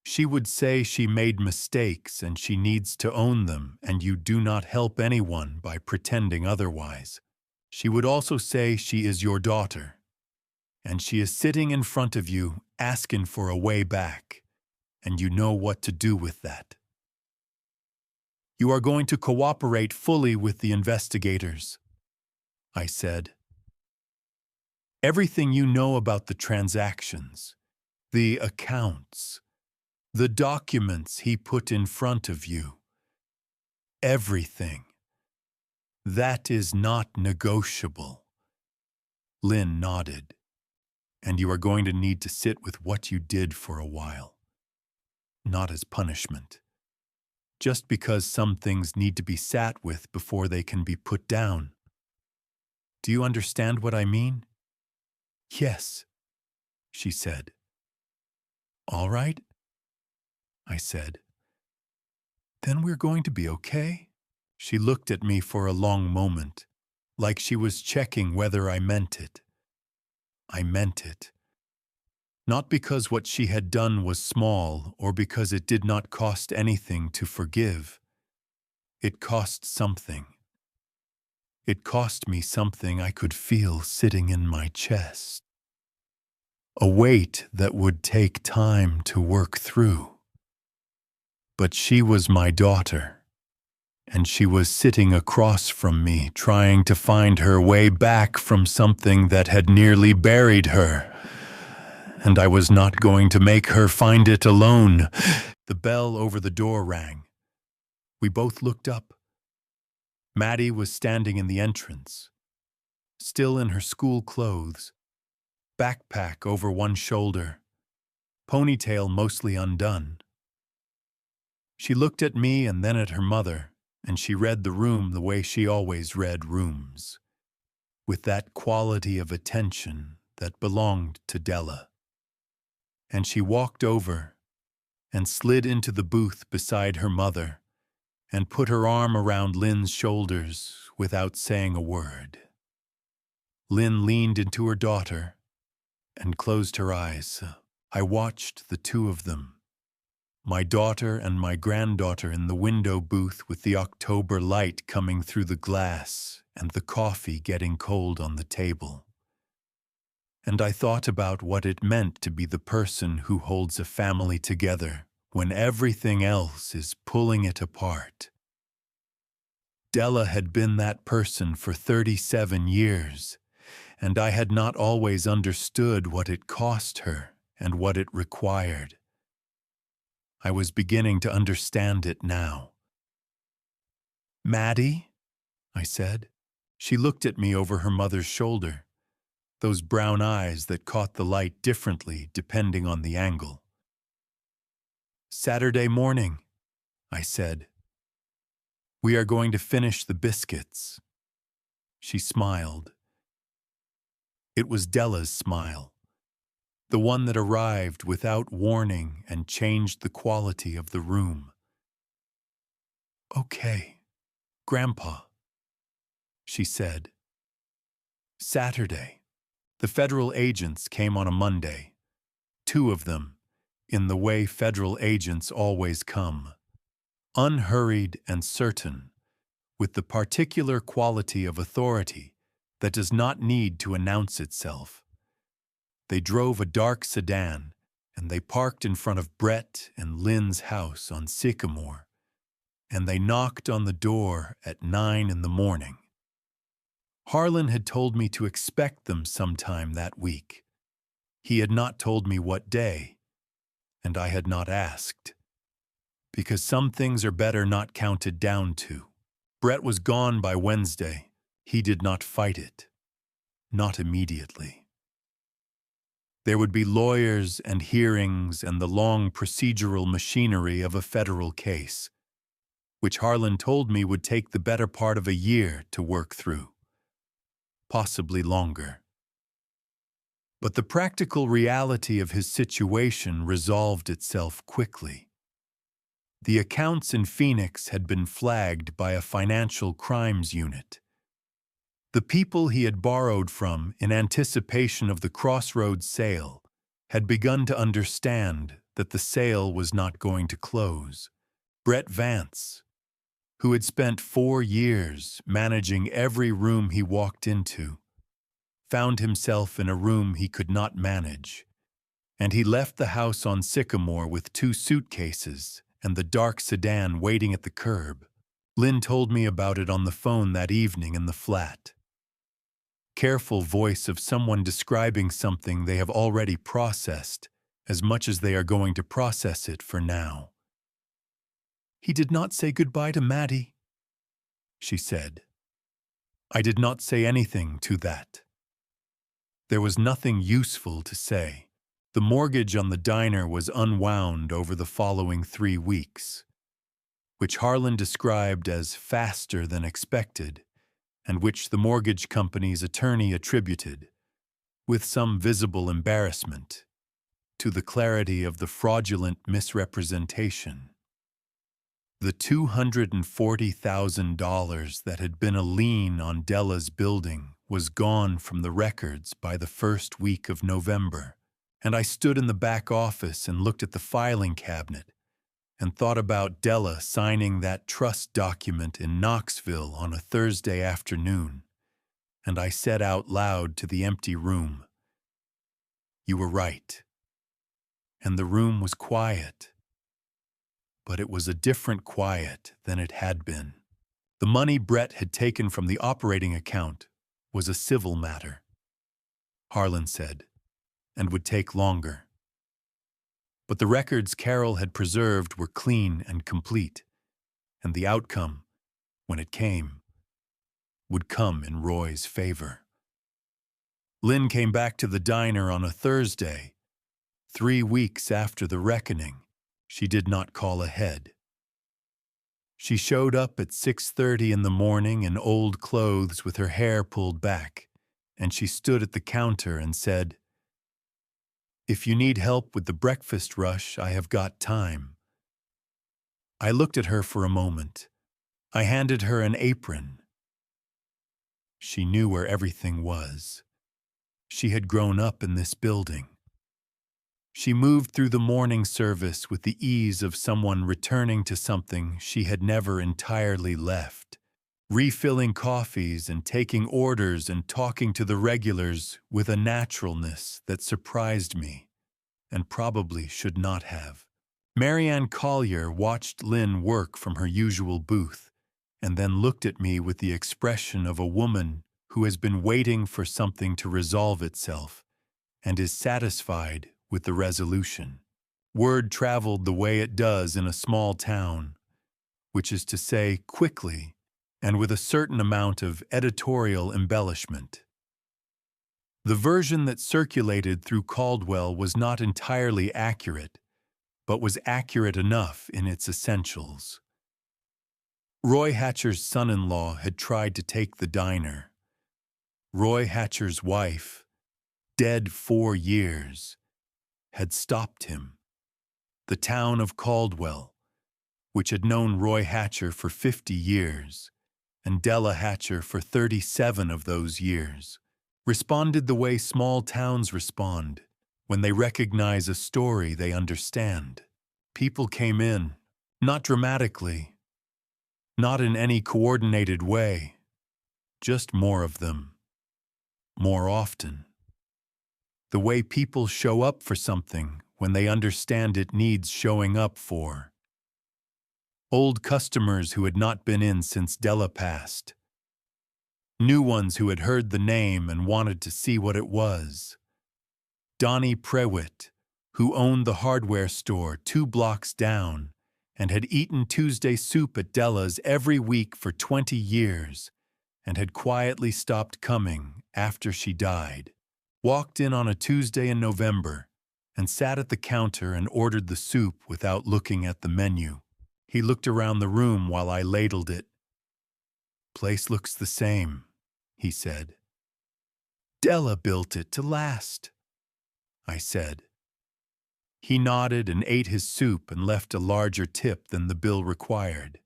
She would say she made mistakes and she needs to own them, and you do not help anyone by pretending otherwise. She would also say she is your daughter, and she is sitting in front of you asking for a way back, and you know what to do with that. You are going to cooperate fully with the investigators, I said. Everything you know about the transactions, the accounts, the documents he put in front of you, everything. That is not negotiable. Lynn nodded. And you are going to need to sit with what you did for a while. Not as punishment. Just because some things need to be sat with before they can be put down. Do you understand what I mean? Yes, she said. All right, I said. Then we're going to be okay? She looked at me for a long moment, like she was checking whether I meant it. I meant it. Not because what she had done was small or because it did not cost anything to forgive. It cost something. It cost me something I could feel sitting in my chest. A weight that would take time to work through. But she was my daughter, and she was sitting across from me trying to find her way back from something that had nearly buried her. And I was not going to make her find it alone. The bell over the door rang. We both looked up. Maddie was standing in the entrance, still in her school clothes, backpack over one shoulder, ponytail mostly undone. She looked at me and then at her mother, and she read the room the way she always read rooms, with that quality of attention that belonged to Della. And she walked over and slid into the booth beside her mother and put her arm around Lynn's shoulders without saying a word. Lynn leaned into her daughter and closed her eyes. I watched the two of them, my daughter and my granddaughter in the window booth with the October light coming through the glass and the coffee getting cold on the table. And I thought about what it meant to be the person who holds a family together when everything else is pulling it apart. Della had been that person for 37 years, and I had not always understood what it cost her and what it required. I was beginning to understand it now. "Maddie?" I said. She looked at me over her mother's shoulder, those brown eyes that caught the light differently depending on the angle. "Saturday morning," I said. "We are going to finish the biscuits." She smiled. It was Della's smile, the one that arrived without warning and changed the quality of the room. "Okay, Grandpa," she said. Saturday. The federal agents came on a Monday, 2 of them, in the way federal agents always come, unhurried and certain, with the particular quality of authority that does not need to announce itself. They drove a dark sedan, and they parked in front of Brett and Lynn's house on Sycamore, and they knocked on the door at 9 in the morning. Harlan had told me to expect them sometime that week. He had not told me what day, and I had not asked, because some things are better not counted down to. Brett was gone by Wednesday. He did not fight it. Not immediately. There would be lawyers and hearings and the long procedural machinery of a federal case, which Harlan told me would take the better part of a year to work through. Possibly longer. But the practical reality of his situation resolved itself quickly. The accounts in Phoenix had been flagged by a financial crimes unit. The people he had borrowed from in anticipation of the Crossroads sale had begun to understand that the sale was not going to close. Brett Vance, who had spent 4 years managing every room he walked into, found himself in a room he could not manage, and he left the house on Sycamore with 2 suitcases and the dark sedan waiting at the curb. Lynn told me about it on the phone that evening in the flat. Careful voice of someone describing something they have already processed, as much as they are going to process it for now. "He did not say goodbye to Maddie," she said. I did not say anything to that. There was nothing useful to say. The mortgage on the diner was unwound over the following 3 weeks, which Harlan described as faster than expected, and which the mortgage company's attorney attributed, with some visible embarrassment, to the clarity of the fraudulent misrepresentation. The $240,000 that had been a lien on Della's building was gone from the records by the first week of November, and I stood in the back office and looked at the filing cabinet and thought about Della signing that trust document in Knoxville on a Thursday afternoon, and I said out loud to the empty room, "You were right." And the room was quiet. But it was a different quiet than it had been. The money Brett had taken from the operating account was a civil matter, Harlan said, and would take longer. But the records Carol had preserved were clean and complete, and the outcome, when it came, would come in Roy's favor. Lynn came back to the diner on a Thursday, 3 weeks after the reckoning. She did not call ahead. She showed up at 6:30 in the morning in old clothes with her hair pulled back, and she stood at the counter and said, "If you need help with the breakfast rush, I have got time." I looked at her for a moment. I handed her an apron. She knew where everything was. She had grown up in this building. She moved through the morning service with the ease of someone returning to something she had never entirely left, refilling coffees and taking orders and talking to the regulars with a naturalness that surprised me, and probably should not have. Marianne Collier watched Lynn work from her usual booth, and then looked at me with the expression of a woman who has been waiting for something to resolve itself, and is satisfied with the resolution. Word traveled the way it does in a small town, which is to say quickly and with a certain amount of editorial embellishment. The version that circulated through Caldwell was not entirely accurate, but was accurate enough in its essentials. Roy Hatcher's son-in-law had tried to take the diner. Roy Hatcher's wife, dead 4 years, had stopped him. The town of Caldwell, which had known Roy Hatcher for 50 years, and Della Hatcher for 37 of those years, responded the way small towns respond when they recognize a story they understand. People came in, not dramatically, not in any coordinated way, just more of them, more often. The way people show up for something when they understand it needs showing up for. Old customers who had not been in since Della passed. New ones who had heard the name and wanted to see what it was. Donnie Prewitt, who owned the hardware store 2 blocks down and had eaten Tuesday soup at Della's every week for 20 years and had quietly stopped coming after she died, walked in on a Tuesday in November and sat at the counter and ordered the soup without looking at the menu. He looked around the room while I ladled it. "Place looks the same," he said. "Della built it to last," I said. He nodded and ate his soup and left a larger tip than the bill required.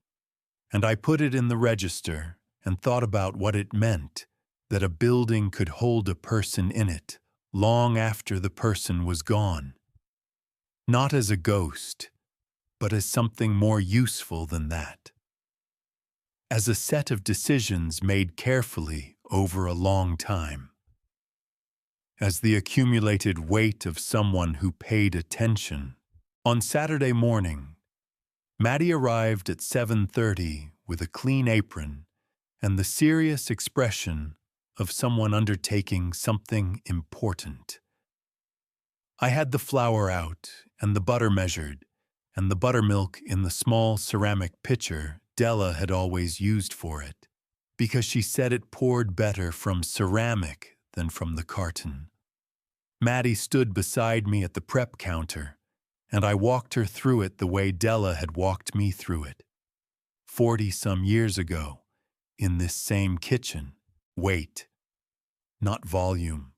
And I put it in the register and thought about what it meant that a building could hold a person in it long after the person was gone. Not as a ghost, but as something more useful than that. As a set of decisions made carefully over a long time. As the accumulated weight of someone who paid attention. On Saturday morning, Maddie arrived at 7:30 with a clean apron and the serious expression of someone undertaking something important. I had the flour out and the butter measured and the buttermilk in the small ceramic pitcher Della had always used for it, because she said it poured better from ceramic than from the carton. Maddie stood beside me at the prep counter, and I walked her through it the way Della had walked me through it. 40-some years ago, in this same kitchen. Weight, not volume.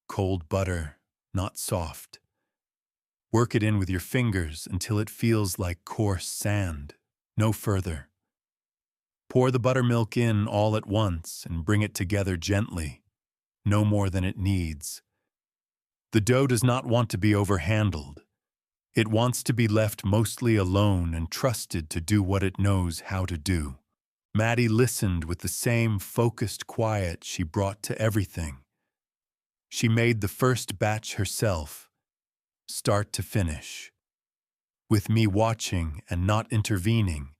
Cold butter, not soft. Work it in with your fingers until it feels like coarse sand, no further. Pour the buttermilk in all at once and bring it together gently, no more than it needs. The dough does not want to be overhandled. It wants to be left mostly alone and trusted to do what it knows how to do. Maddie listened with the same focused quiet she brought to everything. She made the first batch herself, start to finish, with me watching and not intervening.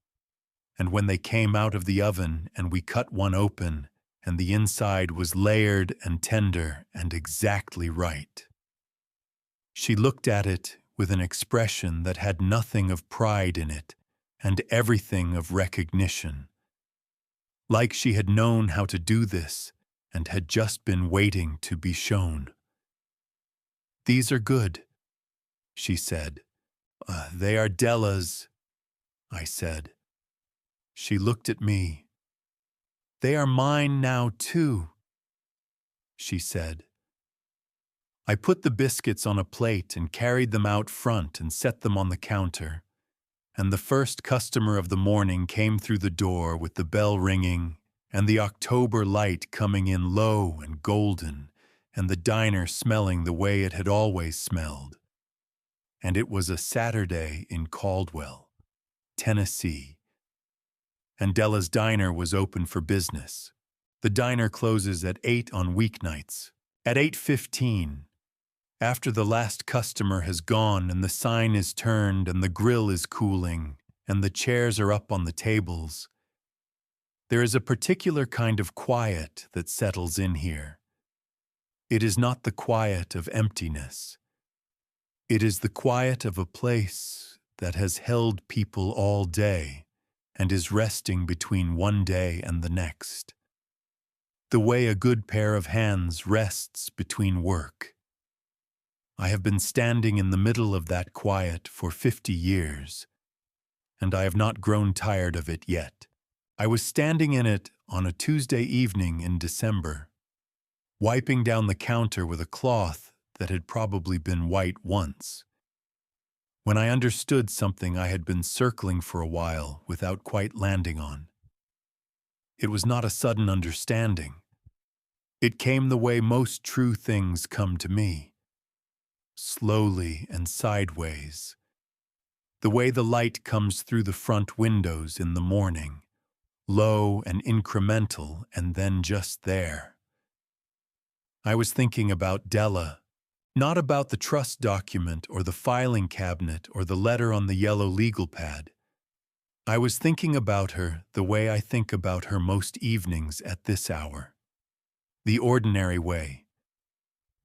And when they came out of the oven and we cut one open, and the inside was layered and tender and exactly right. She looked at it with an expression that had nothing of pride in it and everything of recognition. Like she had known how to do this and had just been waiting to be shown. "These are good," she said. They are Della's," I said. She looked at me. "They are mine now, too," she said. I put the biscuits on a plate and carried them out front and set them on the counter. And the first customer of the morning came through the door with the bell ringing and the October light coming in low and golden and the diner smelling the way it had always smelled. And it was a Saturday in Caldwell, Tennessee. And Della's diner was open for business. The diner closes at 8 on weeknights. At 8:15, after the last customer has gone and the sign is turned and the grill is cooling and the chairs are up on the tables, there is a particular kind of quiet that settles in here. It is not the quiet of emptiness. It is the quiet of a place that has held people all day and is resting between one day and the next. The way a good pair of hands rests between work. I have been standing in the middle of that quiet for 50 years, and I have not grown tired of it yet. I was standing in it on a Tuesday evening in December, wiping down the counter with a cloth that had probably been white once, when I understood something I had been circling for a while without quite landing on. It was not a sudden understanding. It came the way most true things come to me. Slowly and sideways, the way the light comes through the front windows in the morning, low and incremental and then just there. I was thinking about Della, not about the trust document or the filing cabinet or the letter on the yellow legal pad. I was thinking about her the way I think about her most evenings at this hour. The ordinary way.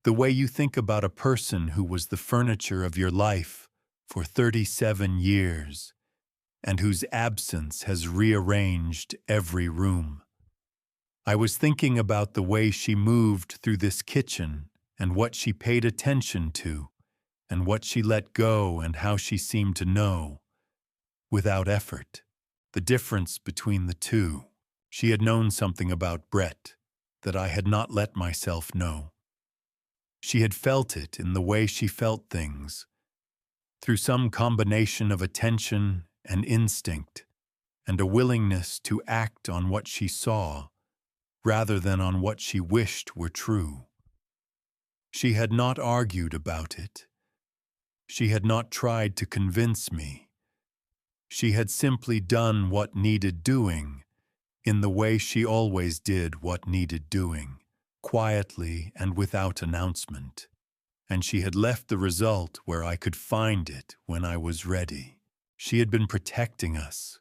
The way you think about a person who was the furniture of your life for 37 years and whose absence has rearranged every room. I was thinking about the way she moved through this kitchen and what she paid attention to and what she let go and how she seemed to know, without effort, the difference between the two. She had known something about Brett that I had not let myself know. She had felt it in the way she felt things, through some combination of attention and instinct, and a willingness to act on what she saw, rather than on what she wished were true. She had not argued about it. She had not tried to convince me. She had simply done what needed doing, in the way she always did what needed doing, quietly and without announcement. And she had left the result where I could find it when I was ready. She had been protecting us,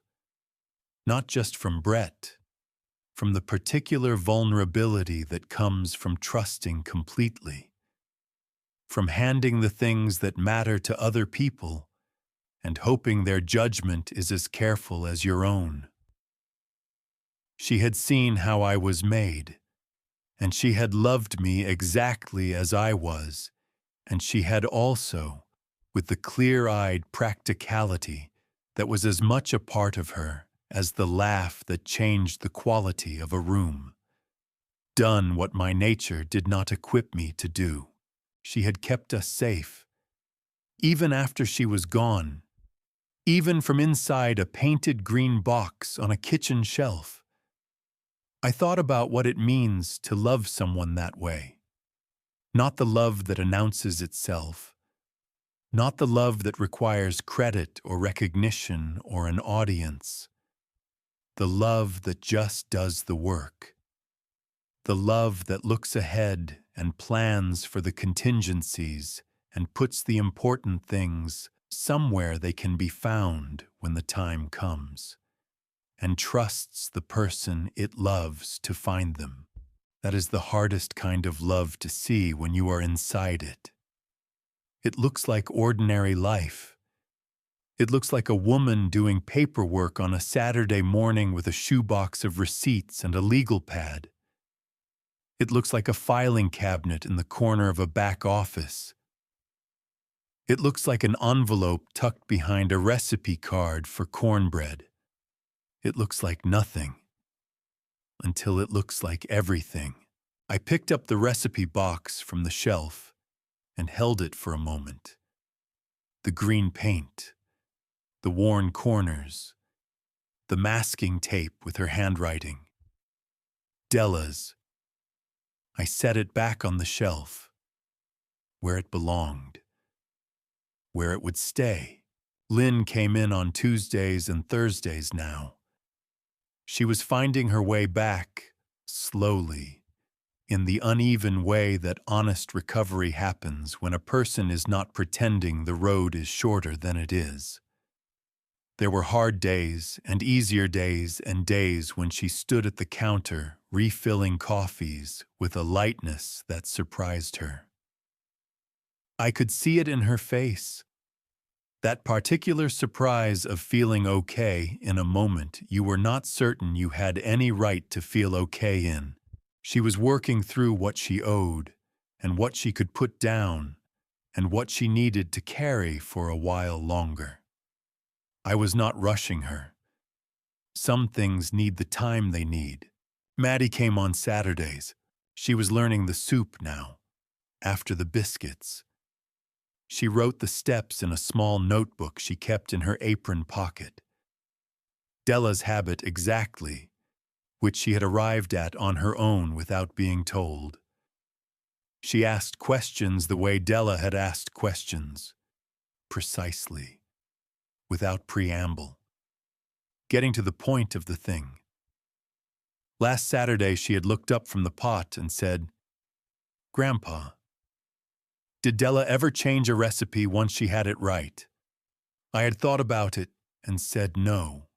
not just from Brett, from the particular vulnerability that comes from trusting completely, from handing the things that matter to other people and hoping their judgment is as careful as your own. She had seen how I was made, and she had loved me exactly as I was, and she had also, with the clear-eyed practicality that was as much a part of her as the laugh that changed the quality of a room, done what my nature did not equip me to do. She had kept us safe, even after she was gone, even from inside a painted green box on a kitchen shelf. I thought about what it means to love someone that way. Not the love that announces itself, not the love that requires credit or recognition or an audience. The love that just does the work. The love that looks ahead and plans for the contingencies and puts the important things somewhere they can be found when the time comes, and trusts the person it loves to find them. That is the hardest kind of love to see when you are inside it. It looks like ordinary life. It looks like a woman doing paperwork on a Saturday morning with a shoebox of receipts and a legal pad. It looks like a filing cabinet in the corner of a back office. It looks like an envelope tucked behind a recipe card for cornbread. It looks like nothing, until it looks like everything. I picked up the recipe box from the shelf and held it for a moment. The green paint, the worn corners, the masking tape with her handwriting. Della's. I set it back on the shelf, where it belonged, where it would stay. Lynn came in on Tuesdays and Thursdays now. She was finding her way back, slowly, in the uneven way that honest recovery happens when a person is not pretending the road is shorter than it is. There were hard days and easier days and days when she stood at the counter refilling coffees with a lightness that surprised her. I could see it in her face. That particular surprise of feeling okay in a moment you were not certain you had any right to feel okay in. She was working through what she owed, and what she could put down, and what she needed to carry for a while longer. I was not rushing her. Some things need the time they need. Maddie came on Saturdays. She was learning the soup now, after the biscuits. She wrote the steps in a small notebook she kept in her apron pocket. Della's habit exactly, which she had arrived at on her own without being told. She asked questions the way Della had asked questions, precisely, without preamble, getting to the point of the thing. Last Saturday she had looked up from the pot and said, "Grandpa, did Della ever change a recipe once she had it right?" I had thought about it and said no.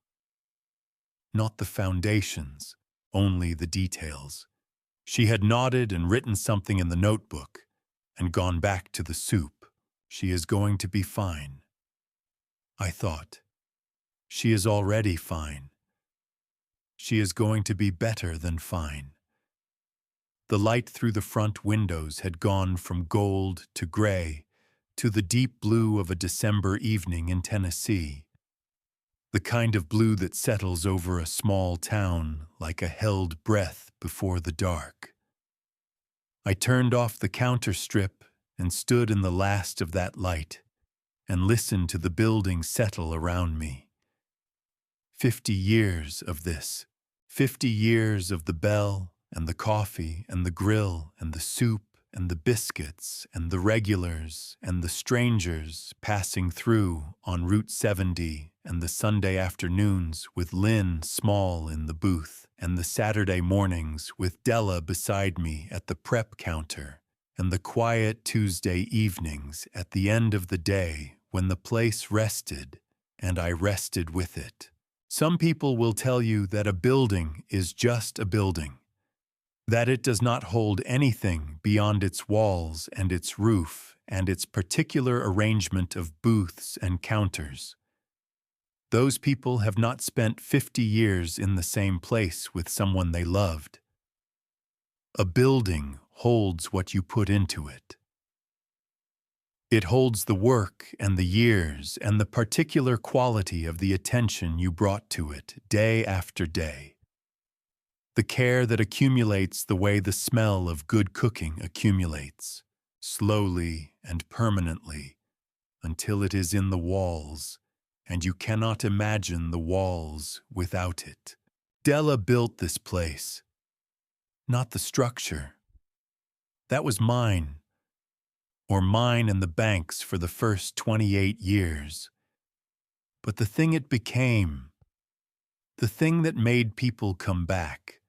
not the foundations, only the details. She had nodded and written something in the notebook and gone back to the soup. She is going to be fine. I thought. She is already fine. She is going to be better than fine. The light through the front windows had gone from gold to gray to the deep blue of a December evening in Tennessee, the kind of blue that settles over a small town like a held breath before the dark. I turned off the counter strip and stood in the last of that light and listened to the building settle around me. 50 years of this. 50 years of the bell and the coffee and the grill and the soup and the biscuits and the regulars and the strangers passing through on Route 70 and the Sunday afternoons with Lynn Small in the booth and the Saturday mornings with Della beside me at the prep counter and the quiet Tuesday evenings at the end of the day when the place rested and I rested with it. Some people will tell you that a building is just a building, that it does not hold anything beyond its walls and its roof and its particular arrangement of booths and counters. Those people have not spent 50 years in the same place with someone they loved. A building holds what you put into it. It holds the work and the years and the particular quality of the attention you brought to it day after day. The care that accumulates the way the smell of good cooking accumulates, slowly and permanently, until it is in the walls, and you cannot imagine the walls without it. Della built this place, not the structure. That was mine. Or mine and the bank's for the first 28 years. But the thing it became, the thing that made people come back,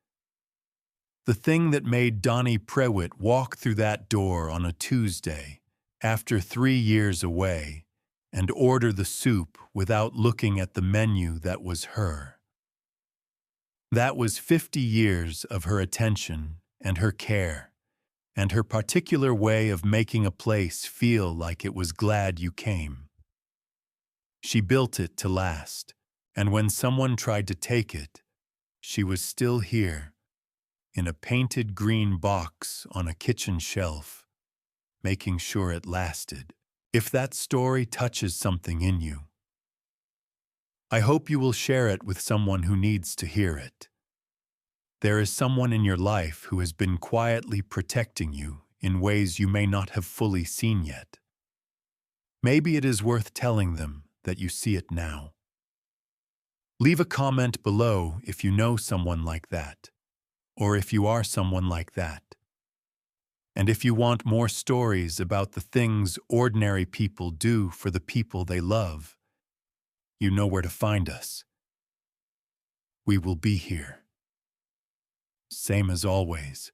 the thing that made Donnie Prewitt walk through that door on a Tuesday after 3 years away and order the soup without looking at the menu that was her. That was 50 years of her attention and her care, and her particular way of making a place feel like it was glad you came. She built it to last, and when someone tried to take it, she was still here, in a painted green box on a kitchen shelf, making sure it lasted. If that story touches something in you, I hope you will share it with someone who needs to hear it. There is someone in your life who has been quietly protecting you in ways you may not have fully seen yet. Maybe it is worth telling them that you see it now. Leave a comment below if you know someone like that, or if you are someone like that. And if you want more stories about the things ordinary people do for the people they love, you know where to find us. We will be here. Same as always.